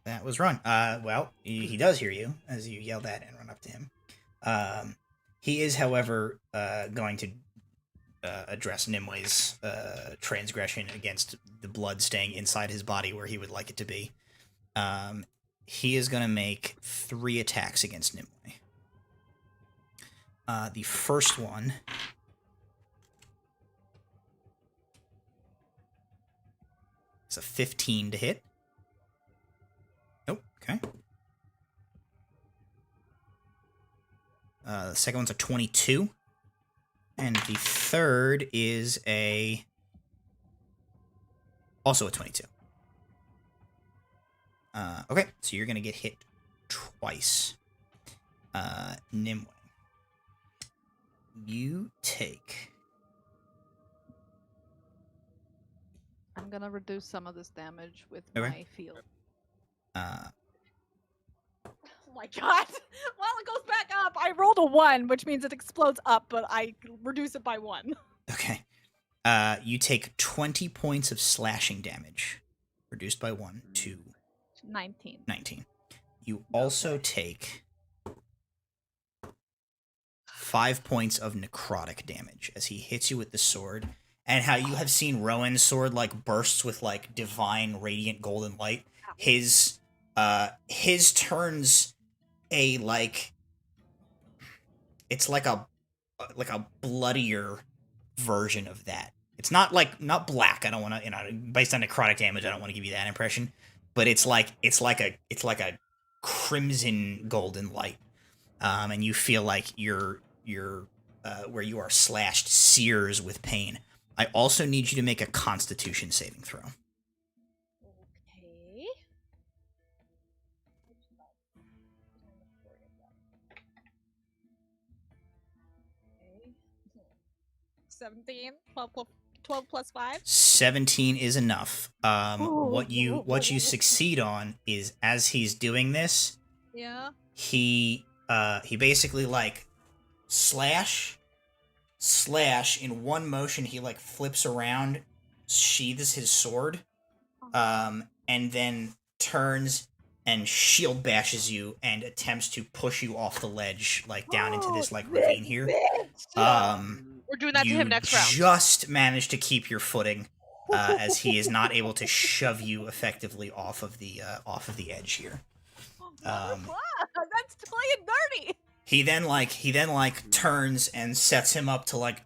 A: That was run. Well, he does hear you as you yell that and run up to him. He is, however, going to address Nimue's transgression against the blood staying inside his body where he would like it to be. He is going to make 3 attacks against Nimue. The first one is a 15 to hit. Nope. Okay. The second one's a 22. And the third is also a 22. Okay, so you're going to get hit twice. Nimue. You take...
B: I'm gonna reduce some of this damage with
A: Okay.
B: my field.
A: Uh,
B: Oh my god! Well, it goes back up. I rolled a 1, which means it explodes up, but I reduce it by 1.
A: okay. You take 20 points of slashing damage, reduced by 1 to
B: 19.
A: 19. You also take 5 points of necrotic damage as he hits you with the sword. And how you have seen Rowan's sword bursts with divine radiant golden light. His turns a it's like a bloodier version of that. It's not not black. I don't want to based on necrotic damage. I don't want to give you that impression, but it's like a crimson golden light, and you feel like your where you are slashed sears with pain. I also need you to make a Constitution saving throw.
B: Okay. 17, 12 plus 5.
A: 17 is enough. What you succeed on is as he's doing this,
B: Yeah.
A: he basically slash in one motion. He flips around, sheathes his sword, and then turns and shield bashes you and attempts to push you off the ledge down into this ravine here.
F: We're doing that to him next round.
A: Just managed to keep your footing as he is not able to shove you effectively off of the edge here.
B: That's playing dirty.
A: He then turns and sets him up to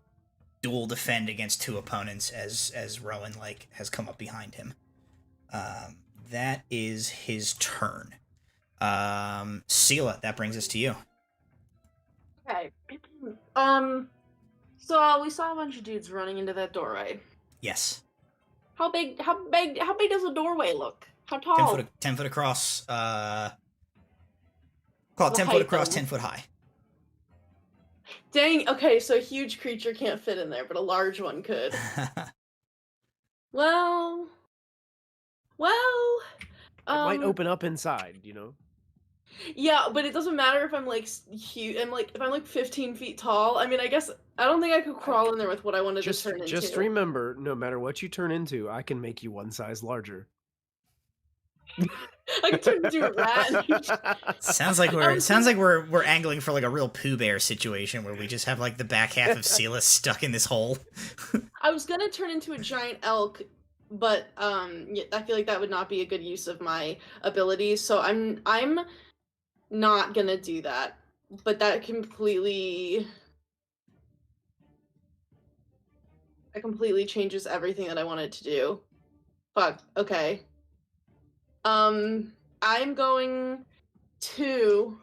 A: dual defend against 2 opponents as Rowan has come up behind him. That is his turn. Sela, that brings us to you.
C: Okay. So we saw a bunch of dudes running into that doorway.
A: Yes.
C: How big does the doorway look? How tall?
A: 10 foot across. Call it 10
C: The
A: foot
C: height,
A: across,
C: though.
A: 10 foot high.
C: Dang, okay, so a huge creature can't fit in there, but a large one could. Well, Well,
E: it might open up inside, you know.
C: Yeah, but it doesn't matter if I'm like huge. If I'm like 15 feet tall. I mean, I guess I don't think I could crawl in there with what I wanted to turn into.
E: Just remember, no matter what you turn into, I can make you one size larger.
C: I can turn into a rat.
A: Sounds like we're angling for like a real Pooh Bear situation where we just have like the back half of Sela stuck in this hole.
C: I was gonna turn into a giant elk, but yeah, I feel like that would not be a good use of my abilities. So I'm not gonna do that. But that completely changes everything that I wanted to do. Fuck. Okay. I'm going to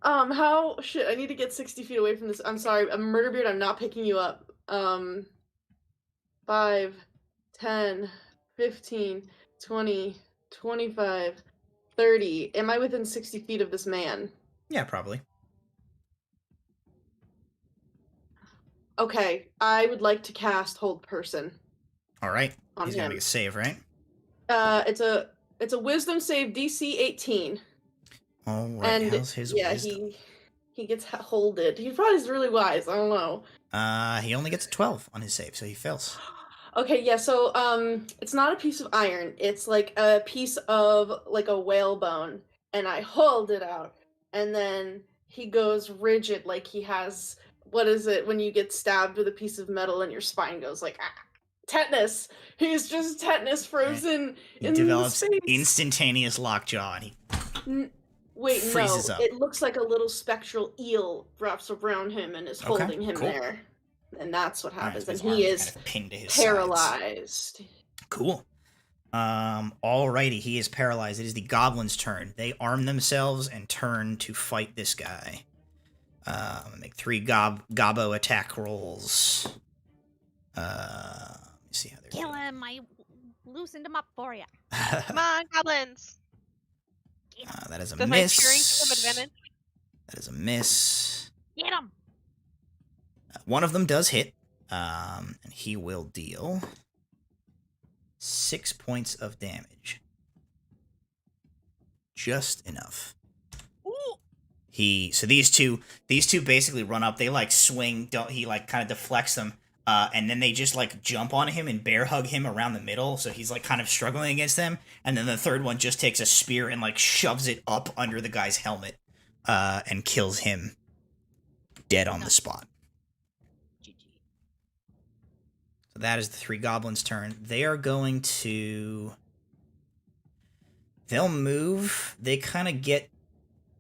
C: how shit, I need to get 60 feet away from this. I'm sorry, I'm Murderbeard, I'm not picking you up. 5, 10, 15, 20, 25, 30. Am I within 60 feet of this man?
A: Yeah, probably.
C: Okay, I would like to cast Hold Person.
A: All right. He's gonna make a save, right?
C: It's a Wisdom save, DC 18.
A: All right. And how's his wisdom?
C: he gets holded. He probably is really wise. I don't know.
A: He only gets a 12 on his save, so he fails.
C: Okay, yeah. So it's not a piece of iron. It's like a piece of like a whalebone, and I hold it out, and then he goes rigid, like he has. What is it when you get stabbed with a piece of metal and your spine goes like tetanus? He's just tetanus frozen.
A: He develops instantaneous lockjaw, and he freezes up.
C: It looks like a little spectral eel wraps around him and is holding him there, and that's what happens. And he is
A: pinned to his
C: paralyzed.
A: Sides. Cool. Alrighty, he is paralyzed. It is the goblins' turn. They arm themselves and turn to fight this guy. Make 3 gobbo attack rolls. Let me see how they're
G: kill him. I loosened him up for you.
F: Come on, goblins.
A: That is a
F: Does
A: miss.
F: my cheering give him advantage?
A: That is a miss.
G: Get him.
A: One of them does hit, and he will deal 6 points of damage. Just enough. So these two basically run up. They like swing. He like kind of deflects them, and then they just like jump on him and bear hug him around the middle. So he's like kind of struggling against them. And then the third one just takes a spear and like shoves it up under the guy's helmet, and kills him dead on the spot. So that is the 3 goblins' turn. They are going to. They'll move. They kind of get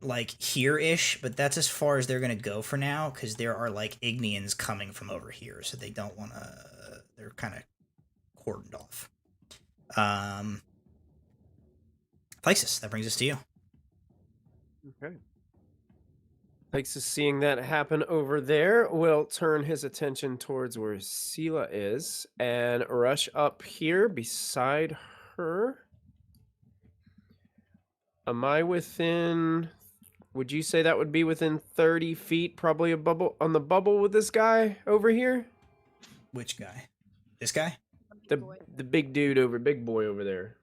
A: like here-ish, but that's as far as they're gonna go for now, because there are like Ignians coming from over here, so they don't want to. They're kind of cordoned off. Plexus, that brings us to you.
E: Okay. Plexus, seeing that happen over there, will turn his attention towards where Sela is and rush up here beside her. Am I within? Would you say that would be within 30 feet, probably a bubble on the bubble with this guy over here?
A: Which guy? This guy?
E: The big dude big boy over there.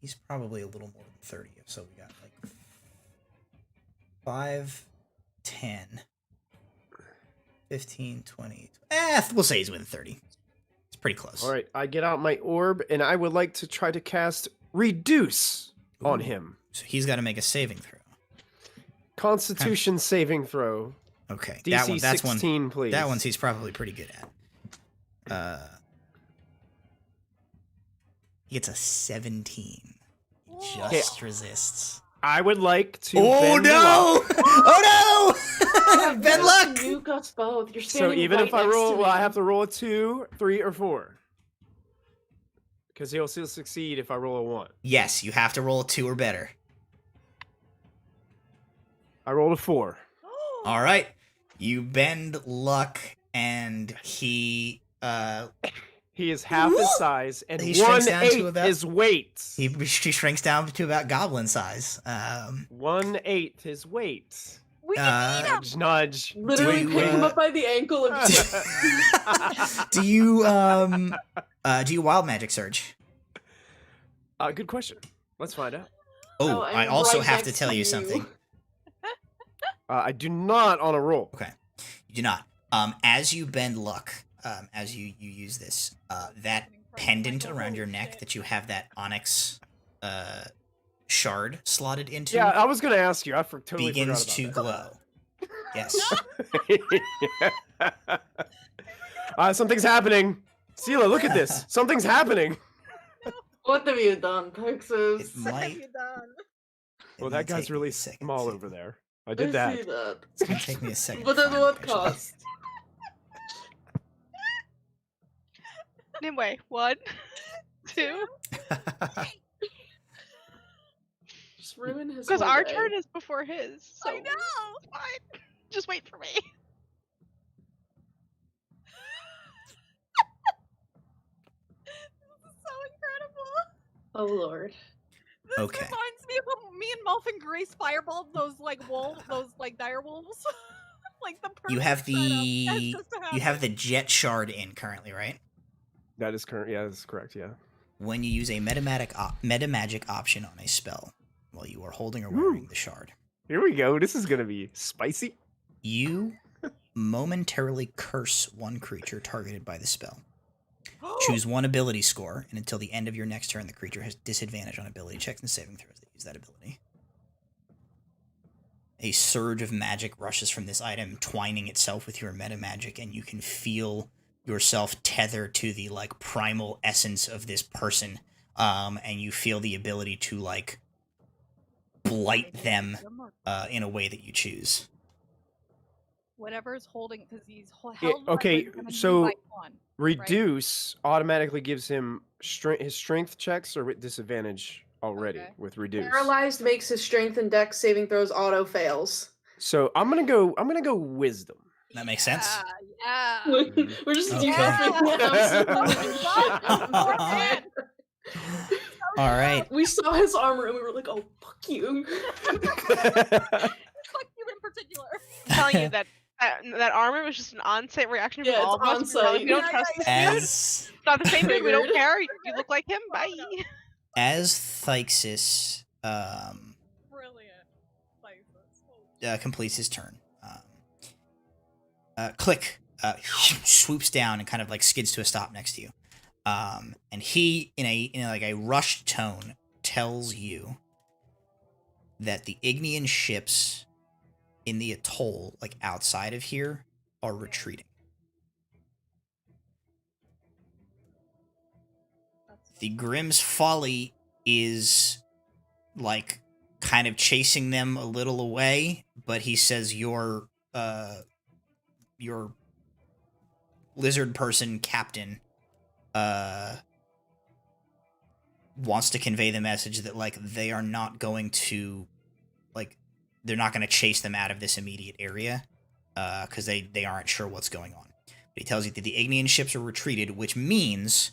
A: He's probably a little more than 30, so we got like 5, 10, 15, 20. We'll say he's within 30. It's pretty close.
E: All right, I get out my orb, and I would like to try to cast Reduce on him.
A: So he's got to make a saving throw.
E: Constitution saving throw.
A: Okay,
E: DC
A: that's
E: 16,
A: one.
E: please.
A: That one's he's probably pretty good at. He gets a 17. He just resists.
E: I would like to.
A: Oh no! Oh no! Bad luck.
C: You got both. You're
E: so even if I roll, I have to roll a 2, 3, or 4. Because he'll still succeed if I roll a 1.
A: Yes, you have to roll a 2 or better.
E: I rolled a 4.
A: All right, you bend luck, and he
E: is half his size, and
A: he
E: 1/8 his weight.
A: He shrinks down to about goblin size.
E: 1/8 his weight.
B: We
E: Nudge, nudge.
C: Literally
A: you,
C: pick him up by the ankle and
A: do you wild magic surge?
E: Good question. Let's find out.
A: Oh,
C: I'm
A: I also
C: right
A: have to
C: next
A: tell
C: to
A: you
C: you.
A: something.
E: I do not on a roll.
A: Okay, you do not. As you bend luck, as you use this, that pendant around your neck that you have that onyx shard slotted into
E: Yeah, I was gonna ask you. I totally
A: begins
E: forgot
A: to
E: about
A: glow. Yes.
E: that. Something's happening. Sela, look at this. Something's happening.
C: What have you done, Texas?
A: It might.
E: Well,
A: might
E: that guy's
A: take me
E: really
A: a second
E: small
A: to-
E: over there. I
C: I
E: did that.
C: see that.
A: It's gonna take me a second.
C: But
A: to
C: at
A: find
C: what
A: the picture.
C: cost?
F: Anyway, 1, 2.
C: Just ruin his
F: Because
C: whole
F: our
C: day.
F: turn is before his. So
G: I know.
F: it's fine. Just wait for me.
B: This is so incredible.
C: Oh lord.
B: This
A: Okay.
B: reminds me of when me and Muff and Grace fireballed those like dire wolves. Like the
A: You
B: perfect
A: have
B: setup. That's
A: the
B: just to
A: you have
B: happen.
A: the jet shard in currently, right?
E: That is current. Yeah, that's correct. Yeah.
A: When you use a metamagic option on a spell while you are holding or wearing the shard,
E: Here we go. This is gonna be spicy.
A: you momentarily curse one creature targeted by the spell. Choose one ability score, and until the end of your next turn, the creature has disadvantage on ability checks and saving throws that use that ability. A surge of magic rushes from this item, twining itself with your metamagic, and you can feel yourself tethered to the like primal essence of this person, and you feel the ability to like blight them in a way that you choose.
B: Whatever's holding, because he's
E: Yeah,
B: held. by
E: okay,
B: the enemy
E: so
B: by one.
E: Reduce automatically gives him his strength checks are with disadvantage already
B: Okay.
E: with reduce.
C: Paralyzed makes his strength and dex saving throws auto fails.
E: So I'm gonna go wisdom.
A: That makes sense.
B: Yeah.
C: We're just
A: Okay.
C: laughing.
A: All right.
C: We saw his armor and we were like, "Oh, fuck you."
B: Fuck you in particular.
F: I'm telling you that armor was just an on-site reaction from
C: Yeah,
F: all
C: it's
F: of us. We were like,
C: on-site.
F: we don't
B: Yeah,
F: trust
B: yeah,
F: this dude.
A: As
F: It's not the same dude. We don't
C: Triggered.
F: care. You look like him. Bye.
A: as Thixis
B: Brilliant. Like,
A: completes his turn, Click swoops down and kind of like skids to a stop next to you, and he in a rushed tone tells you that the Ignian ships in the atoll, like outside of here, are retreating. The Grimm's Folly is like kind of chasing them a little away, but he says your lizard person captain wants to convey the message that like they are not going to they're not going to chase them out of this immediate area because they aren't sure what's going on. But he tells you that the Ignian ships are retreated, which means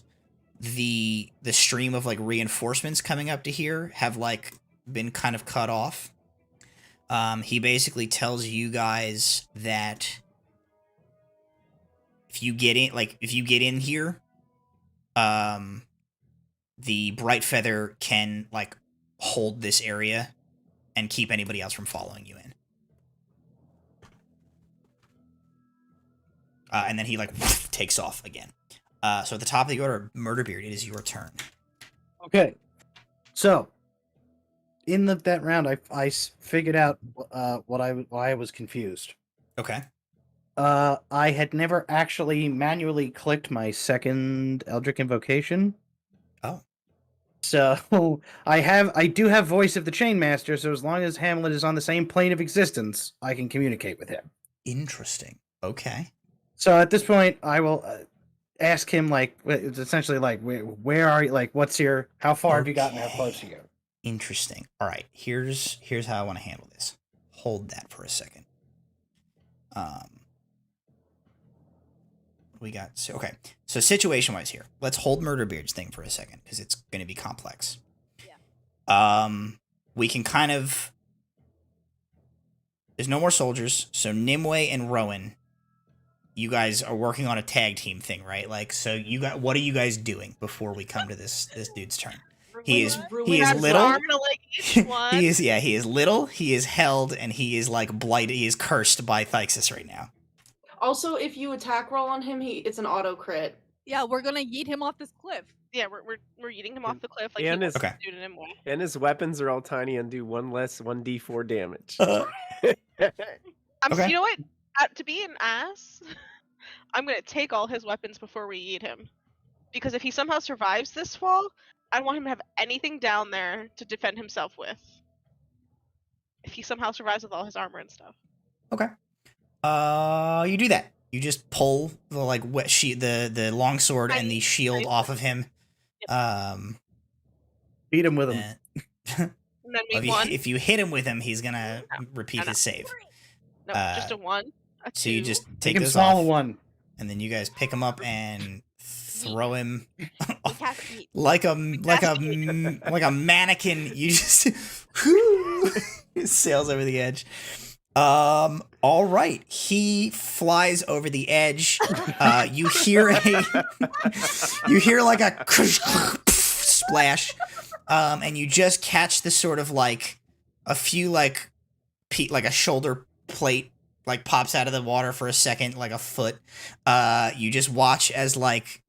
A: the stream of like reinforcements coming up to here have like been kind of cut off. He basically tells you guys that if you get in here, the Brightfeather can like hold this area and keep anybody else from following you in. And then he like takes off again. So at the top of the order, Murderbeard, it is your turn.
D: Okay, so in that round, I figured out why I was confused.
A: Okay.
D: I had never actually manually clicked my second Eldritch Invocation.
A: Oh.
D: So I do have Voice of the Chainmaster, so as long as Hamlet is on the same plane of existence, I can communicate with him.
A: Interesting. Okay.
D: So at this point, I will ask him, like, it's essentially like, where are you? Like, how far have you gotten? How close are you?
A: Interesting. All right. Here's how I want to handle this. Hold that for a second. We got okay. So situation wise here, let's hold Murderbeard's thing for a second because it's going to be complex.
B: Yeah.
A: We can kind of There's no more soldiers. So Nimue and Rowan, you guys are working on a tag team thing, right? Like, so you got. What are you guys doing before we come to this dude's turn? He is little. He is little. He is held, and he is like blighted. He is cursed by Thyxis right now.
C: Also, if you attack roll on him, it's an auto crit.
B: Yeah, we're gonna yeet him off this cliff.
F: Yeah, we're yeeting him off the cliff like
E: and
F: he
E: his,
F: wants to do to him.
E: And his weapons are all tiny and do 1d4 damage.
A: Okay.
F: You know what? To be an ass, I'm gonna take all his weapons before we eat him, because if he somehow survives this fall, I don't want him to have anything down there to defend himself with. If he somehow survives with all his armor and stuff.
A: Okay. You do that. You just pull the the longsword and the shield off of him.
D: Beat him with him.
F: And then
A: if you hit him with him, he's gonna repeat his save.
F: No, just a 1.
A: So you just take those
D: small
A: off,
D: one,
A: and then you guys pick him up and throw him off
G: Yeet.
A: like a mannequin. You just sails over the edge. All right. He flies over the edge. You hear like a splash. And you just catch the sort of like a few like a shoulder plate like pops out of the water for a second, like a foot. You just watch as like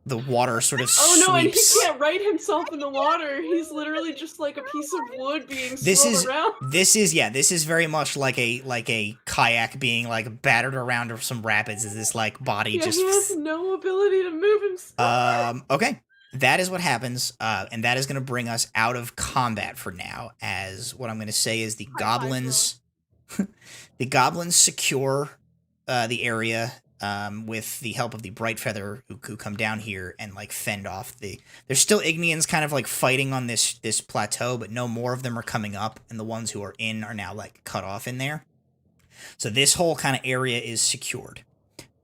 A: the water sort of
C: Oh no, and he
A: sweeps.
C: can't right himself in the water. He's literally just like a piece of wood being swirled around.
A: This is very much like a kayak being like battered around some rapids. Is this like body
C: Yeah,
A: just?
C: he has no ability to move himself.
A: Okay. That is what happens, and that is going to bring us out of combat for now. As what I'm going to say is the goblins, the goblins secure the area with the help of the Brightfeather, who come down here and like fend off the. There's still Ignians kind of like fighting on this plateau, but no more of them are coming up, and the ones who are in are now like cut off in there. So this whole kind of area is secured.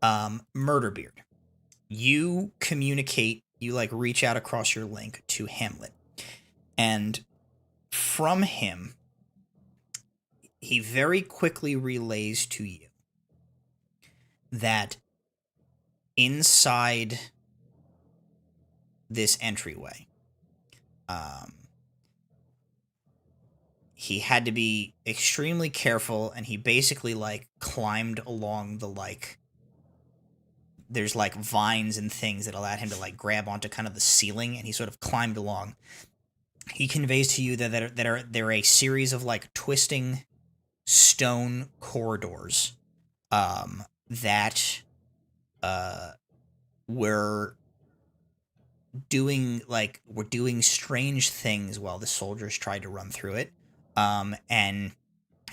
A: Murderbeard, you communicate. You like reach out across your link to Hamlet, and from him, he very quickly relays to you that inside this entryway, he had to be extremely careful, and he basically like climbed along the like. There's like vines and things that allowed him to like grab onto kind of the ceiling, and he sort of climbed along. He conveys to you that there are a series of like twisting stone corridors that were doing strange things while the soldiers tried to run through it. And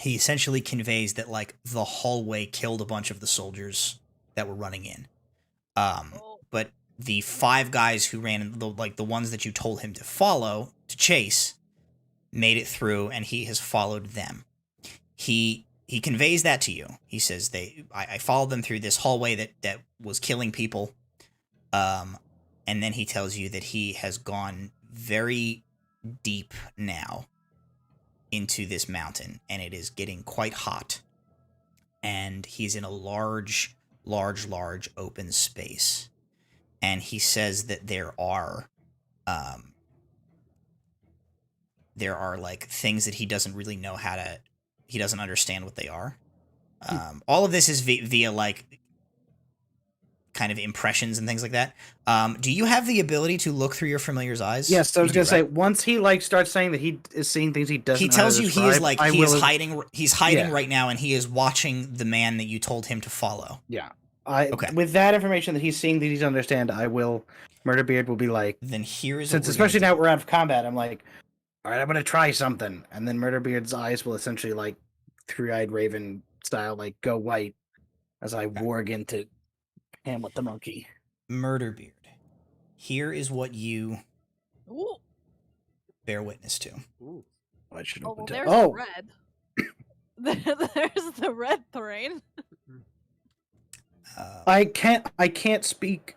A: he essentially conveys that like the hallway killed a bunch of the soldiers that were running in. But the 5 guys who ran, the ones that you told him to chase, made it through, and he has followed them. He conveys that to you. He says I followed them through this hallway that was killing people. And then he tells you that he has gone very deep now into this mountain, and it is getting quite hot. And he's in a large open space. And he says that there are like things that he doesn't really know he doesn't understand what they are. All of this is via like kind of impressions and things like that. Do you have the ability to look through your familiar's eyes?
D: Yes, I was going to say, once he like starts saying that he is seeing things he doesn't know how to describe,
A: he is like he's hiding right now, and he is watching the man that you told him to follow.
D: Yeah. With that information that he's seeing that he doesn't understand, Murderbeard will be like,
A: then here's
D: since especially now we're out of combat, I'm like, all right, I'm gonna try something, and then Murderbeard's eyes will essentially like 3-eyed raven style like go white as I warg into Hamlet the monkey.
A: Murderbeard, here is what you bear witness to.
D: Ooh. I should
B: Oh,
D: open
B: well,
D: it.
B: there's the red. There's the red terrain.
D: I can't speak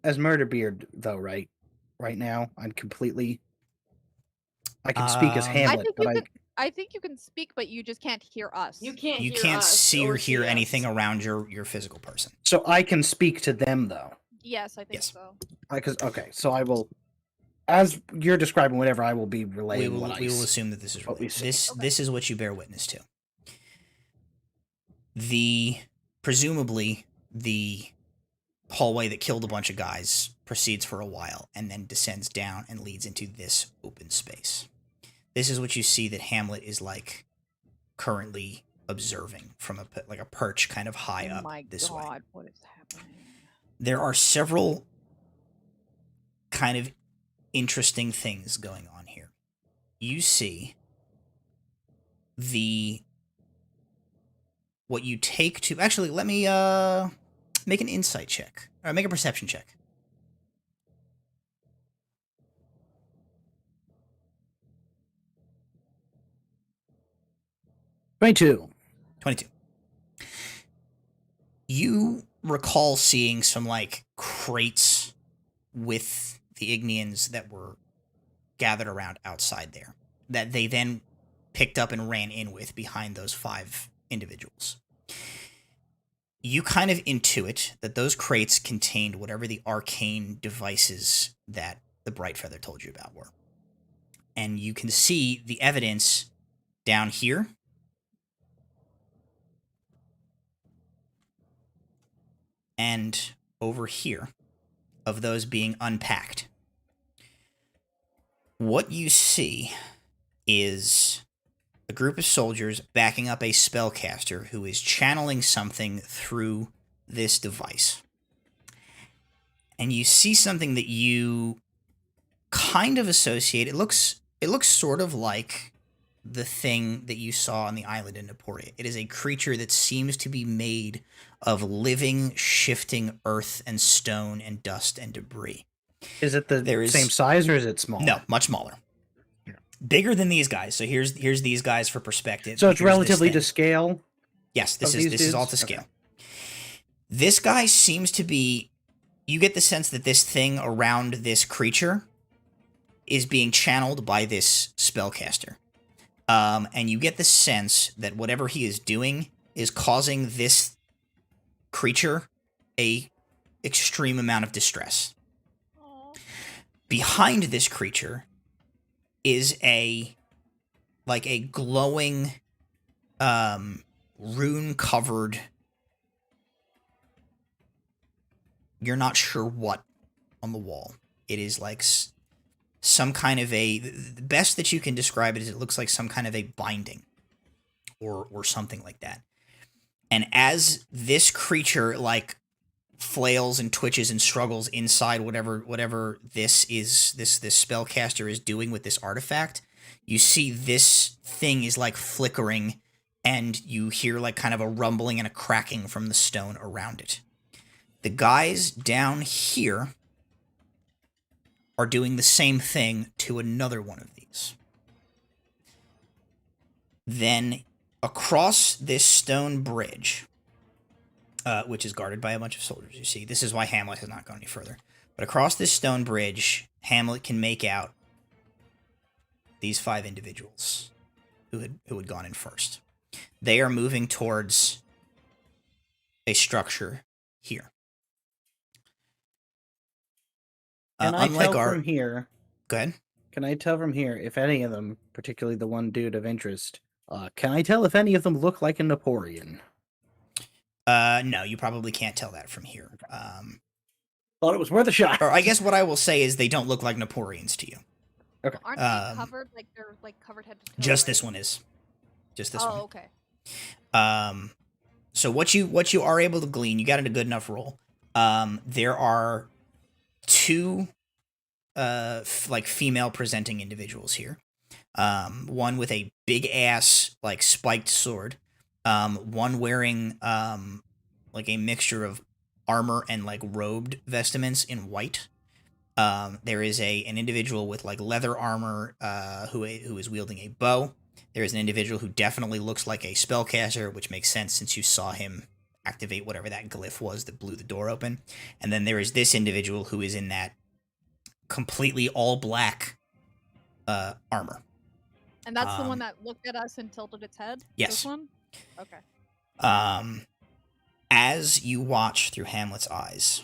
D: as Murderbeard though, right? Right now, I can speak as Hamlet, but
B: I think you can speak, but you just can't hear us.
C: You can't
A: You
C: hear
A: can't
C: us
A: see or hear
C: us.
A: anything around your physical person.
D: So I can speak to them, though.
B: Yes, I think
A: Yes.
B: so.
D: Okay, so I will, as you're describing whatever, I will be relaying what
A: We will assume that this is
D: what we
A: relayed.
D: see.
A: This is what you bear witness to. Presumably the hallway that killed a bunch of guys proceeds for a while and then descends down and leads into this open space. This is what you see that Hamlet is like currently observing from a perch kind of high up this way.
B: What is happening?
A: There are several kind of interesting things going on here. You see what you take to... Actually, let me make an insight check. Or make a perception check.
D: $22.
A: You recall seeing some, like, crates with the Ignians that were gathered around outside there, that they then picked up and ran in with behind those 5 individuals. You kind of intuit that those crates contained whatever the arcane devices that the Brightfeather told you about were. And you can see the evidence down here. And over here of those being unpacked. What you see is a group of soldiers backing up a spellcaster who is channeling something through this device. And you see something that you kind of associate. It looks sort of like the thing that you saw on the island in Naporia. It is a creature that seems to be made of living, shifting earth and stone and dust and debris.
D: Is it the same size or is it small?
A: No, much smaller. Yeah. Bigger than these guys. So here's these guys for perspective.
D: So it's relatively to scale?
A: Yes, this is all to scale. Okay. This guy seems to be... You get the sense that this thing around this creature is being channeled by this spellcaster. And you get the sense that whatever he is doing is causing this creature a extreme amount of distress.
B: Aww.
A: Behind this creature is a glowing, rune-covered... You're not sure what on the wall. It is like some kind of the best that you can describe it is it looks like some kind of a binding or something like that. And as this creature like flails and twitches and struggles inside whatever this spellcaster is doing with this artifact, you see this thing is like flickering and you hear like kind of a rumbling and a cracking from the stone around it. The guys down here are doing the same thing to another one of these. Then across this stone bridge, which is guarded by a bunch of soldiers, you see, this is why Hamlet has not gone any further. But across this stone bridge, Hamlet can make out these 5 individuals who had gone in first. They are moving towards a structure here.
D: Can I tell from here?
A: Go ahead.
D: Can I tell from here if any of them, particularly the one dude of interest, can I tell if any of them look like a Naporian?
A: No, you probably can't tell that from here.
D: Thought it was worth a shot.
A: Or I guess what I will say is they don't look like Naporians to you.
D: Okay.
B: Aren't they covered like they're like covered head to toe?
A: Just this one is. Just this one.
B: Oh, okay.
A: So what you are able to glean, you got in a good enough roll. There are 2 like female presenting individuals here. One with a big ass like spiked sword. One wearing like a mixture of armor and like robed vestments in white. There is an individual with like leather armor who is wielding a bow. There is an individual who definitely looks like a spellcaster, which makes sense since you saw him activate whatever that glyph was that blew the door open. And then there is this individual who is in that completely all black armor.
B: And that's the one that looked at us and tilted its head?
A: Yes.
B: This one? Okay.
A: As you watch through Hamlet's eyes,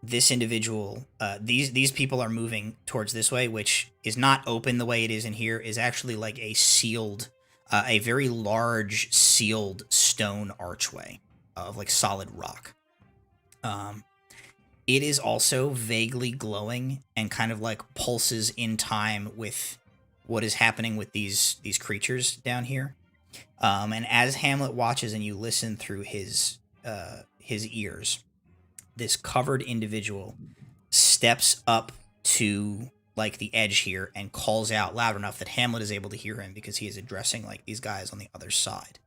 A: this individual, these people are moving towards this way, which is not open the way it is in here, is actually like a sealed, a very large sealed stone archway of like solid rock. It is also vaguely glowing and kind of like pulses in time with what is happening with these creatures down here. And as Hamlet watches and you listen through his ears, this covered individual steps up to like the edge here and calls out loud enough that Hamlet is able to hear him because he is addressing like these guys on the other side.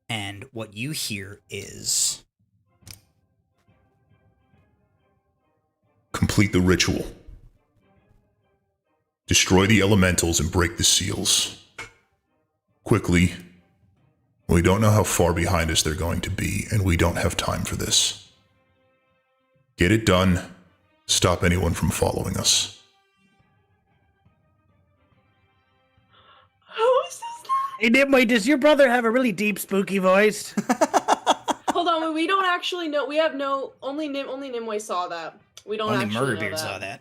A: And what you hear is,
H: complete the ritual. Destroy the elementals and break the seals. Quickly. We don't know how far behind us they're going to be, and we don't have time for this. Get it done. Stop anyone from following us.
C: Who is this?
D: Hey, Nimue, does your brother have a really deep, spooky voice?
C: Hold on, we don't actually know. We have no. Only Nimue saw that. We don't
A: only
C: actually know
A: Murderbeard
C: that.
A: saw that.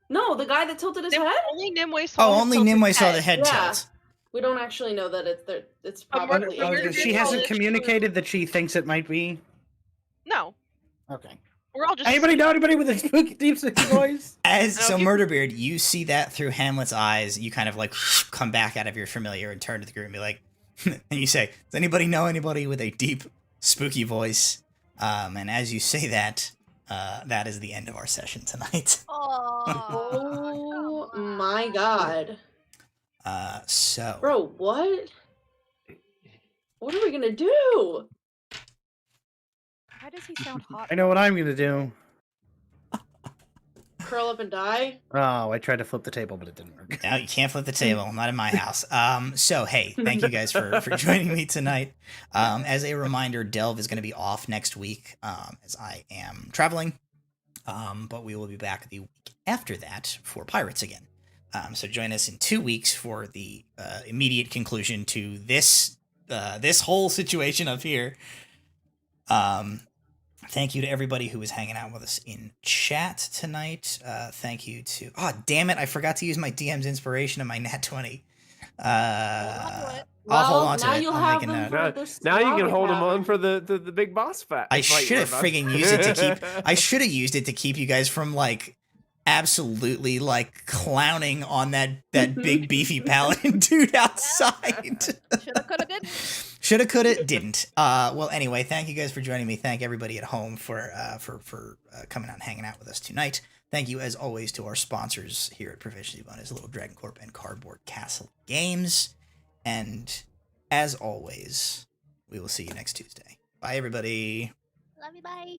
C: No, the guy that tilted his head.
F: Only Nimue saw.
A: Oh, only Nimue saw the head
C: Yeah.
A: tilt.
C: We don't actually know that it's probably.
D: She hasn't communicated that she thinks it might be.
F: No.
D: Okay.
F: We're all just.
D: Anybody know anybody with a spooky, deep, spooky voice?
A: So Murderbeard, you see that through Hamlet's eyes. You kind of like come back out of your familiar and turn to the group and be like, and you say, "Does anybody know anybody with a deep, spooky voice?" And as you say that, that is the end of our session tonight.
C: Oh my god.
A: So.
C: Bro, what? What are we gonna do?
B: Why does he sound hot?
D: I know what I'm gonna do.
C: Curl up and die?
D: Oh, I tried to flip the table, but it didn't work.
A: No, you can't flip the table. Not in my house. So, hey, thank you guys for joining me tonight. As a reminder, Delve is going to be off next week as I am traveling. But we will be back the week after that for Pirates again. So join us in 2 weeks for the immediate conclusion to this whole situation up here. Thank you to everybody who was hanging out with us in chat tonight. Thank you to... Oh, damn it. I forgot to use my DM's inspiration on my Nat 20. I'll hold on to it. I'll make a note.
E: Now you can hold them on for the big boss fight.
A: I should have friggin' used it to keep... I should have used it to keep you guys from, like, absolutely, like, clowning on that big, beefy paladin dude outside.
B: Shoulda, coulda, didn't.
A: Shoulda, coulda, didn't. Well, anyway, thank you guys for joining me. Thank everybody at home for coming out and hanging out with us tonight. Thank you, as always, to our sponsors here at Proficiency Bonus, Little Dragon Corp and Cardboard Castle Games. And, as always, we will see you next Tuesday. Bye, everybody.
G: Love you, bye.